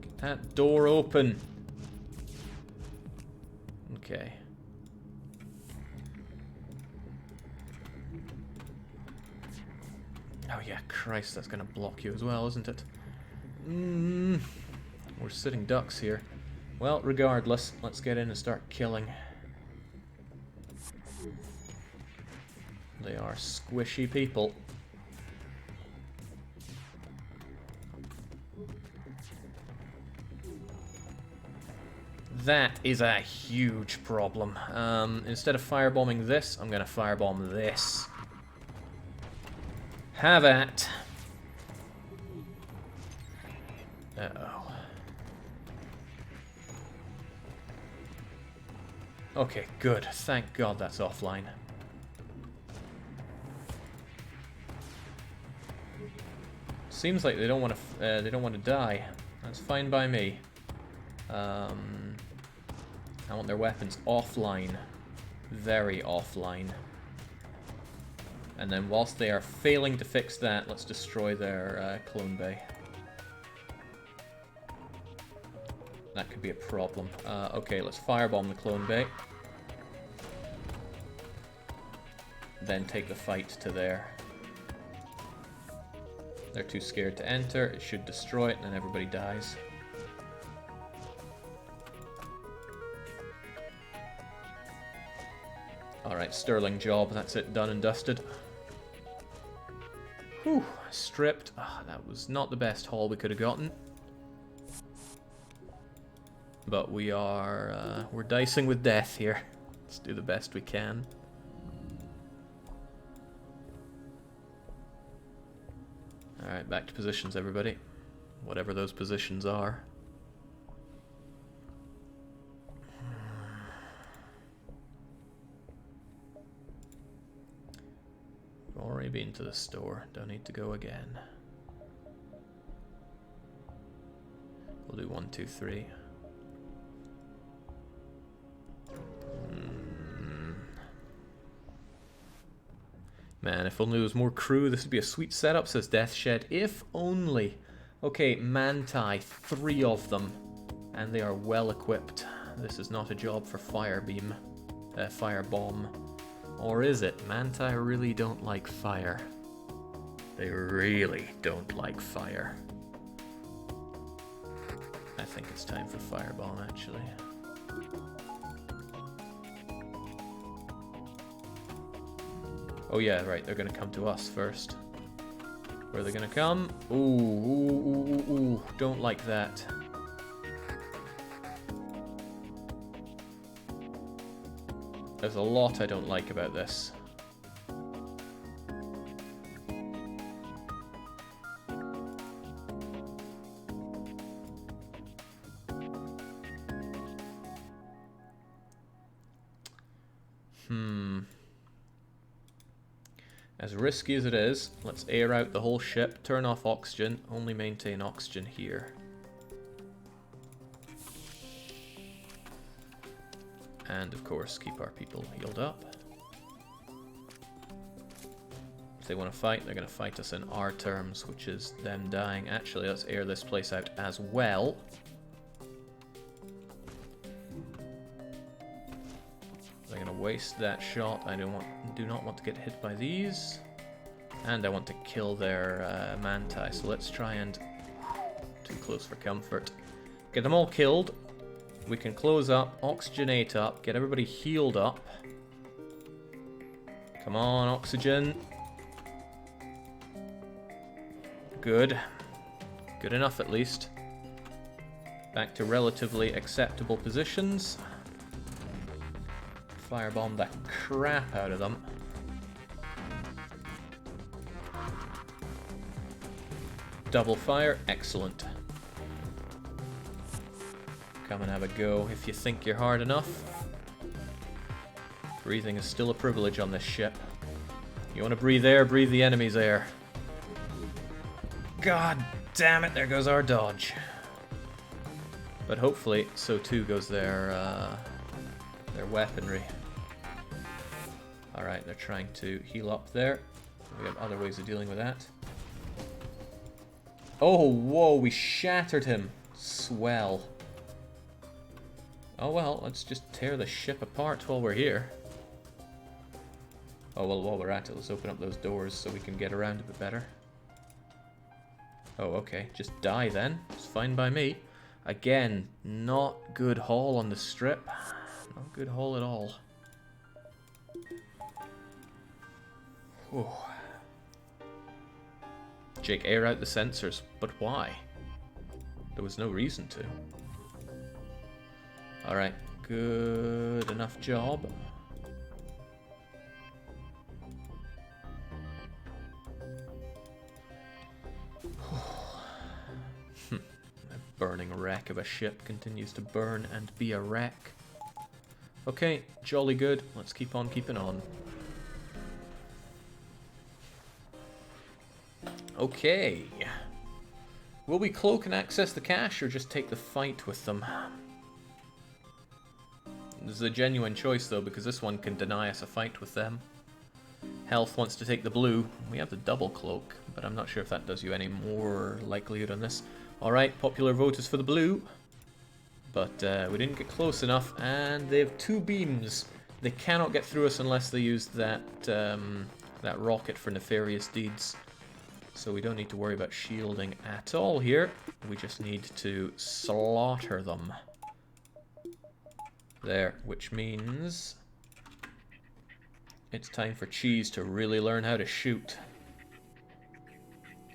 Get that door open. Okay. Oh yeah, Christ, that's gonna block you as well, isn't it? We're sitting ducks here. Well, regardless, let's get in and start killing. They are squishy people. That is a huge problem. Instead of firebombing this, I'm gonna firebomb this. Have at. Uh-oh. Okay, good. Thank God that's offline. Seems like they don't want to die. That's fine by me. I want their weapons offline. Very offline. And then whilst they are failing to fix that, let's destroy their clone bay. That could be a problem. Okay, let's firebomb the clone bay. Then take the fight to there. They're too scared to enter. It should destroy it, and then everybody dies. Alright, sterling job. That's it, done and dusted. Whew, stripped. Oh, that was not the best haul we could have gotten. But we are, we're dicing with death here. Let's do the best we can. Alright, back to positions, everybody. Whatever those positions are. Already been to the store. Don't need to go again. We'll do 1, 2, 3. Man, if only there was more crew, this would be a sweet setup, says Deathshed. If only. Okay, Manti, 3 of them. And they are well equipped. This is not a job for Firebomb. Or is it? Manti really don't like fire. They really don't like fire. I think it's time for Firebomb, actually. Oh yeah, right, they're gonna come to us first. Where are they gonna come? Ooh, ooh, ooh, ooh, ooh. Don't like that. There's a lot I don't like about this. As risky as it is, let's air out the whole ship, turn off oxygen, only maintain oxygen here. And of course, keep our people healed up. If they want to fight, they're going to fight us in our terms, which is them dying. Actually, let's air this place out as well. They're going to waste that shot. I do not want to get hit by these. And I want to kill their Manti, so let's try and... Too close for comfort. Get them all killed. We can close up, oxygenate up, get everybody healed up. Come on, oxygen. Good. Good enough, at least. Back to relatively acceptable positions. Firebomb the crap out of them. Double fire, excellent. Come and have a go if you think you're hard enough. Breathing is still a privilege on this ship. You want to breathe air, breathe the enemy's air. God damn it, there goes our dodge. But hopefully, so too goes their weaponry. Alright, they're trying to heal up there. We have other ways of dealing with that. Oh, whoa, we shattered him. Swell. Oh well, let's just tear the ship apart while we're here. Oh well, while we're at it, let's open up those doors so we can get around a bit better. Oh, okay, just die then. It's fine by me. Again, not good haul on the strip. Not good haul at all. Whew. Jake, air out the sensors, but why? There was no reason to. Alright, good enough job. A burning wreck of a ship continues to burn and be a wreck. Okay, jolly good. Let's keep on keeping on. Okay. Will we cloak and access the cache or just take the fight with them? This is a genuine choice though, because this one can deny us a fight with them. Health wants to take the blue. We have the double cloak, but I'm not sure if that does you any more likelihood on this. Alright, popular vote is for the blue. But we didn't get close enough, and they have 2 beams. They cannot get through us unless they use that, that rocket for nefarious deeds. So we don't need to worry about shielding at all here. We just need to slaughter them. There, which means it's time for Cheese to really learn how to shoot.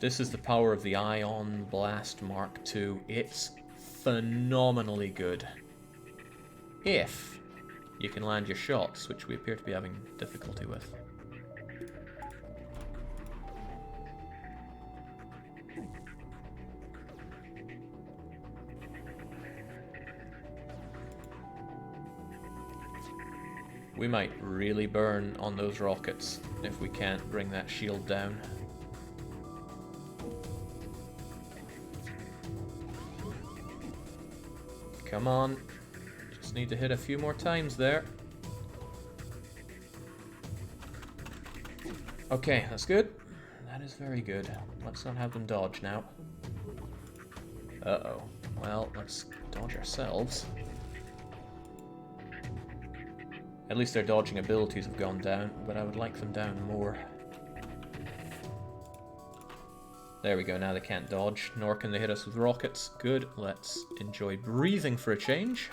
This is the power of the Ion Blast Mark II. It's phenomenally good. If you can land your shots, which we appear to be having difficulty with. We might really burn on those rockets if we can't bring that shield down. Come on. Just need to hit a few more times there. Okay, that's good. That is very good. Let's not have them dodge now. Uh-oh. Well, let's dodge ourselves. At least their dodging abilities have gone down, but I would like them down more. There we go, now they can't dodge, nor can they hit us with rockets. Good, let's enjoy breathing for a change.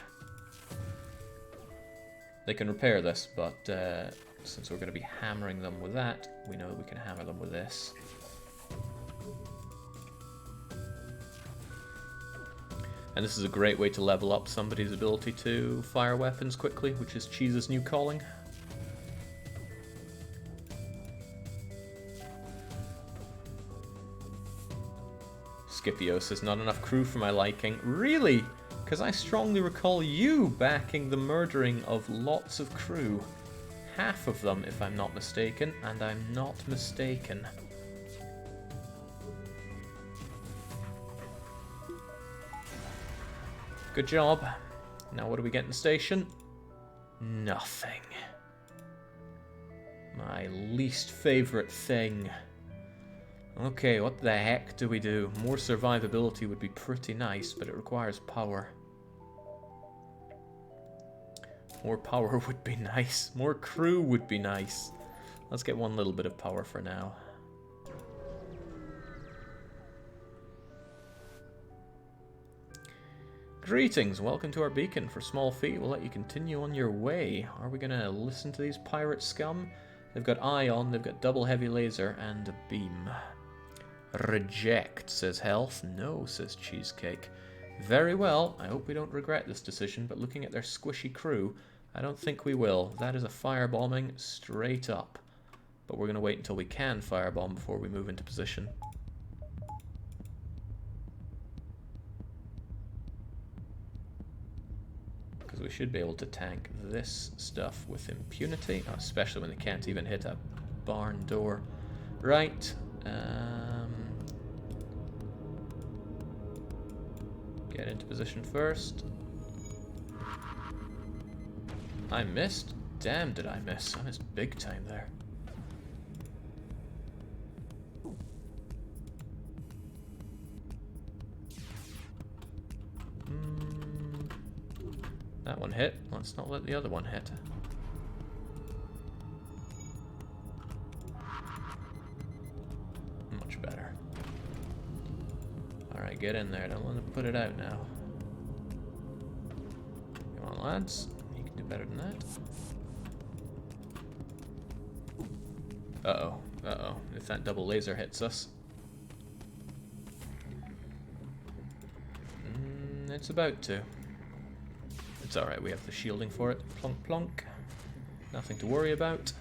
They can repair this, but since we're going to be hammering them with that, we know that we can hammer them with this. And this is a great way to level up somebody's ability to fire weapons quickly, which is Cheese's new calling. Scipio says, not enough crew for my liking. Really? Because I strongly recall you backing the murdering of lots of crew. Half of them, if I'm not mistaken, and I'm not mistaken. Good job. Now what do we get in the station? Nothing. My least favorite thing. Okay, what the heck do we do? More survivability would be pretty nice, but it requires power. More power would be nice. More crew would be nice. Let's get one little bit of power for now. Greetings, welcome to our beacon. For small fee, we'll let you continue on your way. Are we going to listen to these pirate scum? They've got ion, they've got double heavy laser, and a beam. Reject, says Health. No, says Cheesecake. Very well, I hope we don't regret this decision, but looking at their squishy crew, I don't think we will. That is a firebombing straight up. But we're going to wait until we can firebomb before we move into position. We should be able to tank this stuff with impunity, especially when they can't even hit a barn door. Right. Get into position first. I missed? Damn, did I miss? I missed big time there. That one hit. Let's not let the other one hit. Much better. Alright, get in there. Don't let them put it out now. Come on, lads. You can do better than that. Uh-oh. Uh-oh. If that double laser hits us. It's about to. It's alright, we have the shielding for it. Plonk plonk. Nothing to worry about.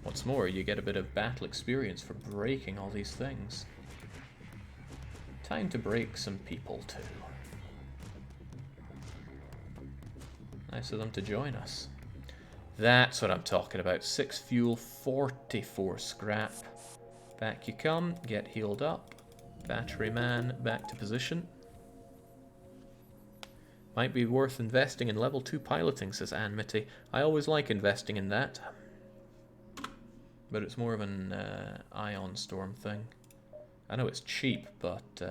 What's more, you get a bit of battle experience for breaking all these things. Time to break some people too. Nice of them to join us. That's what I'm talking about. 6 fuel, 44 scrap. Back you come, get healed up. Battery man, back to position. Might be worth investing in level 2 piloting, says Ann Mitty. I always like investing in that. But it's more of an ion storm thing. I know it's cheap, but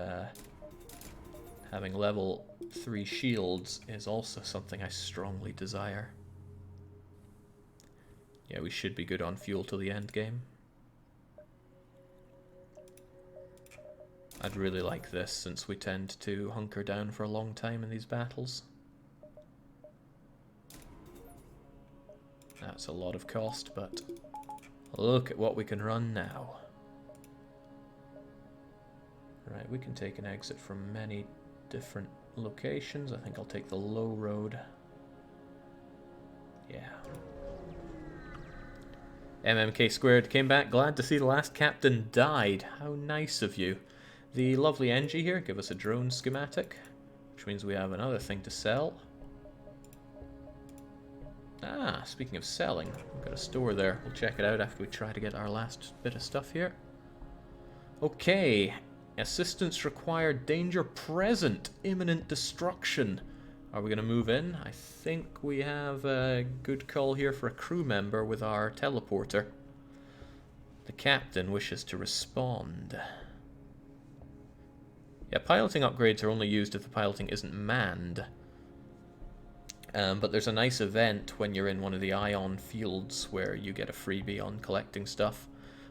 having level 3 shields is also something I strongly desire. Yeah, we should be good on fuel till the end game. I'd really like this, since we tend to hunker down for a long time in these battles. That's a lot of cost, but look at what we can run now. Right, we can take an exit from many different locations. I think I'll take the low road. Yeah. MMK squared came back. Glad to see the last captain died. How nice of you. The lovely Engie here give us a drone schematic, which means we have another thing to sell. Ah, speaking of selling, we've got a store there. We'll check it out after we try to get our last bit of stuff here. Okay, assistance required, danger present, imminent destruction. Are we going to move in? I think we have a good call here for a crew member with our teleporter. The captain wishes to respond. Yeah, piloting upgrades are only used if the piloting isn't manned. But there's a nice event when you're in one of the ion fields where you get a freebie on collecting stuff.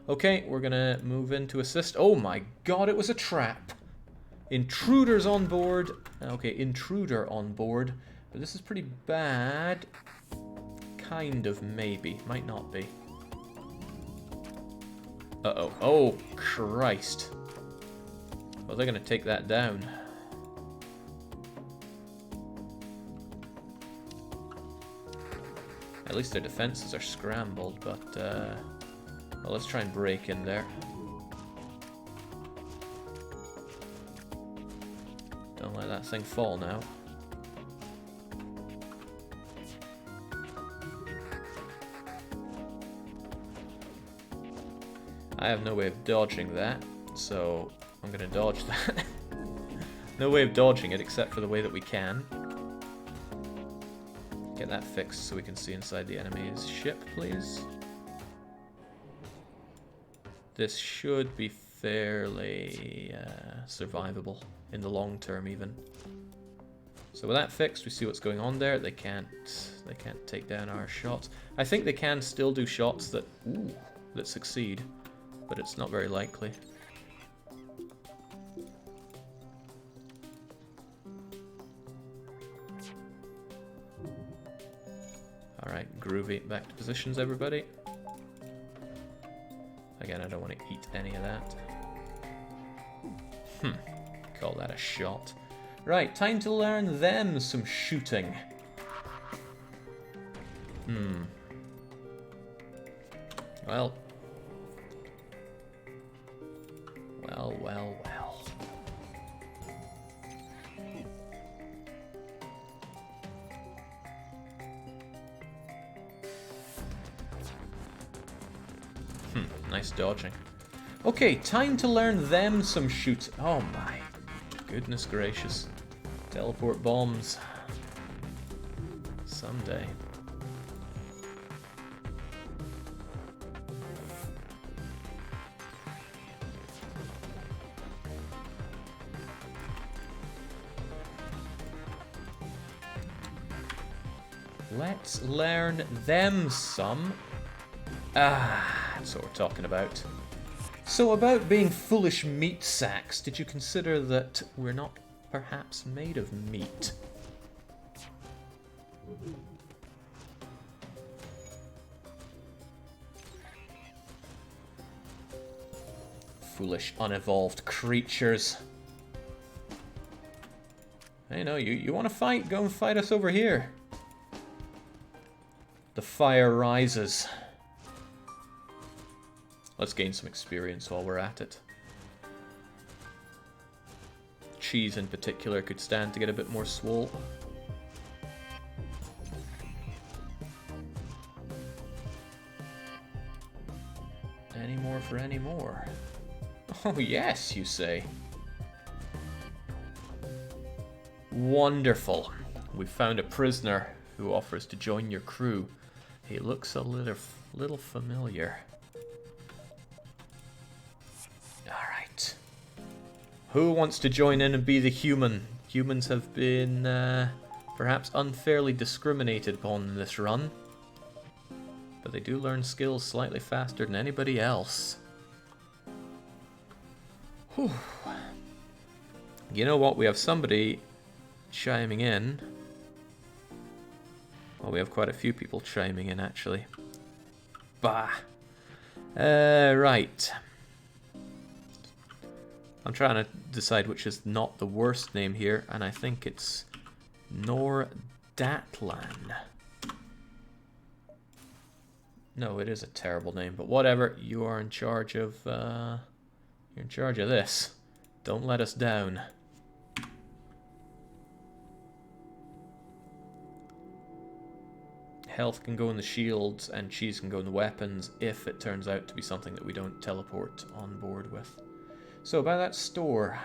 Okay, we're gonna move into assist. Oh my god, it was a trap! Intruders on board. Okay, intruder on board. But this is pretty bad. Kind of, maybe. Might not be. Uh-oh. Oh, Christ. Well, they're gonna take that down. At least their defenses are scrambled, but, well, let's try and break in there. Don't let that thing fall now. I have no way of dodging that, so I'm gonna dodge that. No way of dodging it except for the way that we can. Get that fixed so we can see inside the enemy's ship, please. This should be fairly survivable in the long term, even. So with that fixed, we see what's going on there. They can't take down our shots. I think they can still do shots that succeed, but it's not very likely. Alright, groovy. Back to positions, everybody. Again, I don't want to eat any of that. Call that a shot. Right, time to learn them some shooting. Well. Well. Nice dodging. Okay, time to learn them some shoot. Oh my goodness gracious. Teleport bombs. Someday. Let's learn them some. That's what we're talking about. So about being foolish meat sacks, did you consider that we're not perhaps made of meat? Foolish, unevolved creatures. Hey, no, you want to fight? Go and fight us over here. The fire rises. Let's gain some experience while we're at it. Cheese in particular could stand to get a bit more swole. Any more for any more? Oh yes, you say. Wonderful. We've found a prisoner who offers to join your crew. He looks a little familiar. Alright. Who wants to join in and be the human? Humans have been perhaps unfairly discriminated upon in this run. But they do learn skills slightly faster than anybody else. Whew. You know what? We have somebody chiming in. Well, we have quite a few people chiming in, actually. Bah. Right. I'm trying to decide which is not the worst name here, and I think it's Nordatlan. No, it is a terrible name, but whatever. You are in charge of, you're in charge of this. Don't let us down. Health can go in the shields, and cheese can go in the weapons if it turns out to be something that we don't teleport on board with. So, about that store.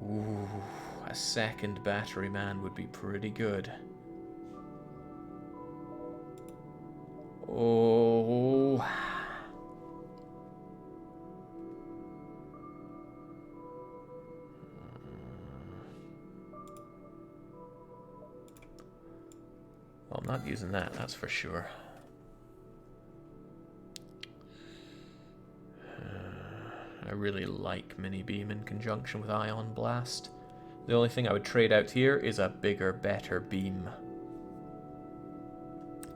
Ooh, a second battery man would be pretty good. Oh. Well, I'm not using that, that's for sure. I really like Mini Beam in conjunction with Ion Blast. The only thing I would trade out here is a bigger, better beam.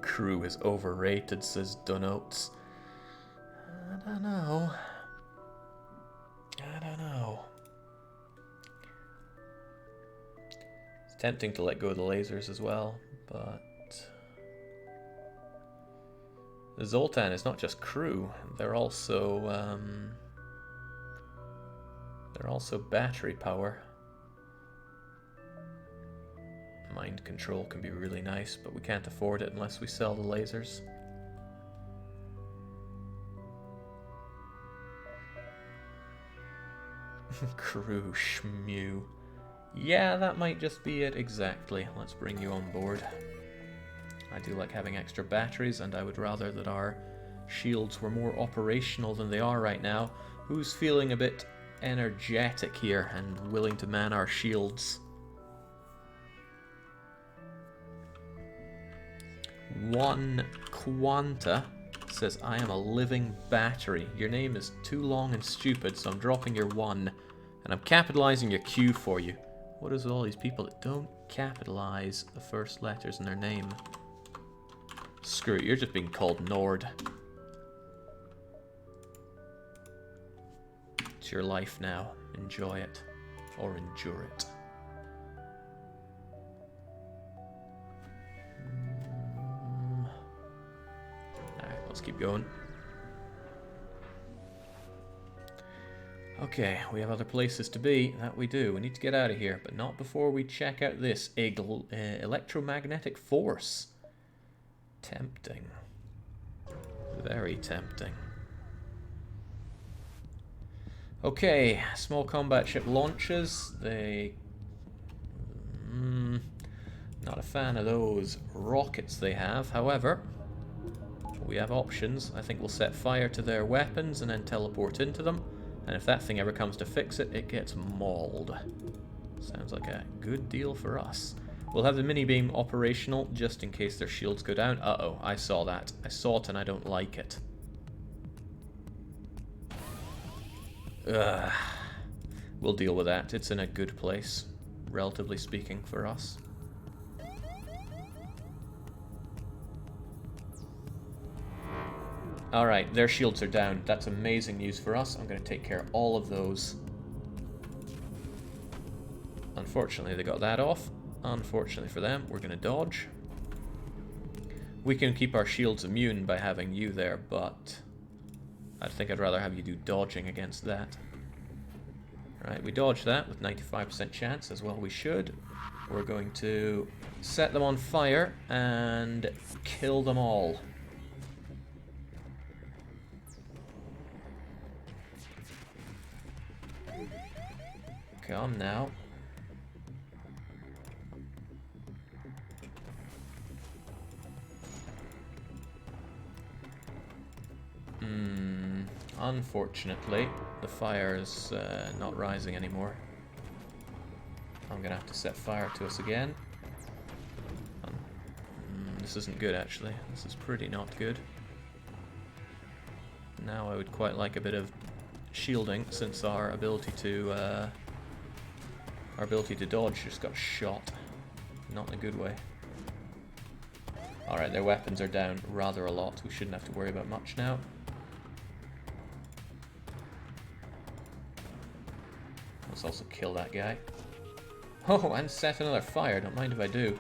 Crew is overrated, says Dunotes. I don't know. I don't know. It's tempting to let go of the lasers as well, but the Zoltan is not just crew, they're also battery power. Mind control can be really nice, but we can't afford it unless we sell the lasers. Crew schmew. Yeah, that might just be it exactly. Let's bring you on board. I do like having extra batteries, and I would rather that our shields were more operational than they are right now. Who's feeling a bit energetic here and willing to man our shields? One Quanta says, I am a living battery. Your name is too long and stupid, so I'm dropping your 1. And I'm capitalizing your Q for you. What is with all these people that don't capitalize the first letters in their name? Screw it, you're just being called Nord. It's your life now. Enjoy it. Or endure it. Alright, let's keep going. Okay, we have other places to be. That we do. We need to get out of here, but not before we check out this electromagnetic force. Tempting. Very tempting. Okay, small combat ship launches. They... not a fan of those rockets they have. However, we have options. I think we'll set fire to their weapons and then teleport into them. And if that thing ever comes to fix it, it gets mauled. Sounds like a good deal for us. We'll have the mini-beam operational just in case their shields go down. Uh-oh, I saw that. I saw it and I don't like it. Ugh. We'll deal with that. It's in a good place, relatively speaking, for us. Alright, their shields are down. That's amazing news for us. I'm going to take care of all of those. Unfortunately, they got that off. Unfortunately for them, we're going to dodge. We can keep our shields immune by having you there, but I think I'd rather have you do dodging against that. Right, we dodged that with 95% chance, as well we should. We're going to set them on fire and kill them all. Come now. Unfortunately, the fire is not rising anymore. I'm gonna have to set fire to us again. This isn't good, actually. This is pretty not good. Now I would quite like a bit of shielding, since our ability to dodge just got shot. Not in a good way. Alright, their weapons are down rather a lot. We shouldn't have to worry about much now. Let's also kill that guy. Oh, and set another fire. Don't mind if I do.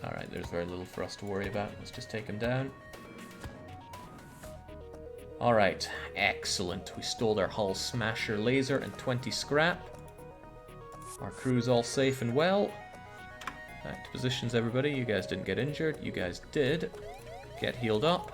Alright, there's very little for us to worry about. Let's just take him down. Alright, excellent. We stole their hull smasher laser and 20 scrap. Our crew's all safe and well. Back to positions, everybody. You guys didn't get injured. You guys did get healed up.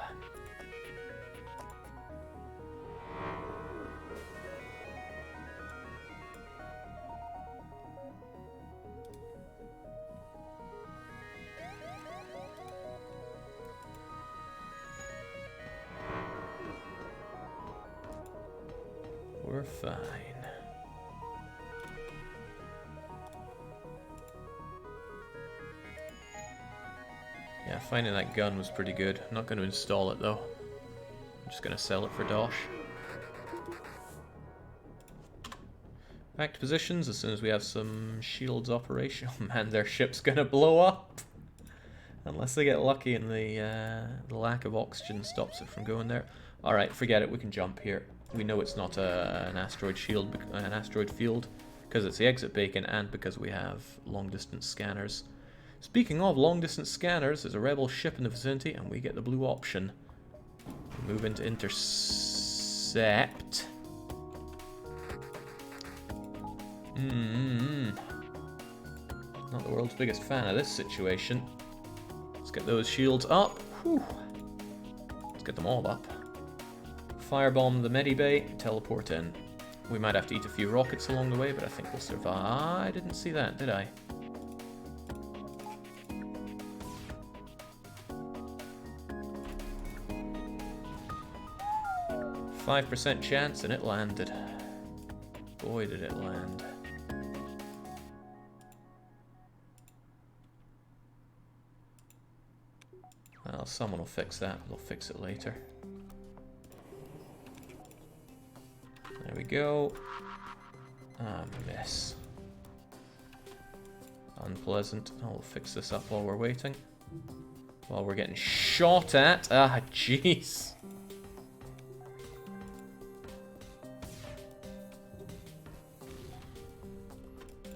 We're fine. Finding that gun was pretty good. I'm not going to install it though. I'm just going to sell it for dosh. Back to positions as soon as we have some shields operational. Oh man, their ship's going to blow up. Unless they get lucky and the lack of oxygen stops it from going there. Alright, forget it, we can jump here. We know it's not an asteroid shield, an asteroid field, because it's the exit beacon and because we have long-distance scanners. Speaking of long-distance scanners, there's a rebel ship in the vicinity and we get the blue option. We move into intercept. Not the world's biggest fan of this situation. Let's get those shields up. Whew. Let's get them all up. Firebomb the medibay, teleport in. We might have to eat a few rockets along the way, but I think we'll survive. I didn't see that, did I? %5 chance and it landed. Boy, did it land. Well, someone will fix that. They'll fix it later. There we go. Ah, miss. Unpleasant. I'll fix this up while we're waiting. While we're getting shot at. Ah, jeez.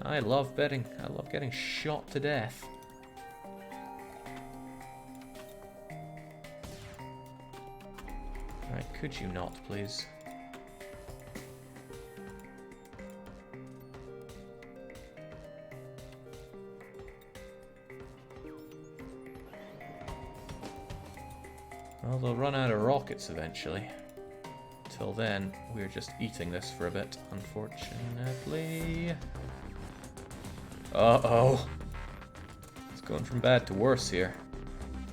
I love betting. I love getting shot to death. Alright, could you not, please? Well, they'll run out of rockets eventually. Till then, we're just eating this for a bit, unfortunately. Uh-oh. It's going from bad to worse here.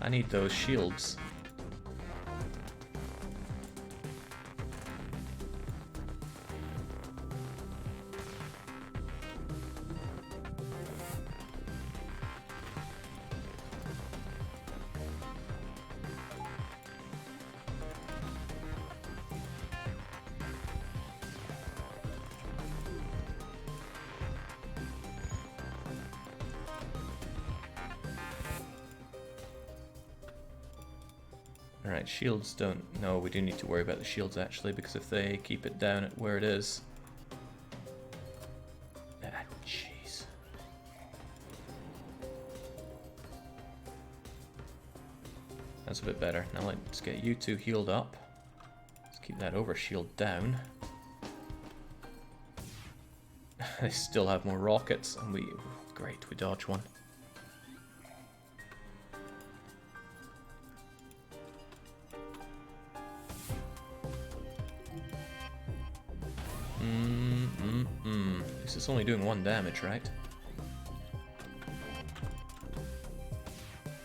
I need those shields. Alright, shields don't... No, we do need to worry about the shields actually, because if they keep it down at where it is... Ah, jeez. That's a bit better. Now let's get you two healed up. Let's keep that overshield down. They still have more rockets, and we... Great, we dodge one. It's only doing 1 damage, right?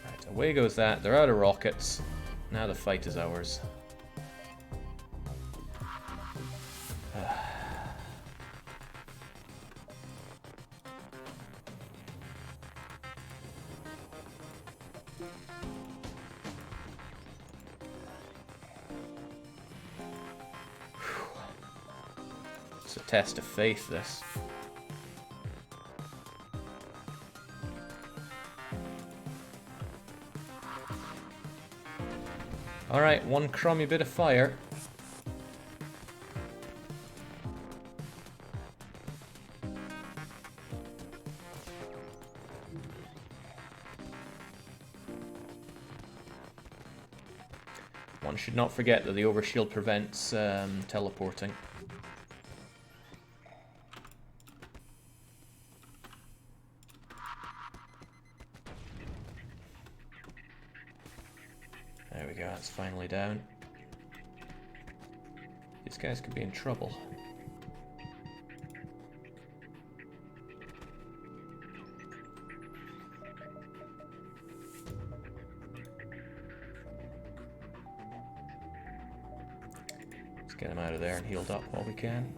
Right, away goes that. They're out of rockets. Now the fight is ours. It's a test of faith, this. Alright, one crummy bit of fire. One should not forget that the overshield prevents teleporting. There we go, it's finally down. These guys could be in trouble. Let's get them out of there and healed up while we can.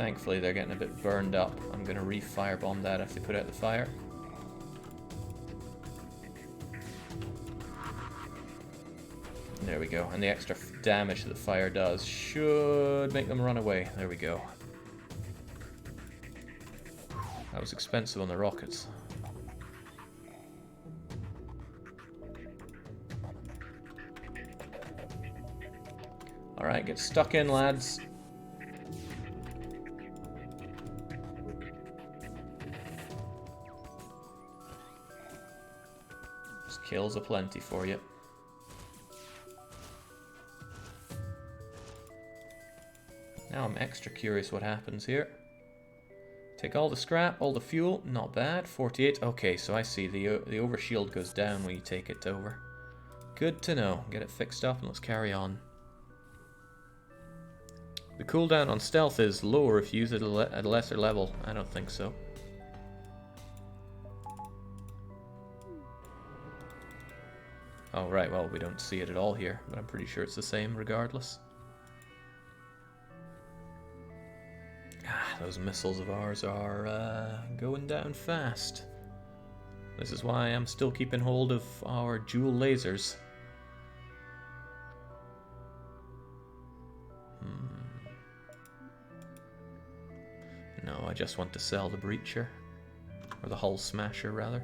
Thankfully, they're getting a bit burned up. I'm going to re-firebomb that if they put out the fire. There we go. And the extra damage that the fire does should make them run away. There we go. That was expensive on the rockets. Alright, get stuck in, lads. Just kills aplenty for you. Now I'm extra curious what happens here. Take all the scrap, all the fuel, not bad. 48, okay, so I see the overshield goes down when you take it over. Good to know. Get it fixed up and let's carry on. The cooldown on stealth is lower if you use it at a lesser level. I don't think so. Oh right, well we don't see it at all here, but I'm pretty sure it's the same regardless. Those missiles of ours are going down fast. This is why I'm still keeping hold of our dual lasers. No, I just want to sell the breacher. Or the hull smasher, rather.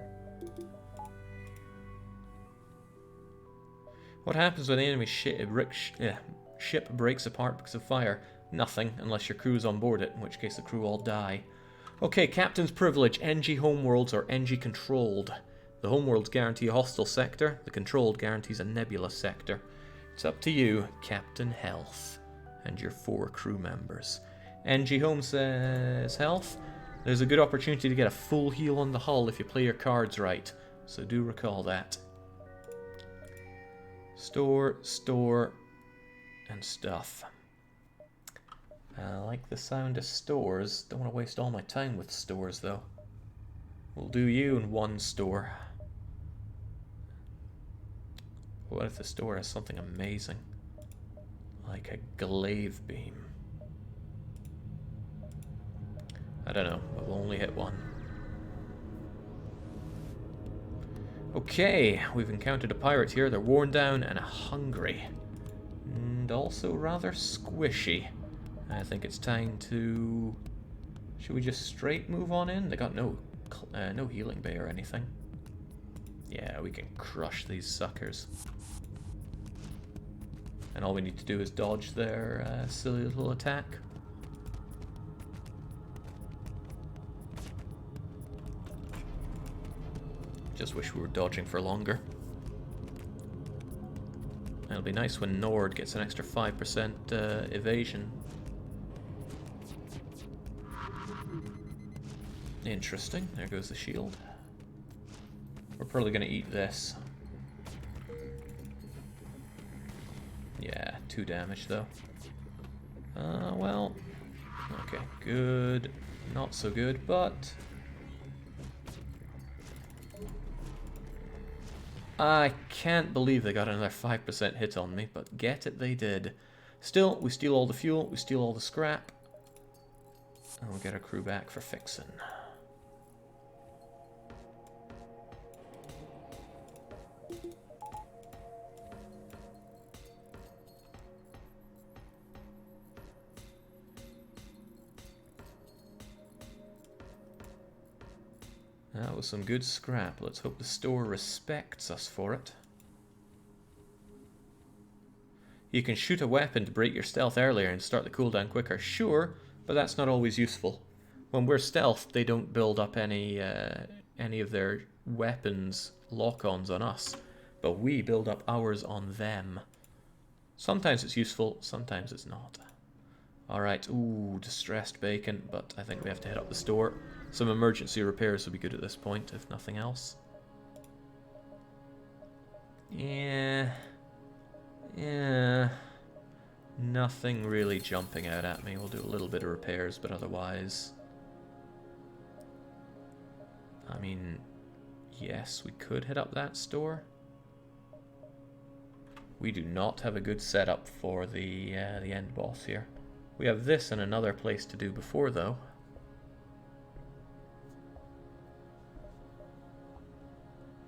What happens when the enemy ship breaks apart because of fire? Nothing, unless your crew's on board it, in which case the crew all die. Okay, Captain's Privilege, NG Homeworlds or NG Controlled. The Homeworlds guarantee a hostile sector, the Controlled guarantees a nebulous sector. It's up to you, Captain Health, and your 4 crew members. NG Home says health. There's a good opportunity to get a full heal on the hull if you play your cards right, so do recall that. Store, and stuff. I like the sound of stores. Don't want to waste all my time with stores, though. We'll do you in 1 store. What if the store has something amazing? Like a glaive beam. I don't know, but we'll only hit 1. Okay, we've encountered a pirate here. They're worn down and hungry. And also rather squishy. I think it's time to... Should we just straight move on in? They got no healing bay or anything. Yeah, we can crush these suckers. And all we need to do is dodge their silly little attack. Just wish we were dodging for longer. It'll be nice when Nord gets an extra 5% evasion. Interesting. There goes the shield. We're probably going to eat this. Yeah, 2 damage though. Well, okay, good. Not so good, but... I can't believe they got another 5% hit on me, but get it they did. Still, we steal all the fuel, we steal all the scrap, and we'll get our crew back for fixing. That was some good scrap. Let's hope the store respects us for it. You can shoot a weapon to break your stealth earlier and start the cooldown quicker. Sure, but that's not always useful. When we're stealth, they don't build up any of their weapons lock-ons on us, but we build up ours on them. Sometimes it's useful, sometimes it's not. Alright, ooh, distressed bacon, but I think we have to hit up the store. Some emergency repairs will be good at this point, if nothing else. Yeah. Nothing really jumping out at me. We'll do a little bit of repairs, but otherwise... I mean, yes, we could hit up that store. We do not have a good setup for the end boss here. We have this and another place to do before, though.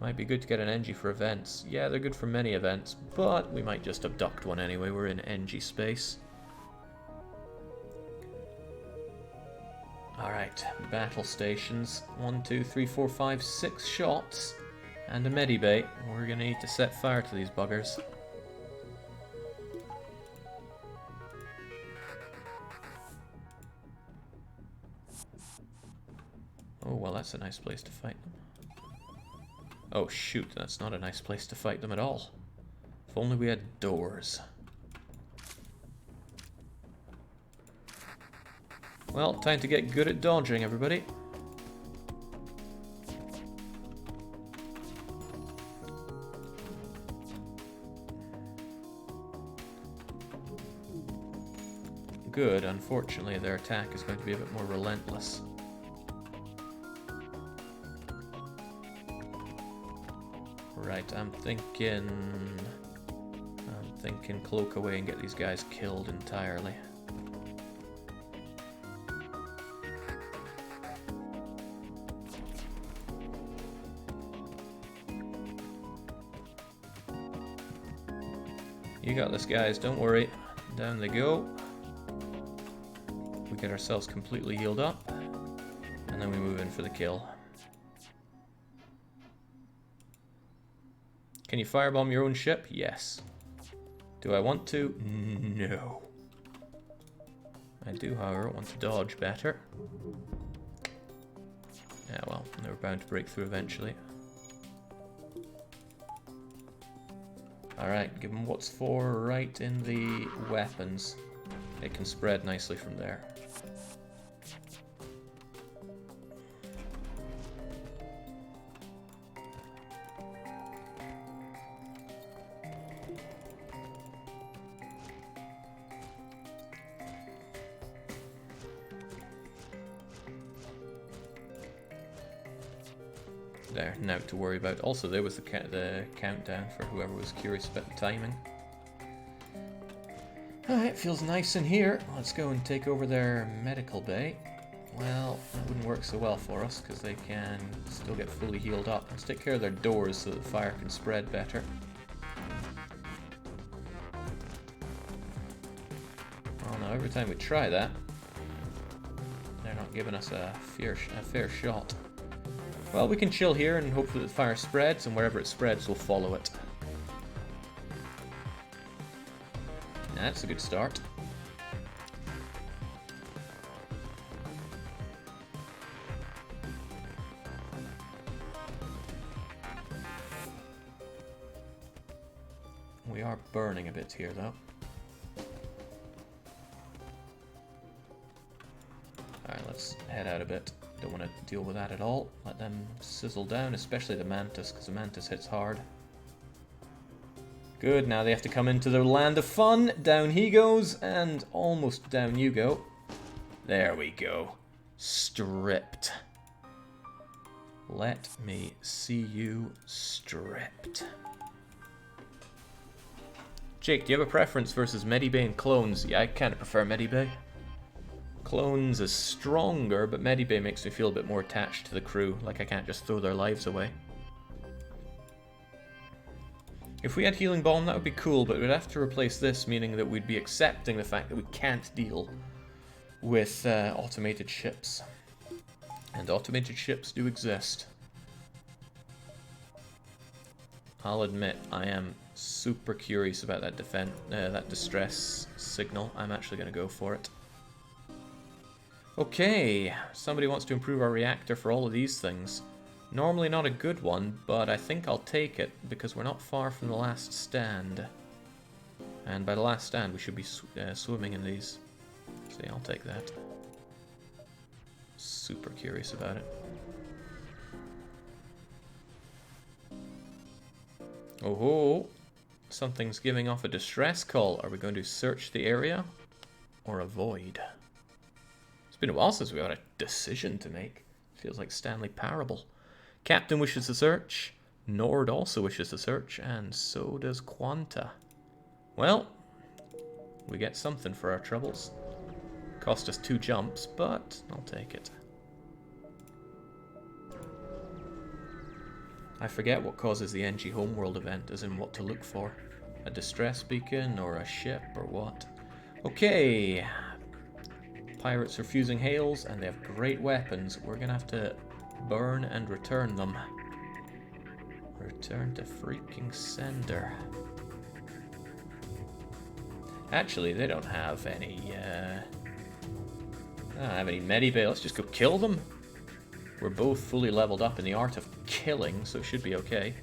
Might be good to get an NG for events. Yeah, they're good for many events, but we might just abduct one anyway. We're in NG space. Alright, battle stations. 1, 2, 3, 4, 5, 6 shots. And a medibay. We're gonna need to set fire to these buggers. Oh, well, that's a nice place to fight them. Oh, shoot, that's not a nice place to fight them at all. If only we had doors. Well, time to get good at dodging, everybody. Good, unfortunately, their attack is going to be a bit more relentless. Right, I'm thinking cloak away and get these guys killed entirely. You got this, guys, don't worry. Down they go. We get ourselves completely healed up, and then we move in for the kill. Can you firebomb your own ship? Yes. Do I want to? No. I do, however, want to dodge better. Yeah, well, they were bound to break through eventually. Alright, give them what's for right in the weapons. It can spread nicely from there. There, now to worry about. Also, there was the countdown for whoever was curious about the timing. Alright, feels nice in here. Let's go and take over their medical bay. Well, that wouldn't work so well for us, because they can still get fully healed up. Let's take care of their doors so that the fire can spread better. Well, now every time we try that, they're not giving us a fair shot. Well, we can chill here and hope that the fire spreads, and wherever it spreads, we'll follow it. That's a good start. We are burning a bit here, though. Alright, let's head out a bit. Don't want to deal with that at all. Let them sizzle down, especially the mantis, because the mantis hits hard. Good, now they have to come into the land of fun. Down he goes, and almost down you go. There we go. Stripped. Let me see you stripped. Jake, do you have a preference versus Medibay and clones? Yeah, I kind of prefer Medibay. Clones is stronger, but Medibay makes me feel a bit more attached to the crew, like I can't just throw their lives away. If we had Healing Balm, that would be cool, but we'd have to replace this, meaning that we'd be accepting the fact that we can't deal with automated ships. And automated ships do exist. I'll admit, I am super curious about that that distress signal. I'm actually going to go for it. Okay, somebody wants to improve our reactor for all of these things. Normally not a good one, but I think I'll take it because we're not far from the last stand. And by the last stand, we should be swimming in these. So yeah, I'll take that. Super curious about it. Oh ho! Something's giving off a distress call. Are we going to search the area or avoid? It's been a while since we had a decision to make. Feels like Stanley Parable. Captain wishes to search. Nord also wishes to search, and so does Quanta. Well, we get something for our troubles. Cost us 2 jumps, but I'll take it. I forget what causes the NG Homeworld event, as in what to look for. A distress beacon, or a ship, or what? Okay. Pirates are fusing hails, and they have great weapons. We're gonna have to burn and return them. Return to freaking sender. Actually, they don't have any, they don't have any medibay. Let's just go kill them. We're both fully leveled up in the art of killing, so it should be okay.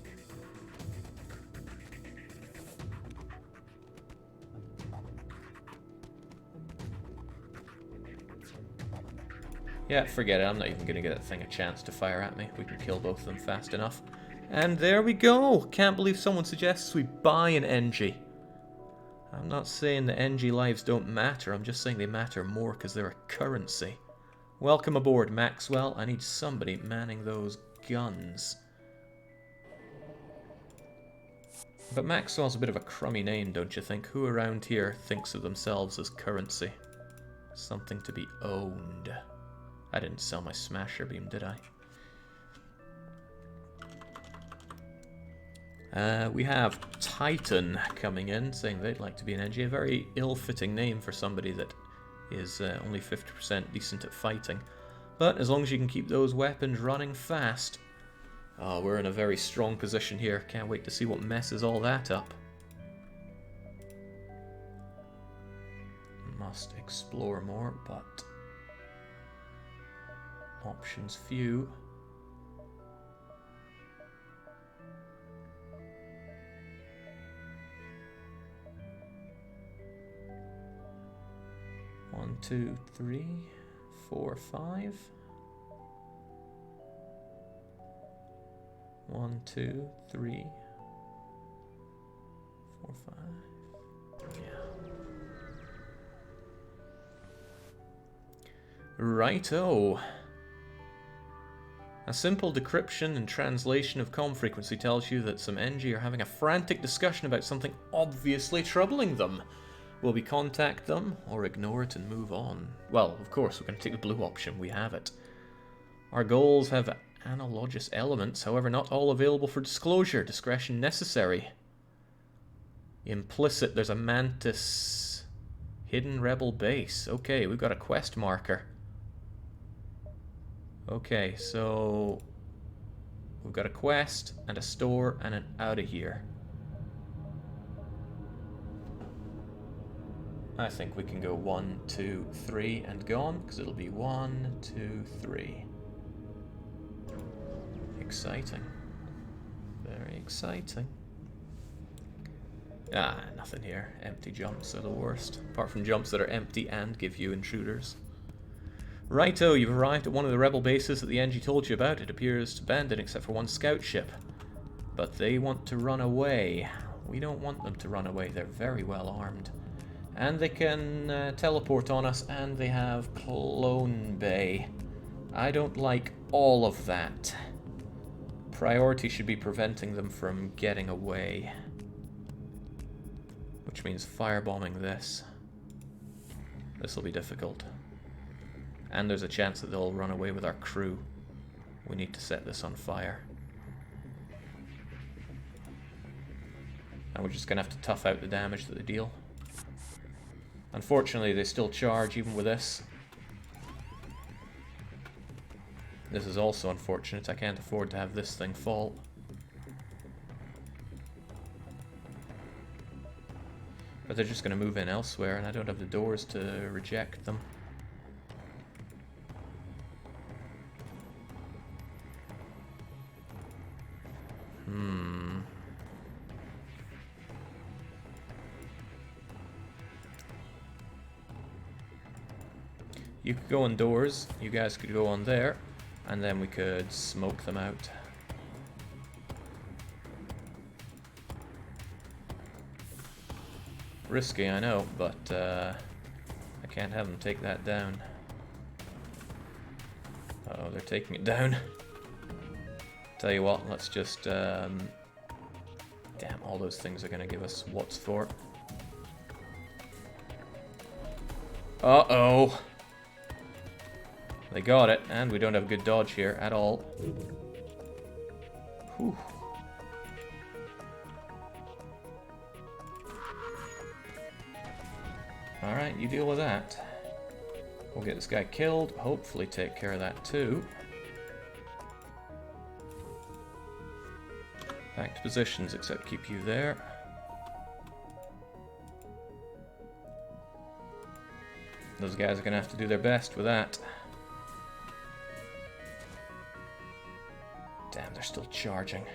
Yeah, forget it. I'm not even going to get that thing a chance to fire at me. We can kill both of them fast enough. And there we go! Can't believe someone suggests we buy an NG. I'm not saying that NG lives don't matter. I'm just saying they matter more because they're a currency. Welcome aboard, Maxwell. I need somebody manning those guns. But Maxwell's a bit of a crummy name, don't you think? Who around here thinks of themselves as currency? Something to be owned. I didn't sell my smasher beam, did I? We have Titan coming in, saying they'd like to be an NG. A very ill-fitting name for somebody that is only 50% decent at fighting. But as long as you can keep those weapons running fast. Oh, we're in a very strong position here. Can't wait to see what messes all that up. Must explore more, but options few. One, two, three, 4, 5. 1, 2, 3, 4, 5. Yeah. Righto. A simple decryption and translation of comm frequency tells you that some NG are having a frantic discussion about something obviously troubling them. Will we contact them, or ignore it and move on? Well, of course, we're going to take the blue option. We have it. Our goals have analogous elements, however not all available for disclosure. Discretion necessary. Implicit, there's a Mantis hidden rebel base. Okay, we've got a quest marker. Okay, so we've got a quest and a store and an out of here. I think we can go 1, 2, 3 and gone, because it'll be 1, 2, 3. Exciting. Very exciting. Ah, nothing here. Empty jumps are the worst. Apart from jumps that are empty and give you intruders. Righto, you've arrived at one of the rebel bases that the NG told you about. It appears abandoned except for one scout ship. But they want to run away. We don't want them to run away. They're very well armed. And they can teleport on us, and they have Clone Bay. I don't like all of that. Priority should be preventing them from getting away. Which means firebombing this. This will be difficult. And there's a chance that they'll run away with our crew. We need to set this on fire. And we're just going to have to tough out the damage that they deal. Unfortunately, they still charge even with this. This is also unfortunate. I can't afford to have this thing fall. But they're just going to move in elsewhere, and I don't have the doors to reject them. You could go indoors, you guys could go on there, and then we could smoke them out. Risky, I know, but I can't have them take that down. Uh-oh, they're taking it down. Tell you what, let's just... damn, all those things are going to give us what's for. Uh-oh! They got it, and we don't have good dodge here at all. Whew. Alright, you deal with that. We'll get this guy killed, hopefully take care of that too. Back to positions, except keep you there. Those guys are going to have to do their best with that. Damn, they're still charging.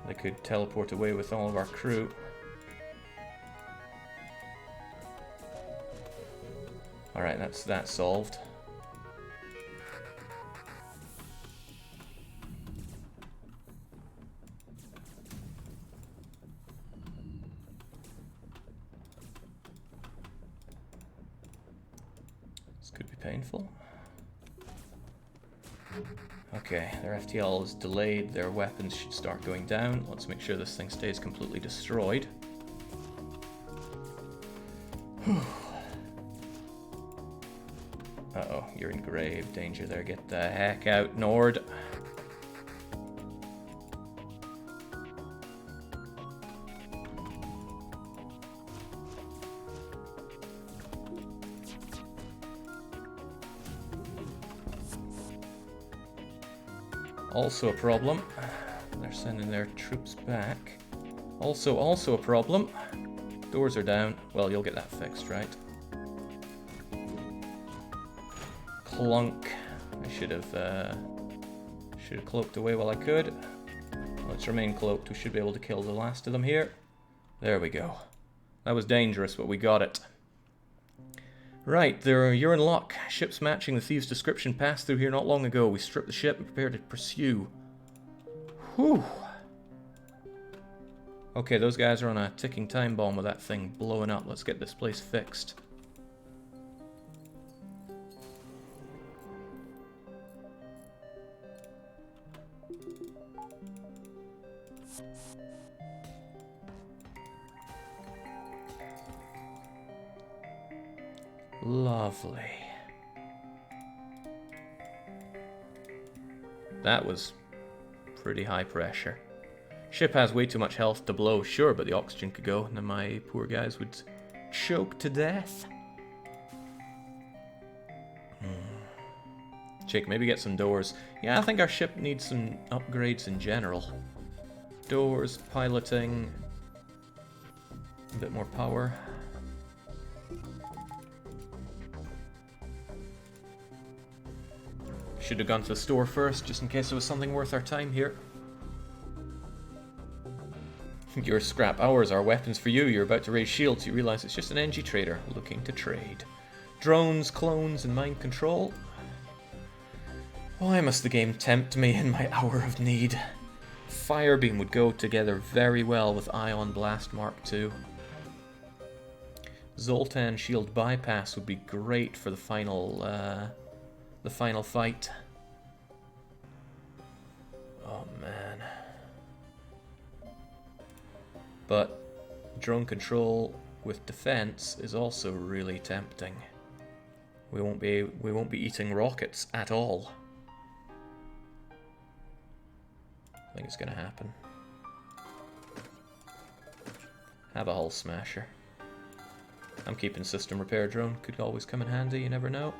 They could teleport away with all of our crew. Alright, that's that solved. This could be painful. Okay, their FTL is delayed, their weapons should start going down. Let's make sure this thing stays completely destroyed. Uh-oh, you're in grave danger there. Get the heck out, Nord. Also a problem. They're sending their troops back. Also a problem. Doors are down. Well, you'll get that fixed, right? Clunk. I should have cloaked away while I could. Let's remain cloaked. We should be able to kill the last of them here. There we go. That was dangerous, but we got it. Right, you're in luck. Ships matching the thieves' description passed through here not long ago. We stripped the ship and prepared to pursue. Whew. Okay, those guys are on a ticking time bomb with that thing blowing up. Let's get this place fixed. Lovely. That was pretty high pressure. Ship has way too much health to blow, sure, but the oxygen could go, and then my poor guys would choke to death. Jake, maybe get some doors. Yeah, I think our ship needs some upgrades in general. Doors, piloting, a bit more power. Should have gone to the store first, just in case there was something worth our time here. Your scrap hours are weapons for you. You're about to raise shields. You realize it's just an NG trader looking to trade. Drones, clones, and mind control. Why must the game tempt me in my hour of need? Firebeam would go together very well with Ion Blast Mark II. Zoltan Shield Bypass would be great for the final fight. Oh man. But drone control with defense is also really tempting. We won't be eating rockets at all. I think it's gonna happen. Have a hull smasher. I'm keeping system repair drone. Could always come in handy, you never know.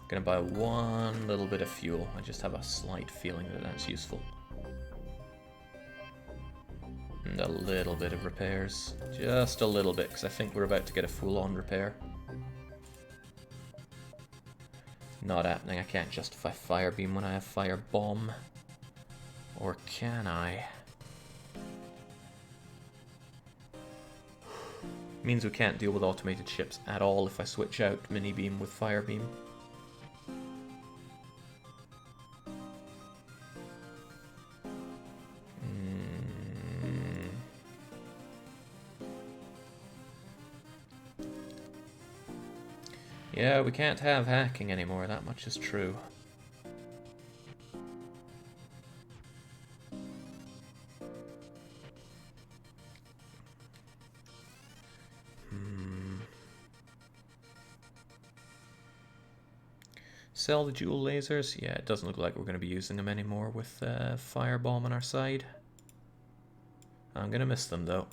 Gonna buy one little bit of fuel. I just have a slight feeling that that's useful. And a little bit of repairs. Just a little bit, because I think we're about to get a full-on repair. Not happening. I can't justify Firebeam when I have Firebomb. Or can I? Means we can't deal with automated ships at all if I switch out Mini-Beam with Firebeam. Yeah, we can't have hacking anymore, that much is true. Sell the dual lasers. Yeah, it doesn't look like we're going to be using them anymore with Firebomb on our side. I'm going to miss them though.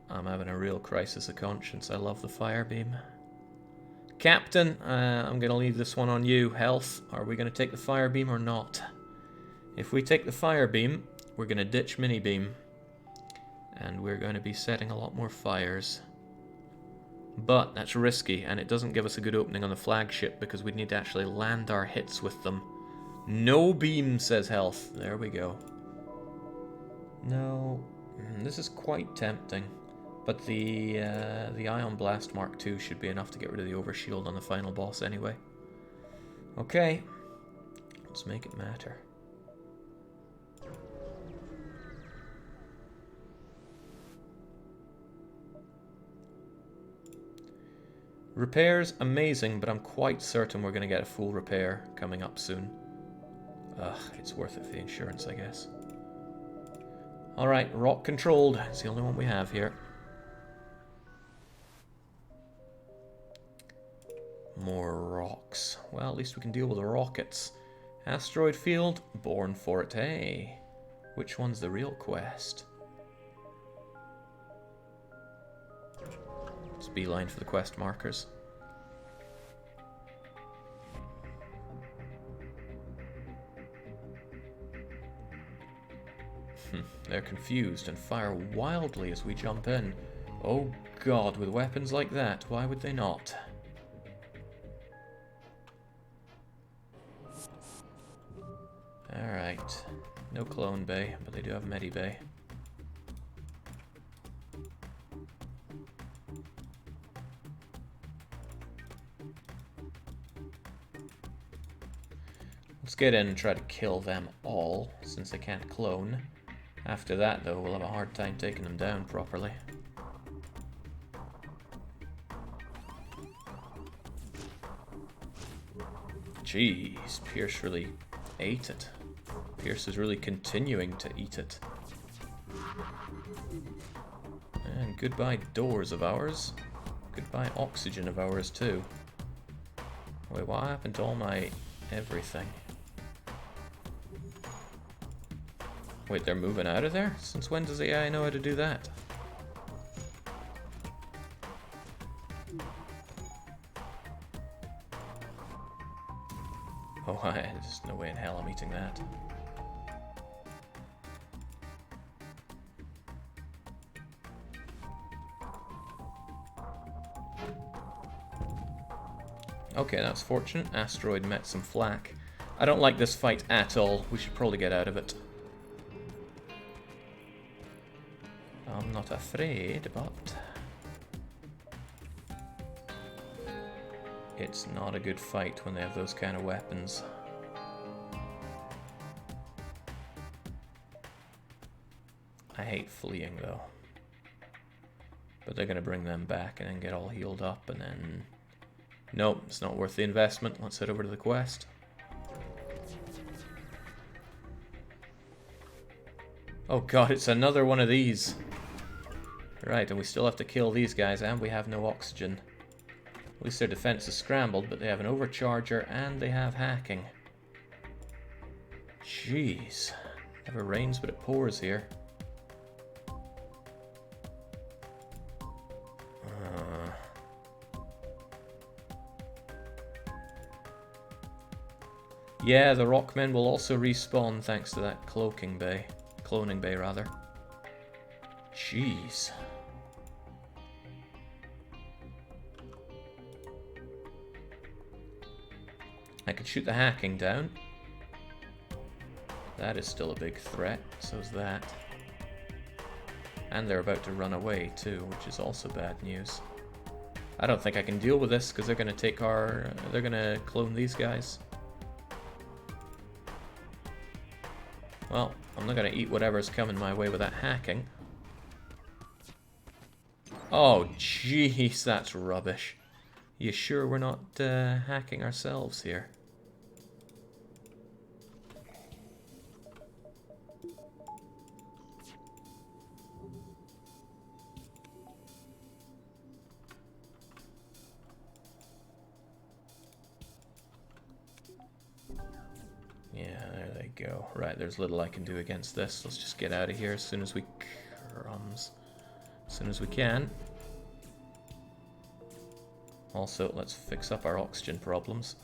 I'm having a real crisis of conscience. I love the fire beam. Captain, I'm going to leave this one on you. Health, are we going to take the fire beam or not? If we take the fire beam, we're going to ditch mini beam. And we're going to be setting a lot more fires. But that's risky, and it doesn't give us a good opening on the flagship because we'd need to actually land our hits with them. No beam, says Health. There we go. No, this is quite tempting. But the Ion Blast Mark II should be enough to get rid of the overshield on the final boss anyway. Okay, let's make it matter. Repairs, amazing, but I'm quite certain we're going to get a full repair coming up soon. Ugh, it's worth it for the insurance, I guess. Alright, rock controlled. It's the only one we have here. More rocks. Well, at least we can deal with the rockets. Asteroid field, born for it. Hey, which one's the real quest? Let's beeline for the quest markers. They're confused and fire wildly as we jump in. Oh god, with weapons like that, why would they not? Alright. No clone bay, but they do have medi bay. Let's get in and try to kill them all, since they can't clone. After that, though, we'll have a hard time taking them down properly. Jeez, Pierce really ate it. Pierce is really continuing to eat it. And goodbye doors of ours. Goodbye oxygen of ours too. Wait, what happened to all my everything? Wait, they're moving out of there? Since when does the AI know how to do that? Oh, there's no way in hell I'm eating that. Okay, that's fortunate. Asteroid met some flak. I don't like this fight at all. We should probably get out of it. I'm not afraid, but it's not a good fight when they have those kind of weapons. I hate fleeing though. But they're going to bring them back and then get all healed up and then... Nope, it's not worth the investment. Let's head over to the quest. Oh god, it's another one of these. Right, and we still have to kill these guys, and we have no oxygen. At least their defense is scrambled, but they have an overcharger, and they have hacking. Jeez. Never rains, but it pours here. Yeah, the Rockmen will also respawn thanks to that cloaking bay. Cloning bay, rather. Jeez. I could shoot the hacking down. That is still a big threat, so's that. And they're about to run away too, which is also bad news. I don't think I can deal with this because they're gonna take our... they're gonna clone these guys. Well, I'm not gonna eat whatever's coming my way with that hacking. Oh, jeez, that's rubbish. You sure we're not hacking ourselves here? go. Right, there's little I can do against this. Let's just get out of here as soon as we can. Also, let's fix up our oxygen problems.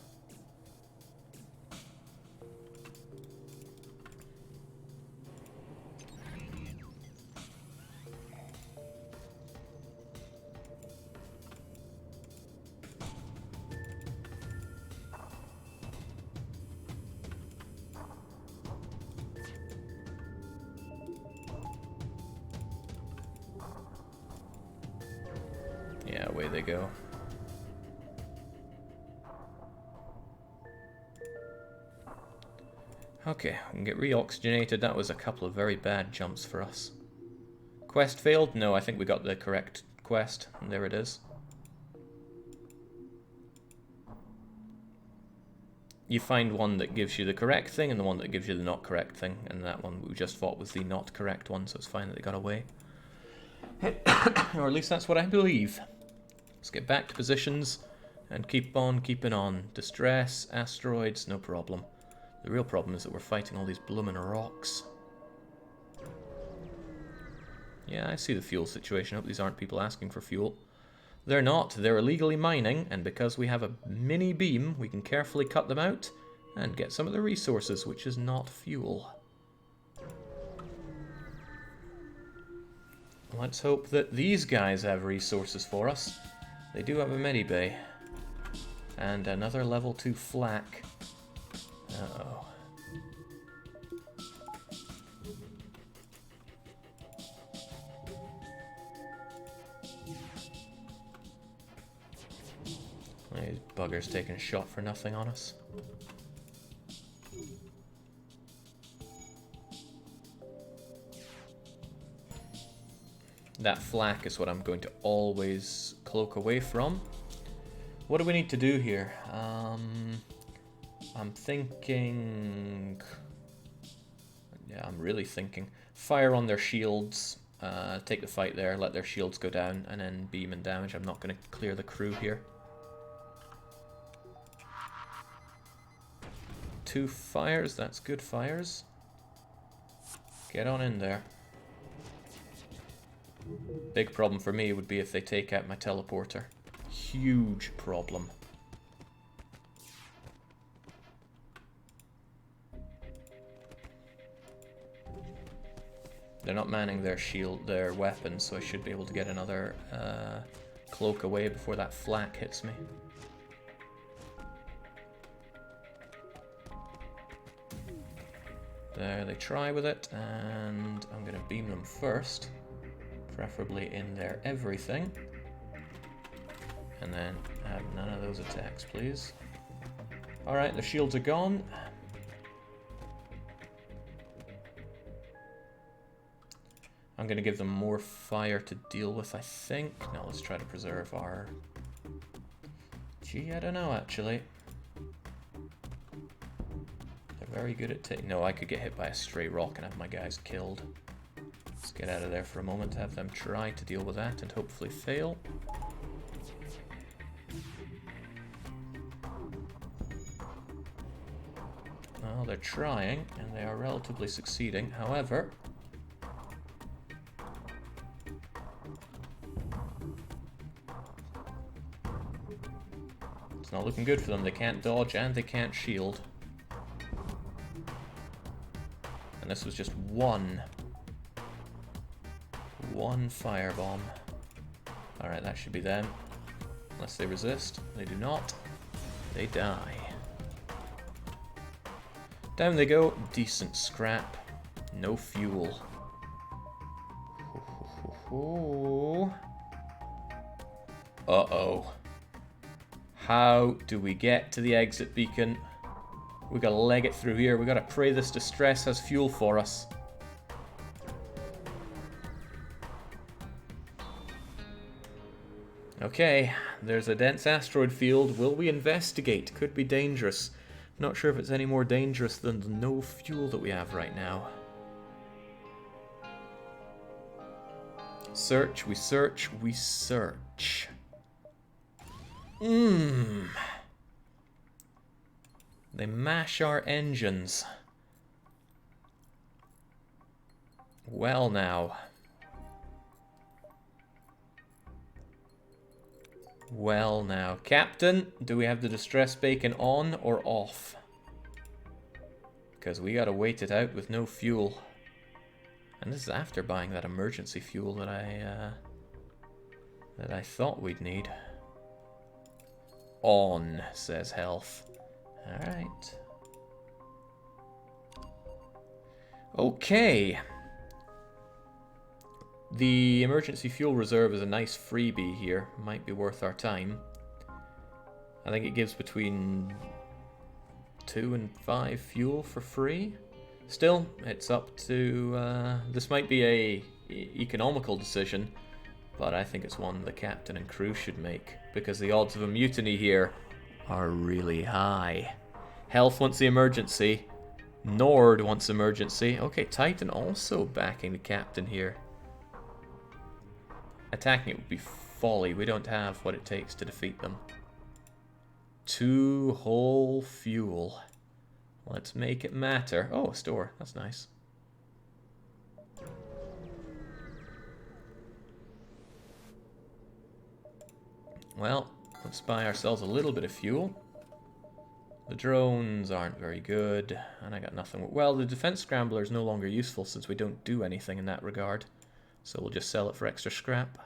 Yeah, away they go. Okay, we can get re-oxygenated. That was a couple of very bad jumps for us. Quest failed? No, I think we got the correct quest. And there it is. You find one that gives you the correct thing and the one that gives you the not correct thing. And that one we just fought was the not correct one, so it's fine that they got away. Or at least that's what I believe. Let's get back to positions and keep on keeping on. Distress, asteroids, no problem. The real problem is that we're fighting all these bloomin' rocks. Yeah, I see the fuel situation. I hope these aren't people asking for fuel. They're not. They're illegally mining, and because we have a mini beam, we can carefully cut them out and get some of the resources, which is not fuel. Let's hope that these guys have resources for us. They do have a medibay. And another level 2 flak. Uh-oh. These buggers taking a shot for nothing on us. That flak is what I'm going to always cloak away from. What do we need to do here? I'm thinking... Yeah, I'm really thinking. Fire on their shields, take the fight there, let their shields go down, and then beam and damage. I'm not going to clear the crew here. 2 fires, that's good fires. Get on in there. Big problem for me would be if they take out my teleporter. Huge problem. They're not manning their shield, their weapons, so I should be able to get another cloak away before that flak hits me. There, they try with it, and I'm going to beam them first. Preferably in their everything. And then have none of those attacks, please. Alright, the shields are gone. I'm going to give them more fire to deal with, I think. Now let's try to preserve our... Gee, I don't know, actually. They're very good at taking... No, I could get hit by a stray rock and have my guys killed. Let's get out of there for a moment, have them try to deal with that and hopefully fail. Well, they're trying, and they are relatively succeeding. However... it's not looking good for them. They can't dodge and they can't shield. And this was just one firebomb. Alright, that should be them. Unless they resist. They do not. They die. Down they go. Decent scrap. No fuel. Uh-oh. How do we get to the exit beacon? We gotta leg it through here. We gotta pray this distress has fuel for us. Okay, there's a dense asteroid field. Will we investigate? Could be dangerous. Not sure if it's any more dangerous than the no fuel that we have right now. Search, we search, we search. They mash our engines. Well now. Well now. Captain, do we have the distress bacon on or off? Because we gotta wait it out with no fuel. And this is after buying that emergency fuel that I thought we'd need. On, says health. Alright. Okay. The emergency fuel reserve is a nice freebie here. Might be worth our time. I think it gives between 2 and 5 fuel for free. Still, it's up to... this might be a economical decision, but I think it's one the captain and crew should make, because the odds of a mutiny here are really high. Health wants the emergency. Nord wants emergency. Okay, Titan also backing the captain here. Attacking it would be folly. We don't have what it takes to defeat them. 2 whole fuel. Let's make it matter. Oh, a store. That's nice. Well, let's buy ourselves a little bit of fuel. The drones aren't very good, and I got nothing. Well, the defense scrambler is no longer useful since we don't do anything in that regard. So we'll just sell it for extra scrap.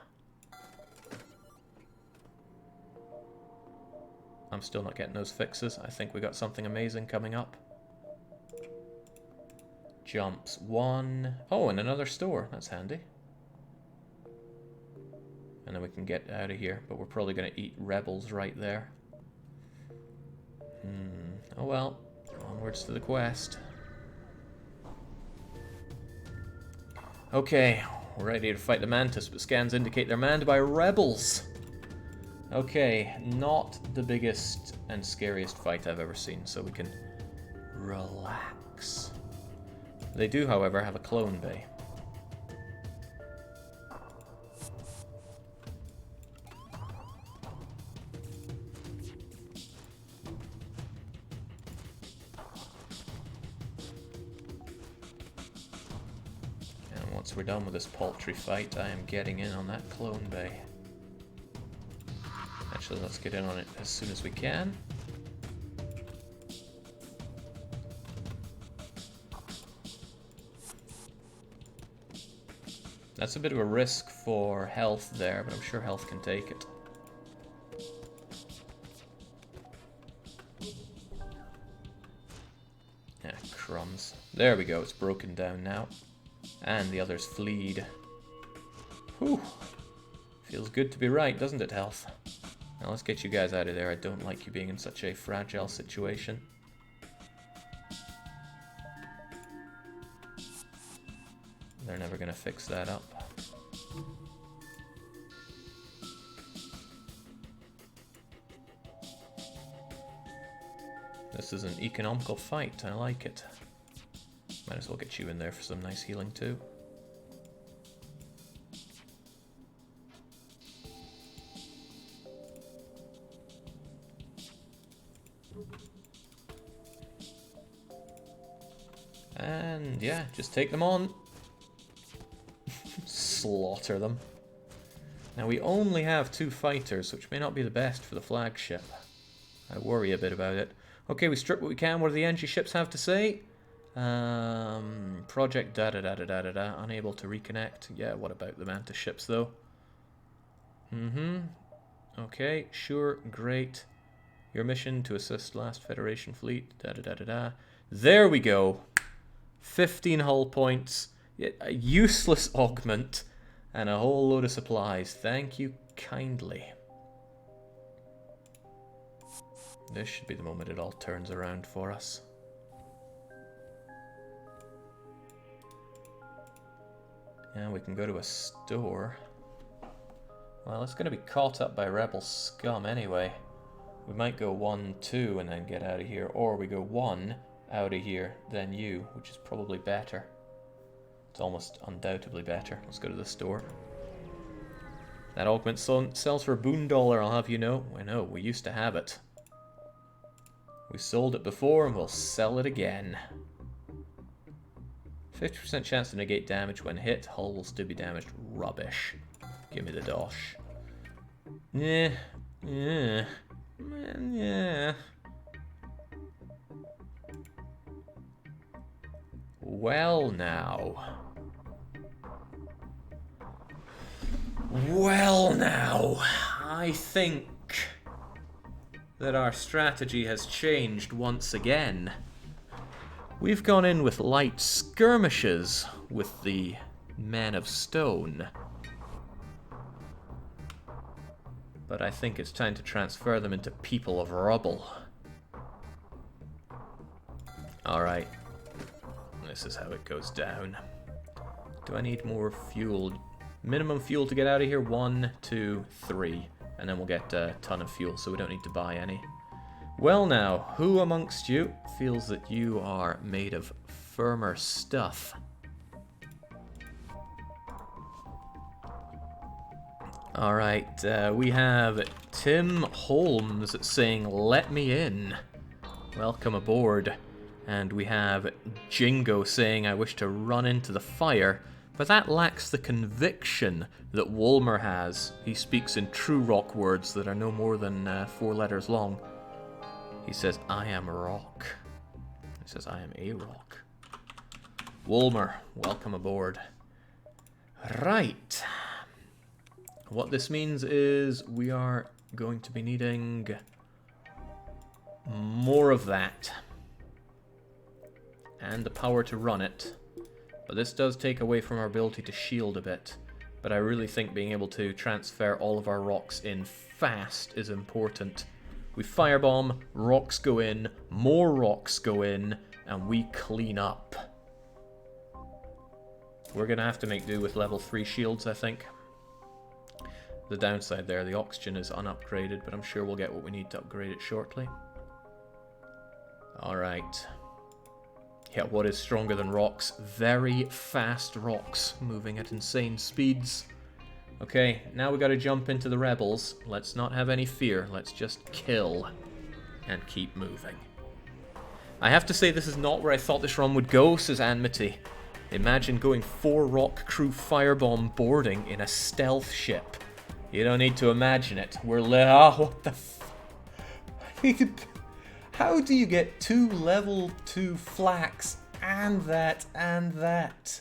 I'm still not getting those fixes. I think we got something amazing coming up. Jumps 1. Oh, and another store. That's handy. And then we can get out of here, but we're probably going to eat rebels right there. Oh well, onwards to the quest. Okay, we're ready to fight the Mantis, but scans indicate they're manned by rebels. Okay, not the biggest and scariest fight I've ever seen, so we can relax. They do, however, have a clone bay. And once we're done with this paltry fight, I am getting in on that clone bay. Actually, let's get in on it as soon as we can. That's a bit of a risk for health there, but I'm sure health can take it. Ah, crumbs. There we go, it's broken down now. And the others fleed. Whew. Feels good to be right, doesn't it, health? Now let's get you guys out of there. I don't like you being in such a fragile situation. They're never going to fix that up. This is an economical fight. I like it. Might as well get you in there for some nice healing too. And yeah, just take them on. Slaughter them. Now we only have 2 fighters, which may not be the best for the flagship. I worry a bit about it. Okay, we strip what we can. What do the NG ships have to say? Project da-da-da-da-da-da-da. Unable to reconnect. Yeah, what about the Mantis ships though? Okay, sure, great. Your mission to assist last Federation fleet. Da-da-da-da-da. There we go. 15 hull points. A useless augment. And a whole load of supplies. Thank you kindly. This should be the moment it all turns around for us. Yeah, we can go to a store. Well, it's going to be caught up by rebel scum anyway. We might go 1, 2 and then get out of here. Or we go 1 out of here, then you, which is probably better. It's almost undoubtedly better. Let's go to the store. That augment sells for $1, I'll have you know. I know, we used to have it. We sold it before and we'll sell it again. 50% chance to negate damage when hit. Hull will still be damaged. Rubbish. Give me the dosh. Yeah. Yeah. Man, yeah. Well now. Well now. I think that our strategy has changed once again. We've gone in with light skirmishes with the Men of Stone. But I think it's time to transfer them into People of Rubble. Alright. This is how it goes down. Do I need more fuel? Minimum fuel to get out of here? 1, 2, 3. And then we'll get a ton of fuel, so we don't need to buy any. Well now, who amongst you feels that you are made of firmer stuff? Alright, we have Tim Holmes saying, "Let me in. Welcome aboard." And we have Jingo saying, "I wish to run into the fire." But that lacks the conviction that Wolmer has. He speaks in true rock words that are no more than 4 letters long. He says, "I am rock." He says, "I am a rock." Wolmer, welcome aboard. Right. What this means is we are going to be needing more of that. And the power to run it. But this does take away from our ability to shield a bit. But I really think being able to transfer all of our rocks in fast is important. We firebomb, rocks go in, more rocks go in, and we clean up. We're going to have to make do with level 3 shields, I think. The downside there, the oxygen is unupgraded, but I'm sure we'll get what we need to upgrade it shortly. Alright. Yeah, what is stronger than rocks? Very fast rocks, moving at insane speeds. Okay, now we gotta jump into the rebels. Let's not have any fear, let's just kill and keep moving. I have to say this is not where I thought this run would go, says Anmity. Imagine going 4 rock crew firebomb boarding in a stealth ship. You don't need to imagine it. We're what the How do you get 2 level 2 flax and that and that?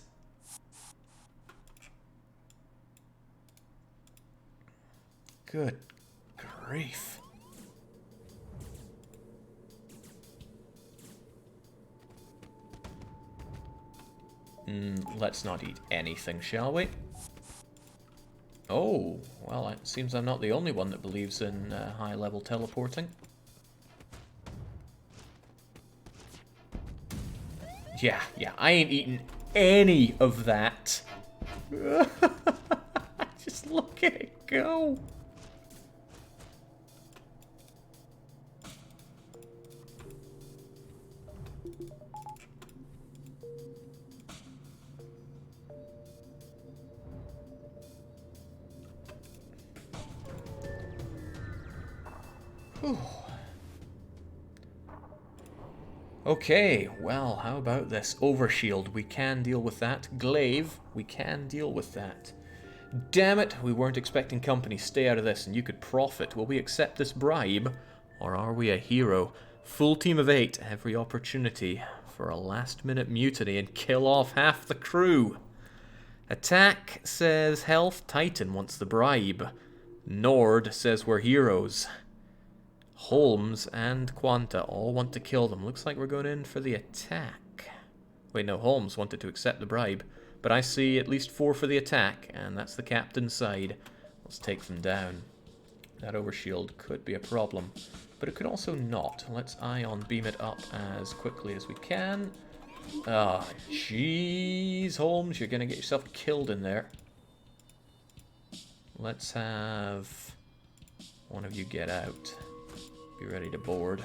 Good grief. Let's not eat anything, shall we? Oh, well, it seems I'm not the only one that believes in high-level teleporting. Yeah, I ain't eating any of that. Just look at it go. Whew. Okay, well, how about this? Overshield, we can deal with that. Glaive, we can deal with that. Damn it, we weren't expecting company. Stay out of this and you could profit. Will we accept this bribe? Or are we a hero? Full team of 8, every opportunity for a last-minute mutiny and kill off half the crew. Attack says health. Titan wants the bribe. Nord says we're heroes. Holmes and Quanta all want to kill them. Looks like we're going in for the attack. Wait, no, Holmes wanted to accept the bribe. But I see at least 4 for the attack, and that's the captain's side. Let's take them down. That overshield could be a problem, but it could also not. Let's ion beam it up as quickly as we can. Ah, jeez, Holmes, you're going to get yourself killed in there. Let's have one of you get out. Be ready to board.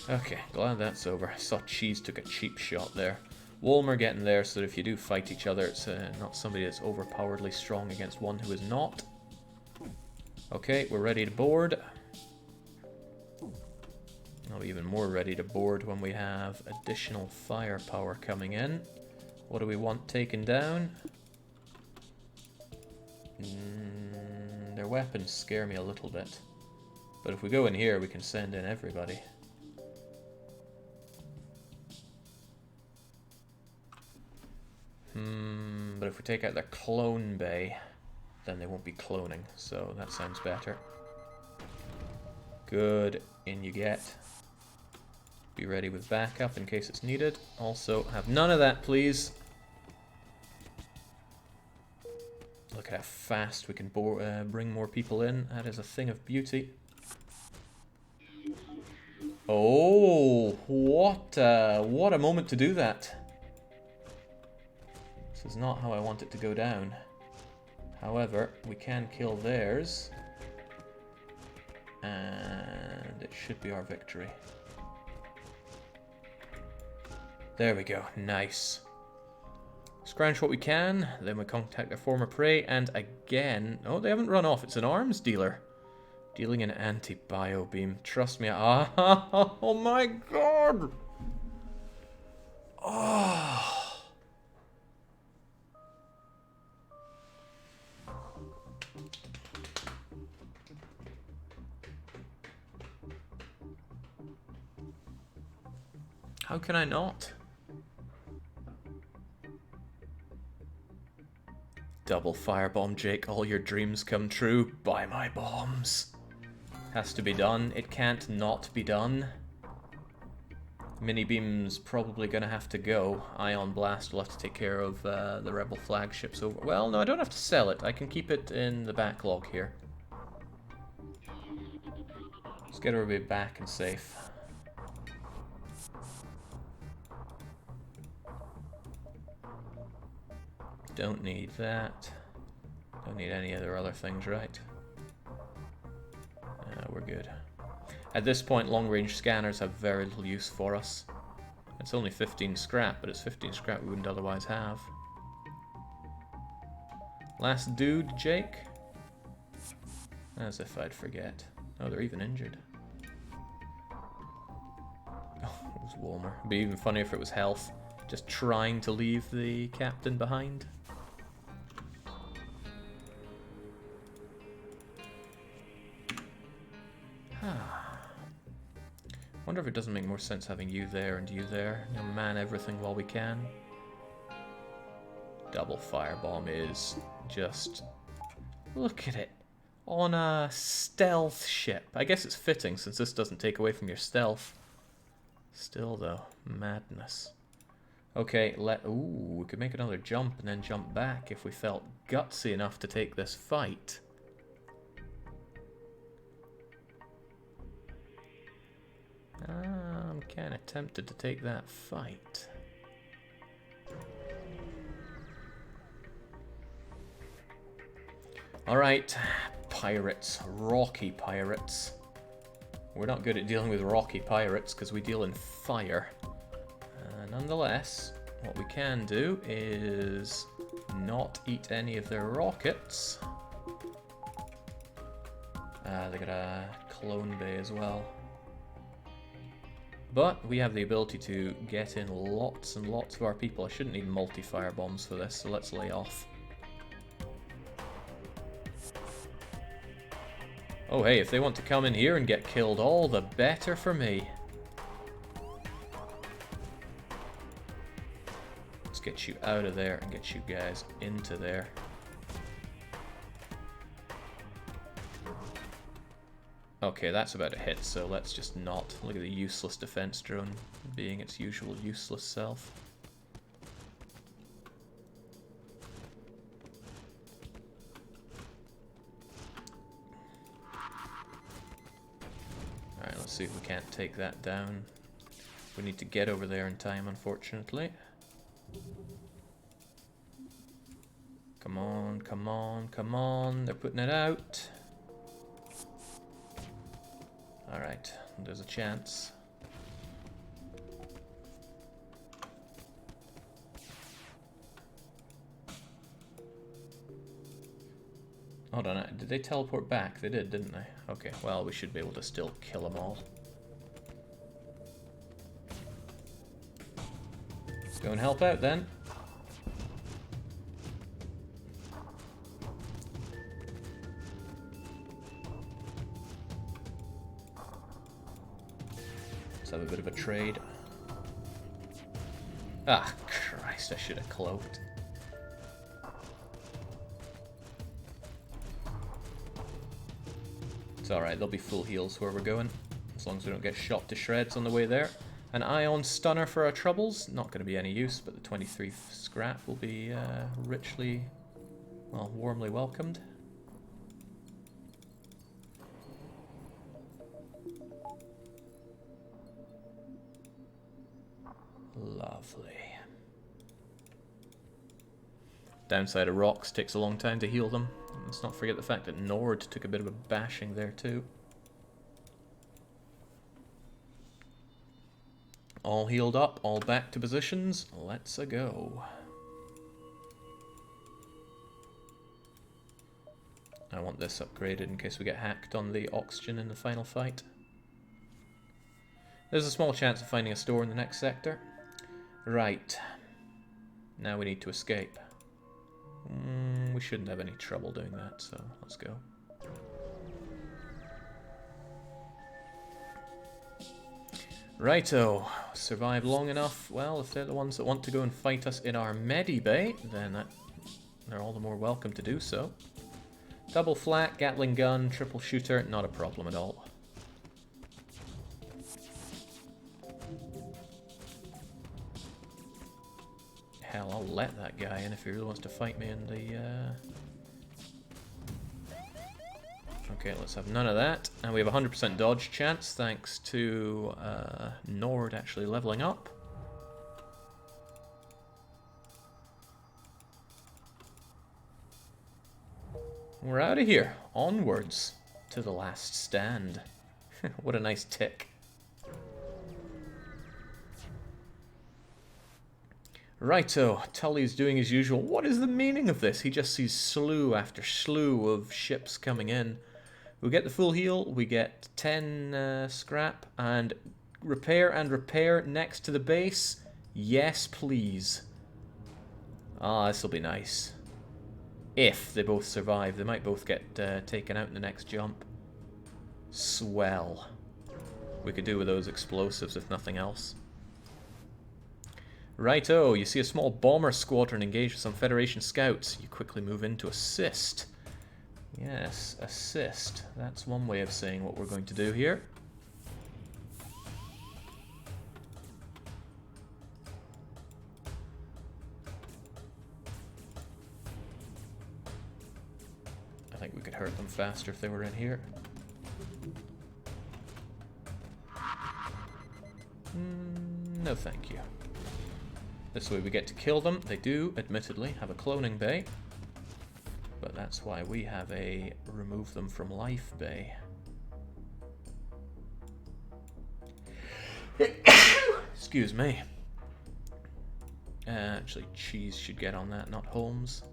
Okay, glad that's over. I saw Cheese took a cheap shot there. Wolmer getting there so that if you do fight each other, it's not somebody that's overpoweredly strong against one who is not. Okay, we're ready to board. I'll be even more ready to board when we have additional firepower coming in. What do we want taken down? Their weapons scare me a little bit. But if we go in here, we can send in everybody. But if we take out their clone bay, then they won't be cloning, so that sounds better. Good, in you get. Be ready with backup in case it's needed. Also, have none of that, please. Look at how fast we can bring more people in. That is a thing of beauty. Oh, what a moment to do that. This is not how I want it to go down. However, we can kill theirs. And it should be our victory. There we go. Nice. Scrounge what we can. Then we contact their former prey. And again... Oh, they haven't run off. It's an arms dealer. Dealing an anti-bio beam. Trust me. Ah, oh my god! Oh... How can I not? Double firebomb, Jake. All your dreams come true. Buy my bombs. Has to be done. It can't not be done. Mini beam's probably gonna have to go. Ion Blast will have to take care of the rebel flagships over. Well, no, I don't have to sell it. I can keep it in the backlog here. Let's get everybody back and safe. Don't need that. Don't need any of their other things, right? We're good. At this point, long-range scanners have very little use for us. It's only 15 scrap, but it's 15 scrap we wouldn't otherwise have. Last dude, Jake? As if I'd forget. Oh, they're even injured. Oh, it was Wolmer. It'd be even funnier if it was Health. Just trying to leave the captain behind. Wonder if it doesn't make more sense having you there and you there. You know, man everything while we can. Double firebomb is just... Look at it. On a stealth ship. I guess it's fitting since this doesn't take away from your stealth. Still though, madness. Okay, ooh, we could make another jump and then jump back if we felt gutsy enough to take this fight. I'm kind of tempted to take that fight. Alright, pirates. Rocky pirates. We're not good at dealing with rocky pirates because we deal in fire. Nonetheless, what we can do is not eat any of their rockets. They got a clone bay as well. But we have the ability to get in lots and lots of our people. I shouldn't need multi-fire bombs for this, so let's lay off. Oh hey, if they want to come in here and get killed, all the better for me. Let's get you out of there and get you guys into there. Okay, that's about a hit, so let's just not. Look at the useless defense drone being its usual useless self. Alright, let's see if we can't take that down. We need to get over there in time, unfortunately. Come on, come on, come on. They're putting it out. Alright, there's a chance. Hold on, did they teleport back? They did, didn't they? Okay, well, we should be able to still kill them all. Go and help out then. Let's have a bit of a trade. Ah, Christ, I should have cloaked. It's alright, there'll be full heals where we're going, as long as we don't get shot to shreds on the way there. An ion stunner for our troubles, not going to be any use, but the 23 scrap will be richly, well, warmly welcomed. Lovely. Downside of rocks, takes a long time to heal them. Let's not forget the fact that Nord took a bit of a bashing there too. All healed up, all back to positions. Let's go. I want this upgraded in case we get hacked on the oxygen in the final fight. There's a small chance of finding a store in the next sector. Right. Now we need to escape. We shouldn't have any trouble doing that, so let's go. Righto, survive long enough. Well, if they're the ones that want to go and fight us in our medibay, then they're all the more welcome to do so. Double flat, Gatling gun, triple shooter, not a problem at all. Hell, I'll let that guy in if he really wants to fight me in the... Okay, let's have none of that. And we have a 100% dodge chance, thanks to Nord actually leveling up. We're out of here. Onwards to the last stand. What a nice tick. Righto, Tully's doing his usual. What is the meaning of this? He just sees slew after slew of ships coming in. We get the full heal, we get 10 scrap, and repair next to the base. Yes, please. Ah, this'll be nice. If they both survive, they might both get taken out in the next jump. Swell. We could do with those explosives if nothing else. Righto, you see a small bomber squadron engaged with some Federation scouts. You quickly move in to assist. Yes, assist. That's one way of saying what we're going to do here. I think we could hurt them faster if they were in here. No thank you. This way we get to kill them. They do, admittedly, have a cloning bay. But that's why we have a remove them from life bay. Excuse me. Actually, Cheese should get on that, not Holmes.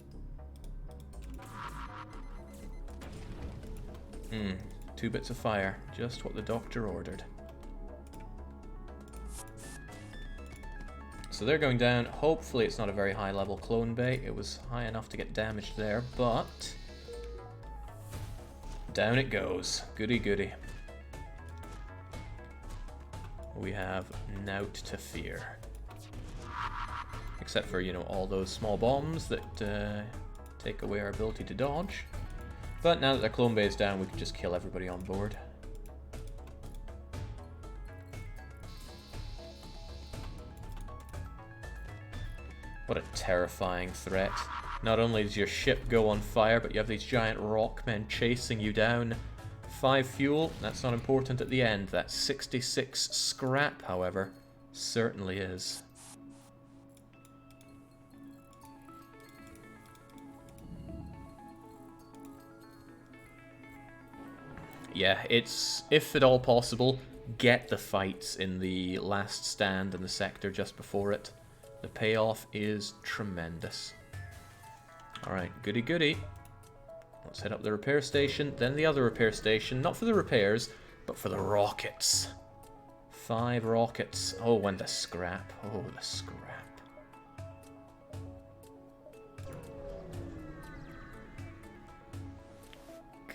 2 bits of fire. Just what the doctor ordered. So they're going down. Hopefully it's not a very high level clone bay. It was high enough to get damaged there, but down it goes. Goody goody. We have naught to fear. Except for, you know, all those small bombs that take away our ability to dodge. But now that their clone bay is down, we can just kill everybody on board. What a terrifying threat. Not only does your ship go on fire, but you have these giant rock men chasing you down. 5 fuel, that's not important at the end. That 66 scrap, however, certainly is. Yeah, it's, if at all possible, get the fights in the last stand and the sector just before it. The payoff is tremendous. Alright, goody goody. Let's head up the repair station, then the other repair station. Not for the repairs, but for the rockets. 5 rockets. Oh, and the scrap. Oh, the scrap.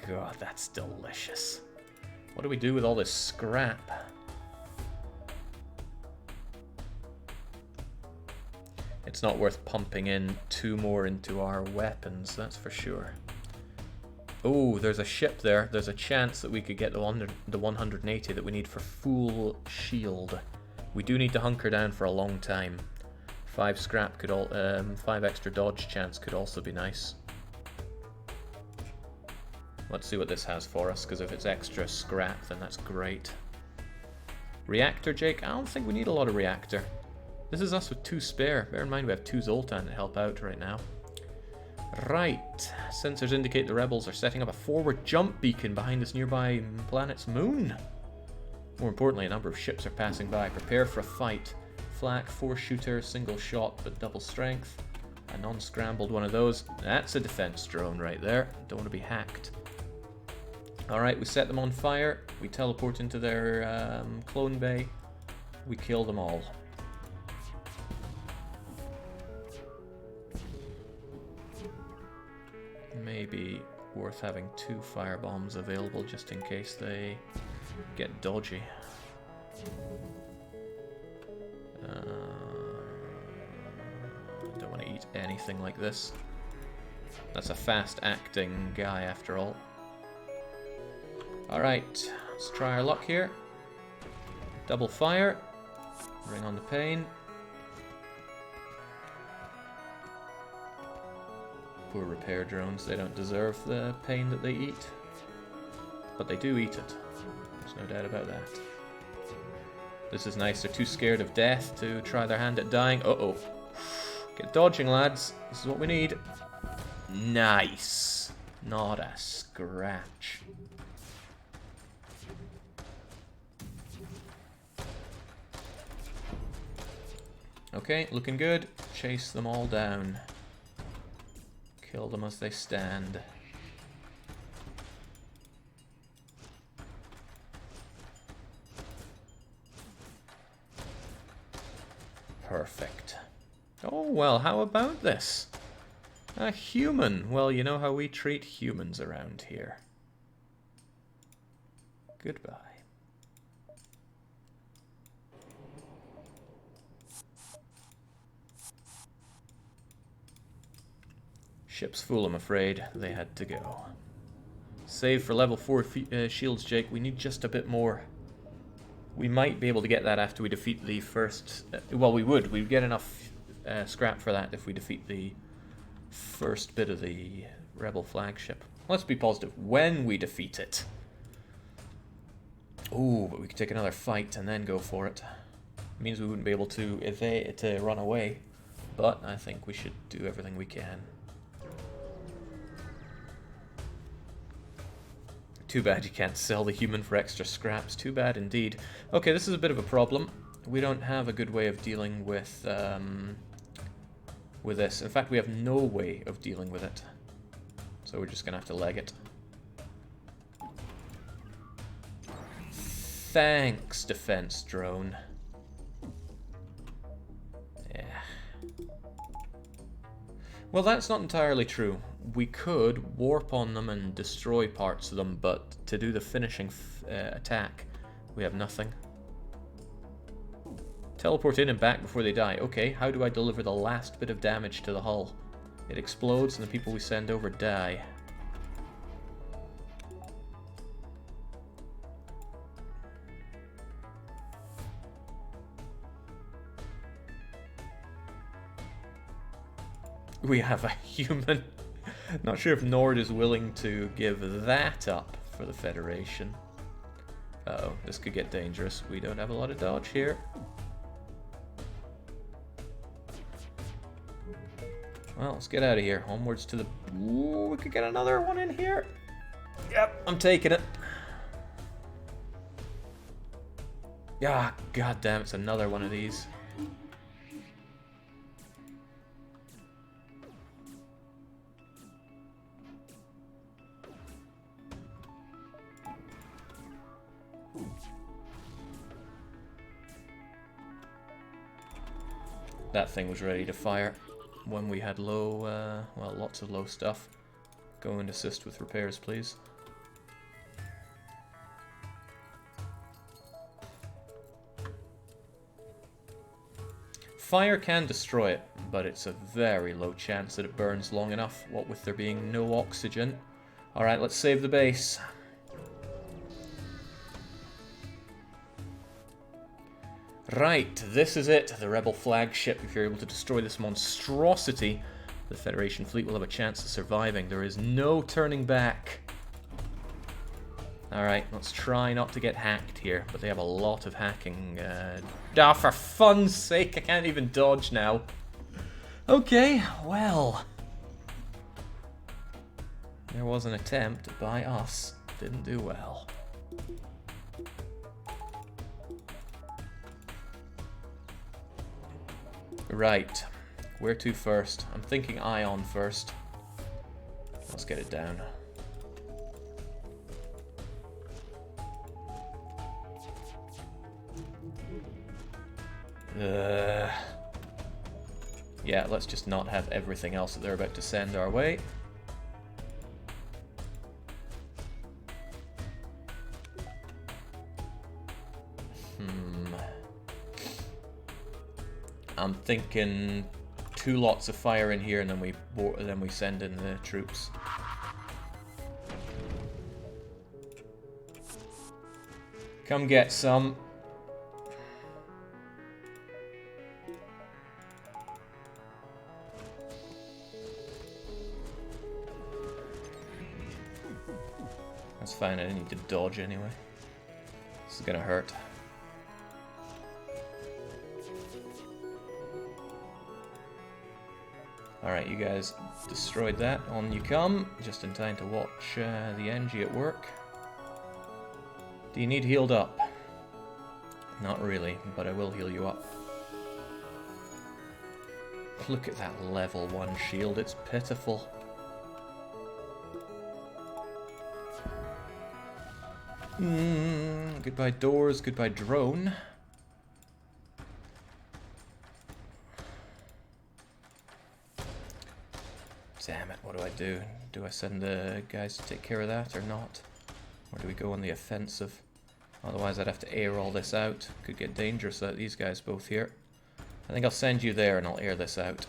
God, that's delicious. What do we do with all this scrap? It's not worth pumping in 2 more into our weapons, that's for sure. Oh, there's a ship there. There's a chance that we could get the 180 that we need for full shield. We do need to hunker down for a long time. 5 scrap could 5 extra dodge chance could also be nice. Let's see what this has for us, because if it's extra scrap, then that's great. Reactor, Jake? I don't think we need a lot of reactor. This is us with 2 spare. Bear in mind we have 2 Zoltan to help out right now. Right. Sensors indicate the rebels are setting up a forward jump beacon behind this nearby planet's moon. More importantly, a number of ships are passing by. Prepare for a fight. Flak, 4-shooter, single shot but double strength. A non-scrambled one of those. That's a defense drone right there. Don't want to be hacked. Alright, we set them on fire. We teleport into their clone bay. We kill them all. Maybe worth having 2 firebombs available just in case they get dodgy. Don't want to eat anything like this. That's a fast-acting guy after all. Alright, let's try our luck here. Double fire. Bring on the pain. Poor repair drones, they don't deserve the pain that they eat. But they do eat it. There's no doubt about that. This is nice, they're too scared of death to try their hand at dying. Uh-oh. Get dodging, lads. This is what we need. Nice. Not a scratch. Okay, looking good. Chase them all down. Kill them as they stand. Perfect. Oh, well, how about this? A human. Well, you know how we treat humans around here. Goodbye. Ship's full, I'm afraid. They had to go. Save for level 4 shields, Jake. We need just a bit more. We might be able to get that after we defeat the first... well, we would. We'd get enough scrap for that if we defeat the first bit of the rebel flagship. Let's be positive. When we defeat it. Ooh, but we could take another fight and then go for it. It means we wouldn't be able to run away. But I think we should do everything we can. Too bad you can't sell the human for extra scraps. Too bad indeed. Okay, this is a bit of a problem. We don't have a good way of dealing with this. In fact, we have no way of dealing with it. So we're just going to have to leg it. Thanks, defense drone. Yeah. Well, that's not entirely true. We could warp on them and destroy parts of them, but to do the finishing attack, we have nothing. Teleport in and back before they die. Okay, how do I deliver the last bit of damage to the hull? It explodes and the people we send over die. We have a human. Not sure if Nord is willing to give that up for the Federation. Uh-oh, this could get dangerous. We don't have a lot of dodge here. Well, let's get out of here. Onwards to the... Ooh, we could get another one in here. Yep, I'm taking it. Ah, god damn, it's another one of these. That thing was ready to fire when we had low, well, lots of low stuff. Go and assist with repairs, please. Fire can destroy it, but it's a very low chance that it burns long enough, what with there being no oxygen. Alright, let's save the base. Right, this is it, the Rebel flagship. If you're able to destroy this monstrosity, the Federation fleet will have a chance of surviving. There is no turning back. Alright, let's try not to get hacked here, but they have a lot of hacking. For fun's sake, I can't even dodge now. Okay, well. There was an attempt by us. Didn't do well. Right, where to first? I'm thinking Ion first. Let's get it down. Yeah, let's just not have everything else that they're about to send our way. I'm thinking 2 lots of fire in here, and then we send in the troops. Come get some. That's fine, I didn't need to dodge anyway. This is gonna hurt. Alright, you guys destroyed that. On you come. Just in time to watch the NG at work. Do you need healed up? Not really, but I will heal you up. Look at that level 1 shield, it's pitiful. Goodbye doors, goodbye drone. Damn it, what do I do? Do I send the guys to take care of that or not? Or do we go on the offensive? Otherwise I'd have to air all this out. Could get dangerous without these guys both here. I think I'll send you there and I'll air this out.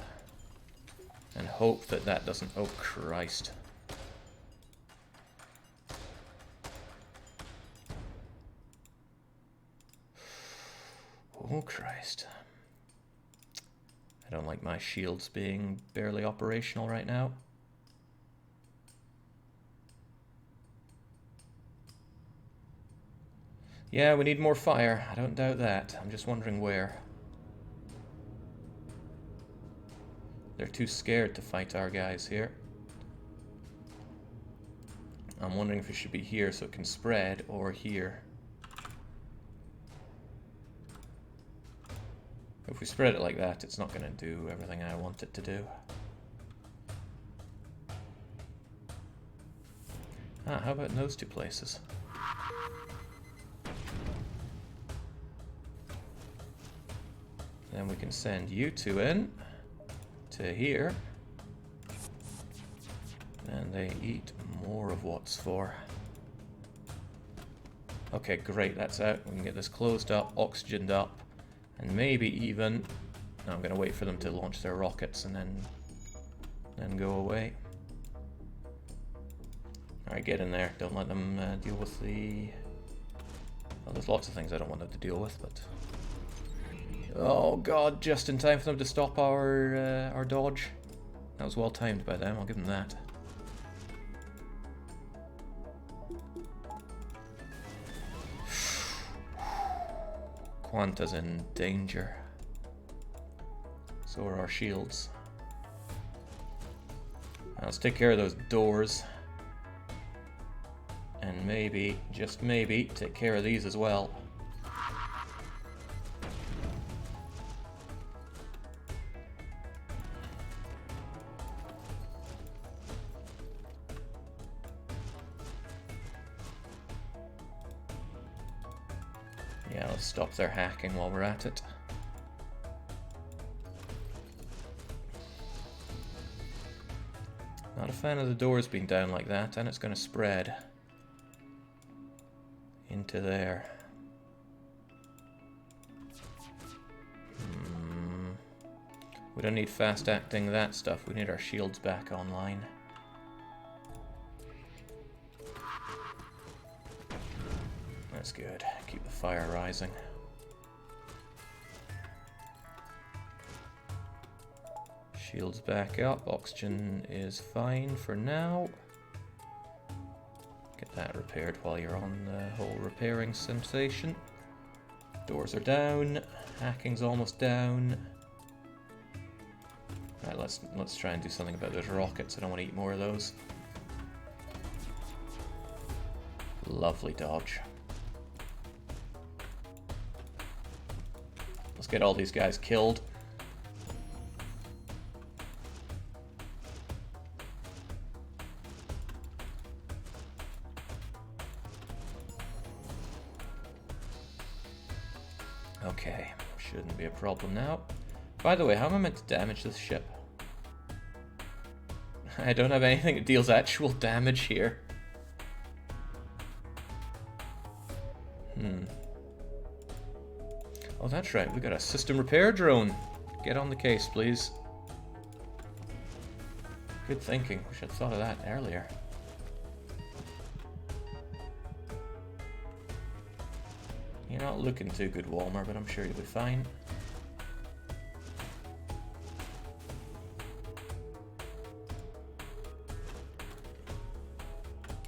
And hope that that doesn't... Oh, Christ. Oh, Christ. I don't like my shields being barely operational right now. Yeah, we need more fire. I don't doubt that. I'm just wondering where. They're too scared to fight our guys here. I'm wondering if it should be here so it can spread, or here. If we spread it like that, it's not going to do everything I want it to do. Ah, how about in those 2 places? Then we can send you 2 in to here. And they eat more of what's for. Okay, great, that's out. We can get this closed up, oxygened up. And maybe even... No, I'm going to wait for them to launch their rockets and then go away. Alright, get in there. Don't let them deal with the... Well, there's lots of things I don't want them to deal with, but... Oh god, just in time for them to stop our dodge. That was well timed by them, I'll give them that. Quanta's in danger. So are our shields. Now let's take care of those doors. And maybe, just maybe, take care of these as well. Yeah, let's stop their hacking while we're at it. a fan of the doors being down like that, and it's going to spread into there. We don't need fast acting that stuff. We need our shields back online. That's good. Keep the fire rising. Shields back up. Oxygen is fine for now. Get that repaired while you're on the whole repairing sensation. Doors are down. Hacking's almost down. Right, let's try and do something about those rockets. I don't want to eat more of those. Lovely dodge. Let's get all these guys killed. Okay, shouldn't be a problem now. By the way, how am I meant to damage this ship? I don't have anything that deals actual damage here. Oh, that's right, we got a system repair drone. Get on the case, please. Good thinking. We should have thought of that earlier. You're not looking too good, Walmer, but I'm sure you'll be fine.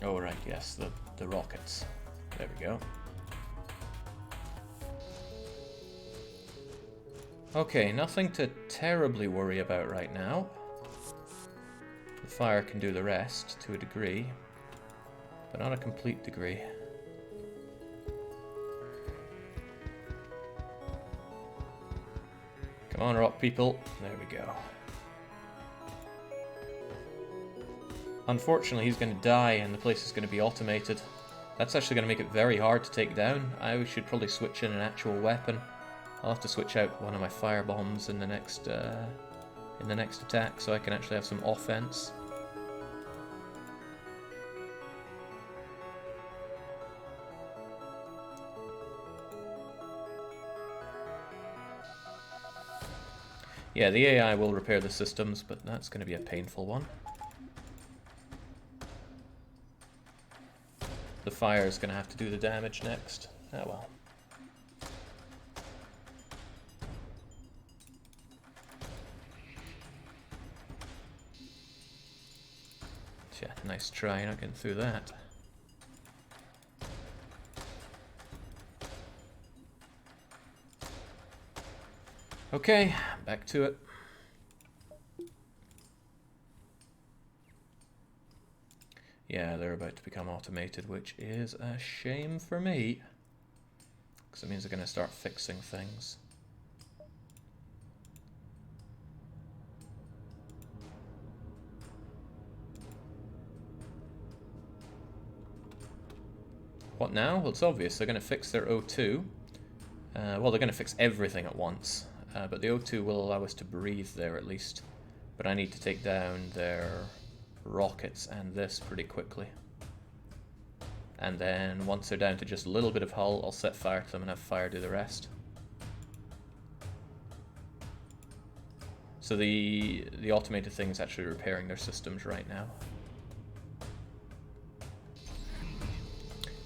Oh, right, yes, the rockets. There we go. Okay, nothing to terribly worry about right now. The fire can do the rest to a degree, but not a complete degree. Come on, rock people. There we go. Unfortunately, he's going to die and the place is going to be automated. That's actually going to make it very hard to take down. I should probably switch in an actual weapon. I'll have to switch out one of my fire bombs in the next attack so I can actually have some offense. Yeah, the AI will repair the systems, but that's going to be a painful one. The fire is going to have to do the damage next. Ah well. Yeah, nice try not getting through that. Okay, back to it. Yeah, they're about to become automated, which is a shame for me. Because it means they're going to start fixing things. What now? Well, it's obvious. They're going to fix their O2. Well, they're going to fix everything at once. But the O2 will allow us to breathe there at least. But I need to take down their rockets and this pretty quickly. And then once they're down to just a little bit of hull, I'll set fire to them and have fire do the rest. So the automated thing is actually repairing their systems right now.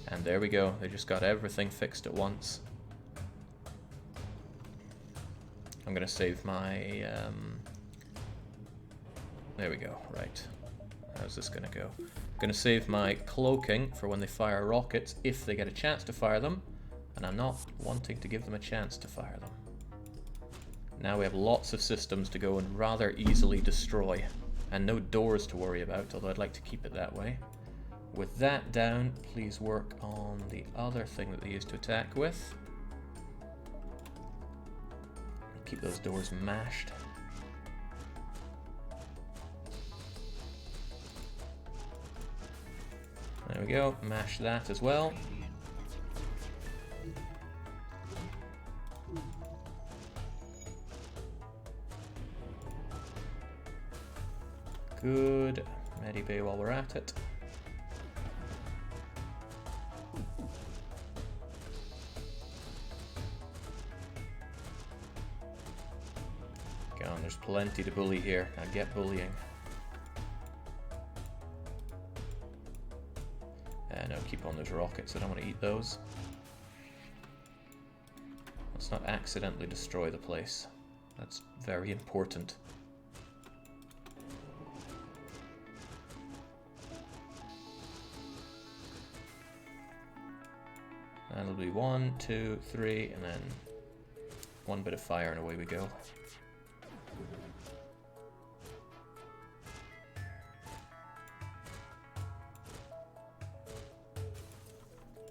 And there we go, they just got everything fixed at once. I'm gonna save my, there we go, right. How's this gonna go? I'm gonna save my cloaking for when they fire rockets, if they get a chance to fire them, and I'm not wanting to give them a chance to fire them. Now we have lots of systems to go and rather easily destroy, and no doors to worry about, although I'd like to keep it that way. With that down, please work on the other thing that they used to attack with. Keep those doors mashed. There we go, mash that as well. Good. Medibay while we're at it. Go on, there's plenty to bully here. Now get bullying. No, keep on those rockets. I don't want to eat those. Let's not accidentally destroy the place. That's very important. That'll be 1, 2, 3, and then one bit of fire and away we go.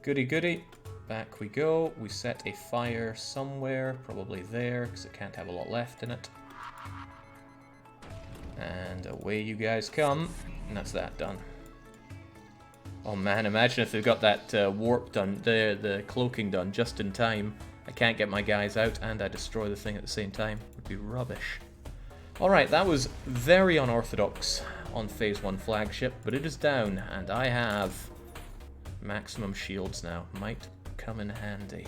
Goody goody. Back we go. We set a fire somewhere, probably there, because it can't have a lot left in it. And away you guys come. And that's that done. Oh man, imagine if they've got that warp done, the cloaking done just in time. I can't get my guys out and I destroy the thing at the same time. It would be rubbish. Alright, that was very unorthodox on Phase 1 flagship, but it is down and I have maximum shields now. Might come in handy.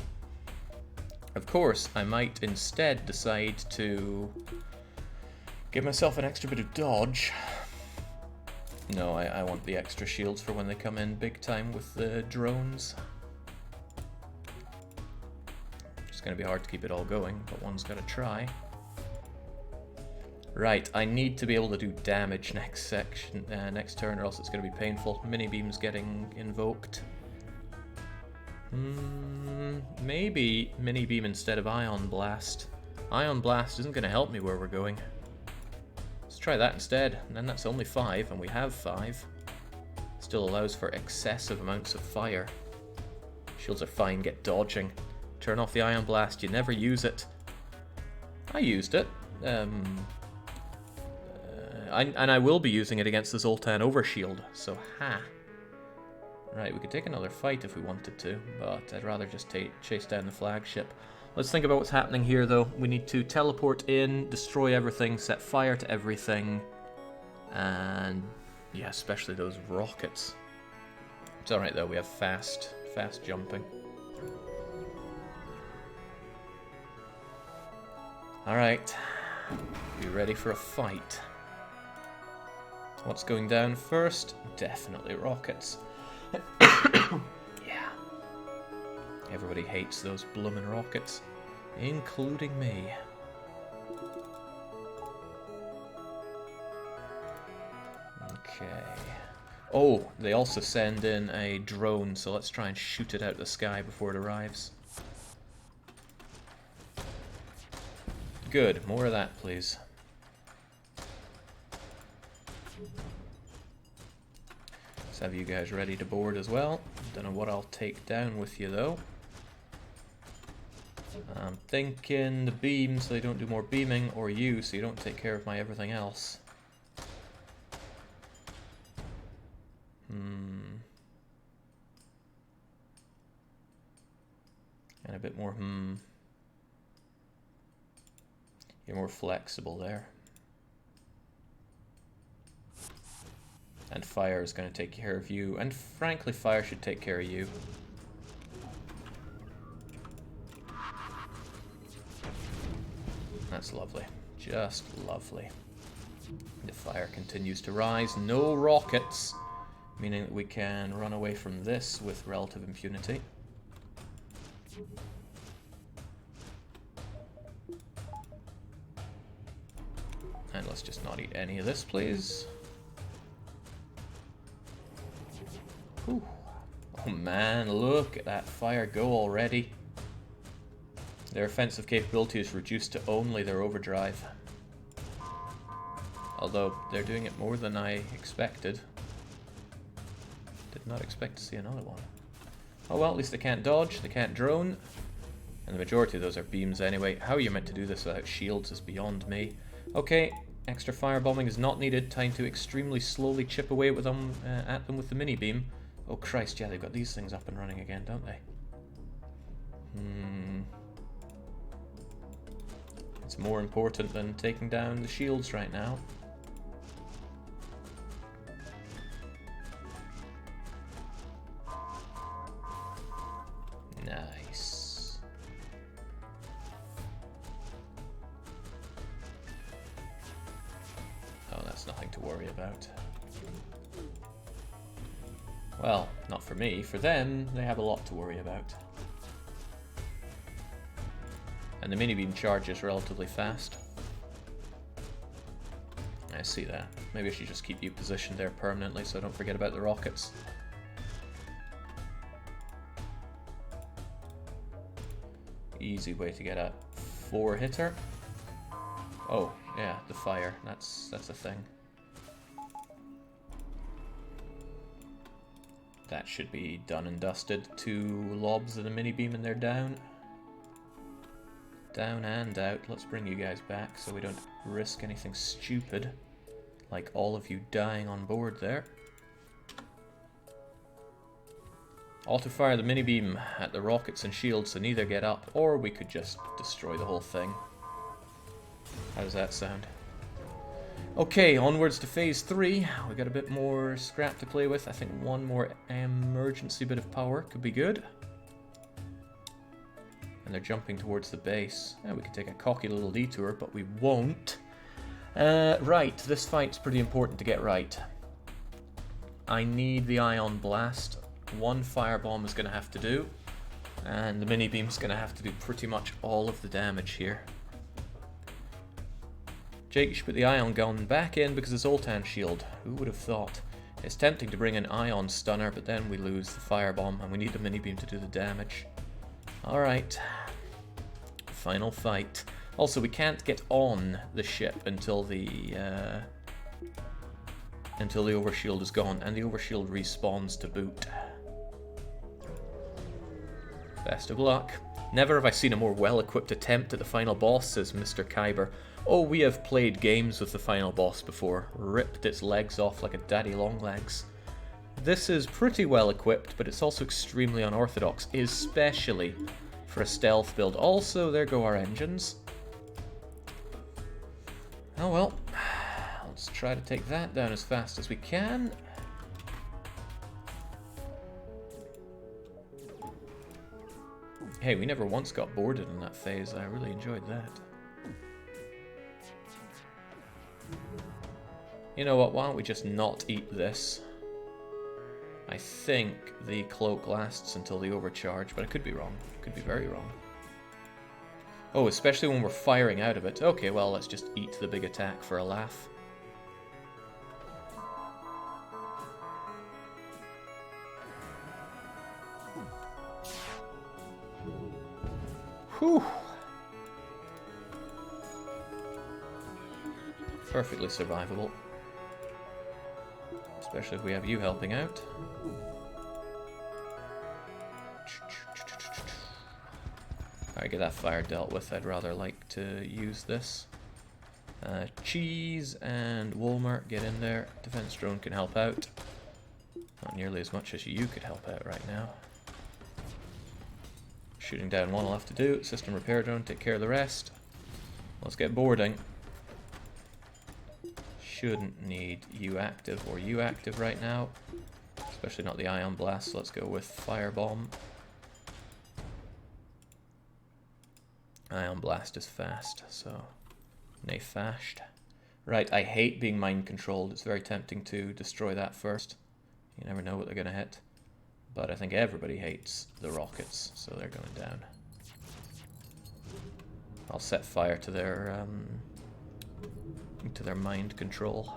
Of course, I might instead decide to give myself an extra bit of dodge. No, I want the extra shields for when they come in big time with the drones. It's going to be hard to keep it all going, but one's got to try. Right, I need to be able to do damage next turn, or else it's going to be painful. Mini beam's getting invoked. Maybe mini beam instead of ion blast. Ion blast isn't going to help me where we're going. Let's try that instead, and then that's only 5, and we have 5. Still allows for excessive amounts of fire. Shields are fine, get dodging. Turn off the ion blast, you never use it. I used it. And I will be using it against the Zoltan Overshield, so ha. Right, we could take another fight if we wanted to, but I'd rather just chase down the flagship. Let's think about what's happening here, though. We need to teleport in, destroy everything, set fire to everything, and yeah, especially those rockets. It's alright, though. We have fast jumping. Alright, be ready for a fight. What's going down first? Definitely rockets. Yeah. Everybody hates those bloomin' rockets, including me. Okay. Oh, they also send in a drone, so let's try and shoot it out of the sky before it arrives. Good, more of that, please. Let's have you guys ready to board as well. Don't know what I'll take down with you, though. I'm thinking the beam so they don't do more beaming, or you so you don't take care of my everything else. And a bit more, You're more flexible there. And fire is going to take care of you. And frankly, fire should take care of you. That's lovely. Just lovely. The fire continues to rise. No rockets. Meaning that we can run away from this with relative impunity. And let's just not eat any of this, please. Whew. Oh man, look at that fire go already. Their offensive capability is reduced to only their overdrive. Although, they're doing it more than I expected. Did not expect to see another one. Oh well, at least they can't dodge, they can't drone. And the majority of those are beams anyway. How you're meant to do this without shields is beyond me. Okay, extra firebombing is not needed. Time to extremely slowly chip away with them, at them with the mini beam. Oh Christ, yeah, they've got these things up and running again, don't they? It's more important than taking down the shields right now. Nice. Oh, that's nothing to worry about. Well, not for me. For them, they have a lot to worry about. And the mini-beam charges relatively fast. I see that. Maybe I should just keep you positioned there permanently so I don't forget about the rockets. Easy way to get a 4-hitter. Oh, yeah, the fire. That's a thing. That should be done and dusted. 2 lobs and a mini-beam and they're down. Down and out. Let's bring you guys back so we don't risk anything stupid. Like all of you dying on board there. Auto-fire the mini-beam at the rockets and shields so neither get up, or we could just destroy the whole thing. How does that sound? Okay, onwards to phase 3. We got a bit more scrap to play with. I think one more emergency bit of power could be good. And they're jumping towards the base. Yeah, we could take a cocky little detour, but we won't. Right, this fight's pretty important to get right. I need the ion blast. 1 firebomb is going to have to do. And the mini-beam's going to have to do pretty much all of the damage here. Jake, you should put the ion gun back in because it's Zoltan shield. Who would have thought? It's tempting to bring an ion stunner, but then we lose the firebomb and we need the mini-beam to do the damage. Alright. Final fight. Also, we can't get on the ship until the overshield is gone, and the overshield respawns to boot. Best of luck. Never have I seen a more well-equipped attempt at the final boss, says Mr. Kyber. Oh, we have played games with the final boss before. Ripped its legs off like a daddy longlegs. This is pretty well-equipped, but it's also extremely unorthodox, especially for a stealth build. Also, there go our engines. Oh well. Let's try to take that down as fast as we can. Hey, we never once got boarded in that phase. I really enjoyed that. You know what, why don't we just not eat this? I think the cloak lasts until the overcharge, but I could be wrong. Could be very wrong. Oh, especially when we're firing out of it. Okay, well, let's just eat the big attack for a laugh. Whew. Perfectly survivable. Especially if we have you helping out. Alright, get that fire dealt with. I'd rather like to use this. Cheese and Walmart, get in there. Defense drone can help out. Not nearly as much as you could help out right now. Shooting down one will have to do. System repair drone, take care of the rest. Let's get boarding. Shouldn't need you active or you active right now. Especially not the ion blast, so let's go with firebomb. Ion blast is fast, so nay fast. Right, I hate being mind controlled. It's very tempting to destroy that first. You never know what they're gonna hit. But I think everybody hates the rockets, so they're going down. I'll set fire to their mind control.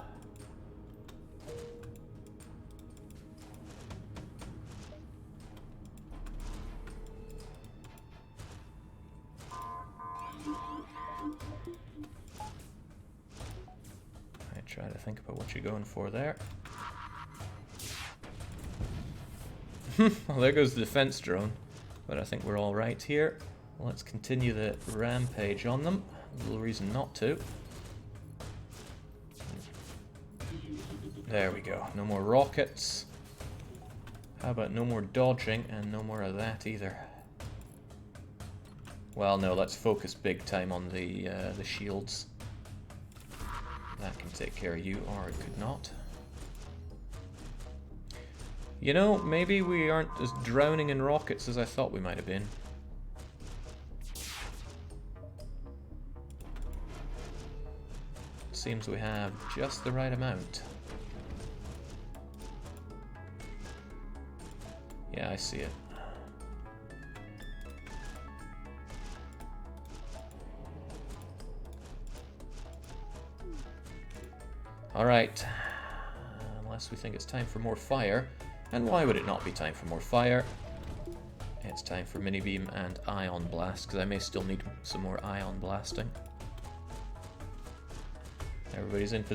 I try to think about what you're going for there. Well, there goes the defense drone, but I think we're all right here. Let's continue the rampage on them. Little reason not to. There we go. No more rockets. How about no more dodging and no more of that either? Well, no. Let's focus big time on the shields. That can take care of you, or it could not. You know, maybe we aren't as drowning in rockets as I thought we might have been. Seems we have just the right amount. Yeah, I see it. Alright. Unless we think it's time for more fire. And why would it not be time for more fire? It's time for mini beam and ion blast, because I may still need some more ion blasting. Everybody's in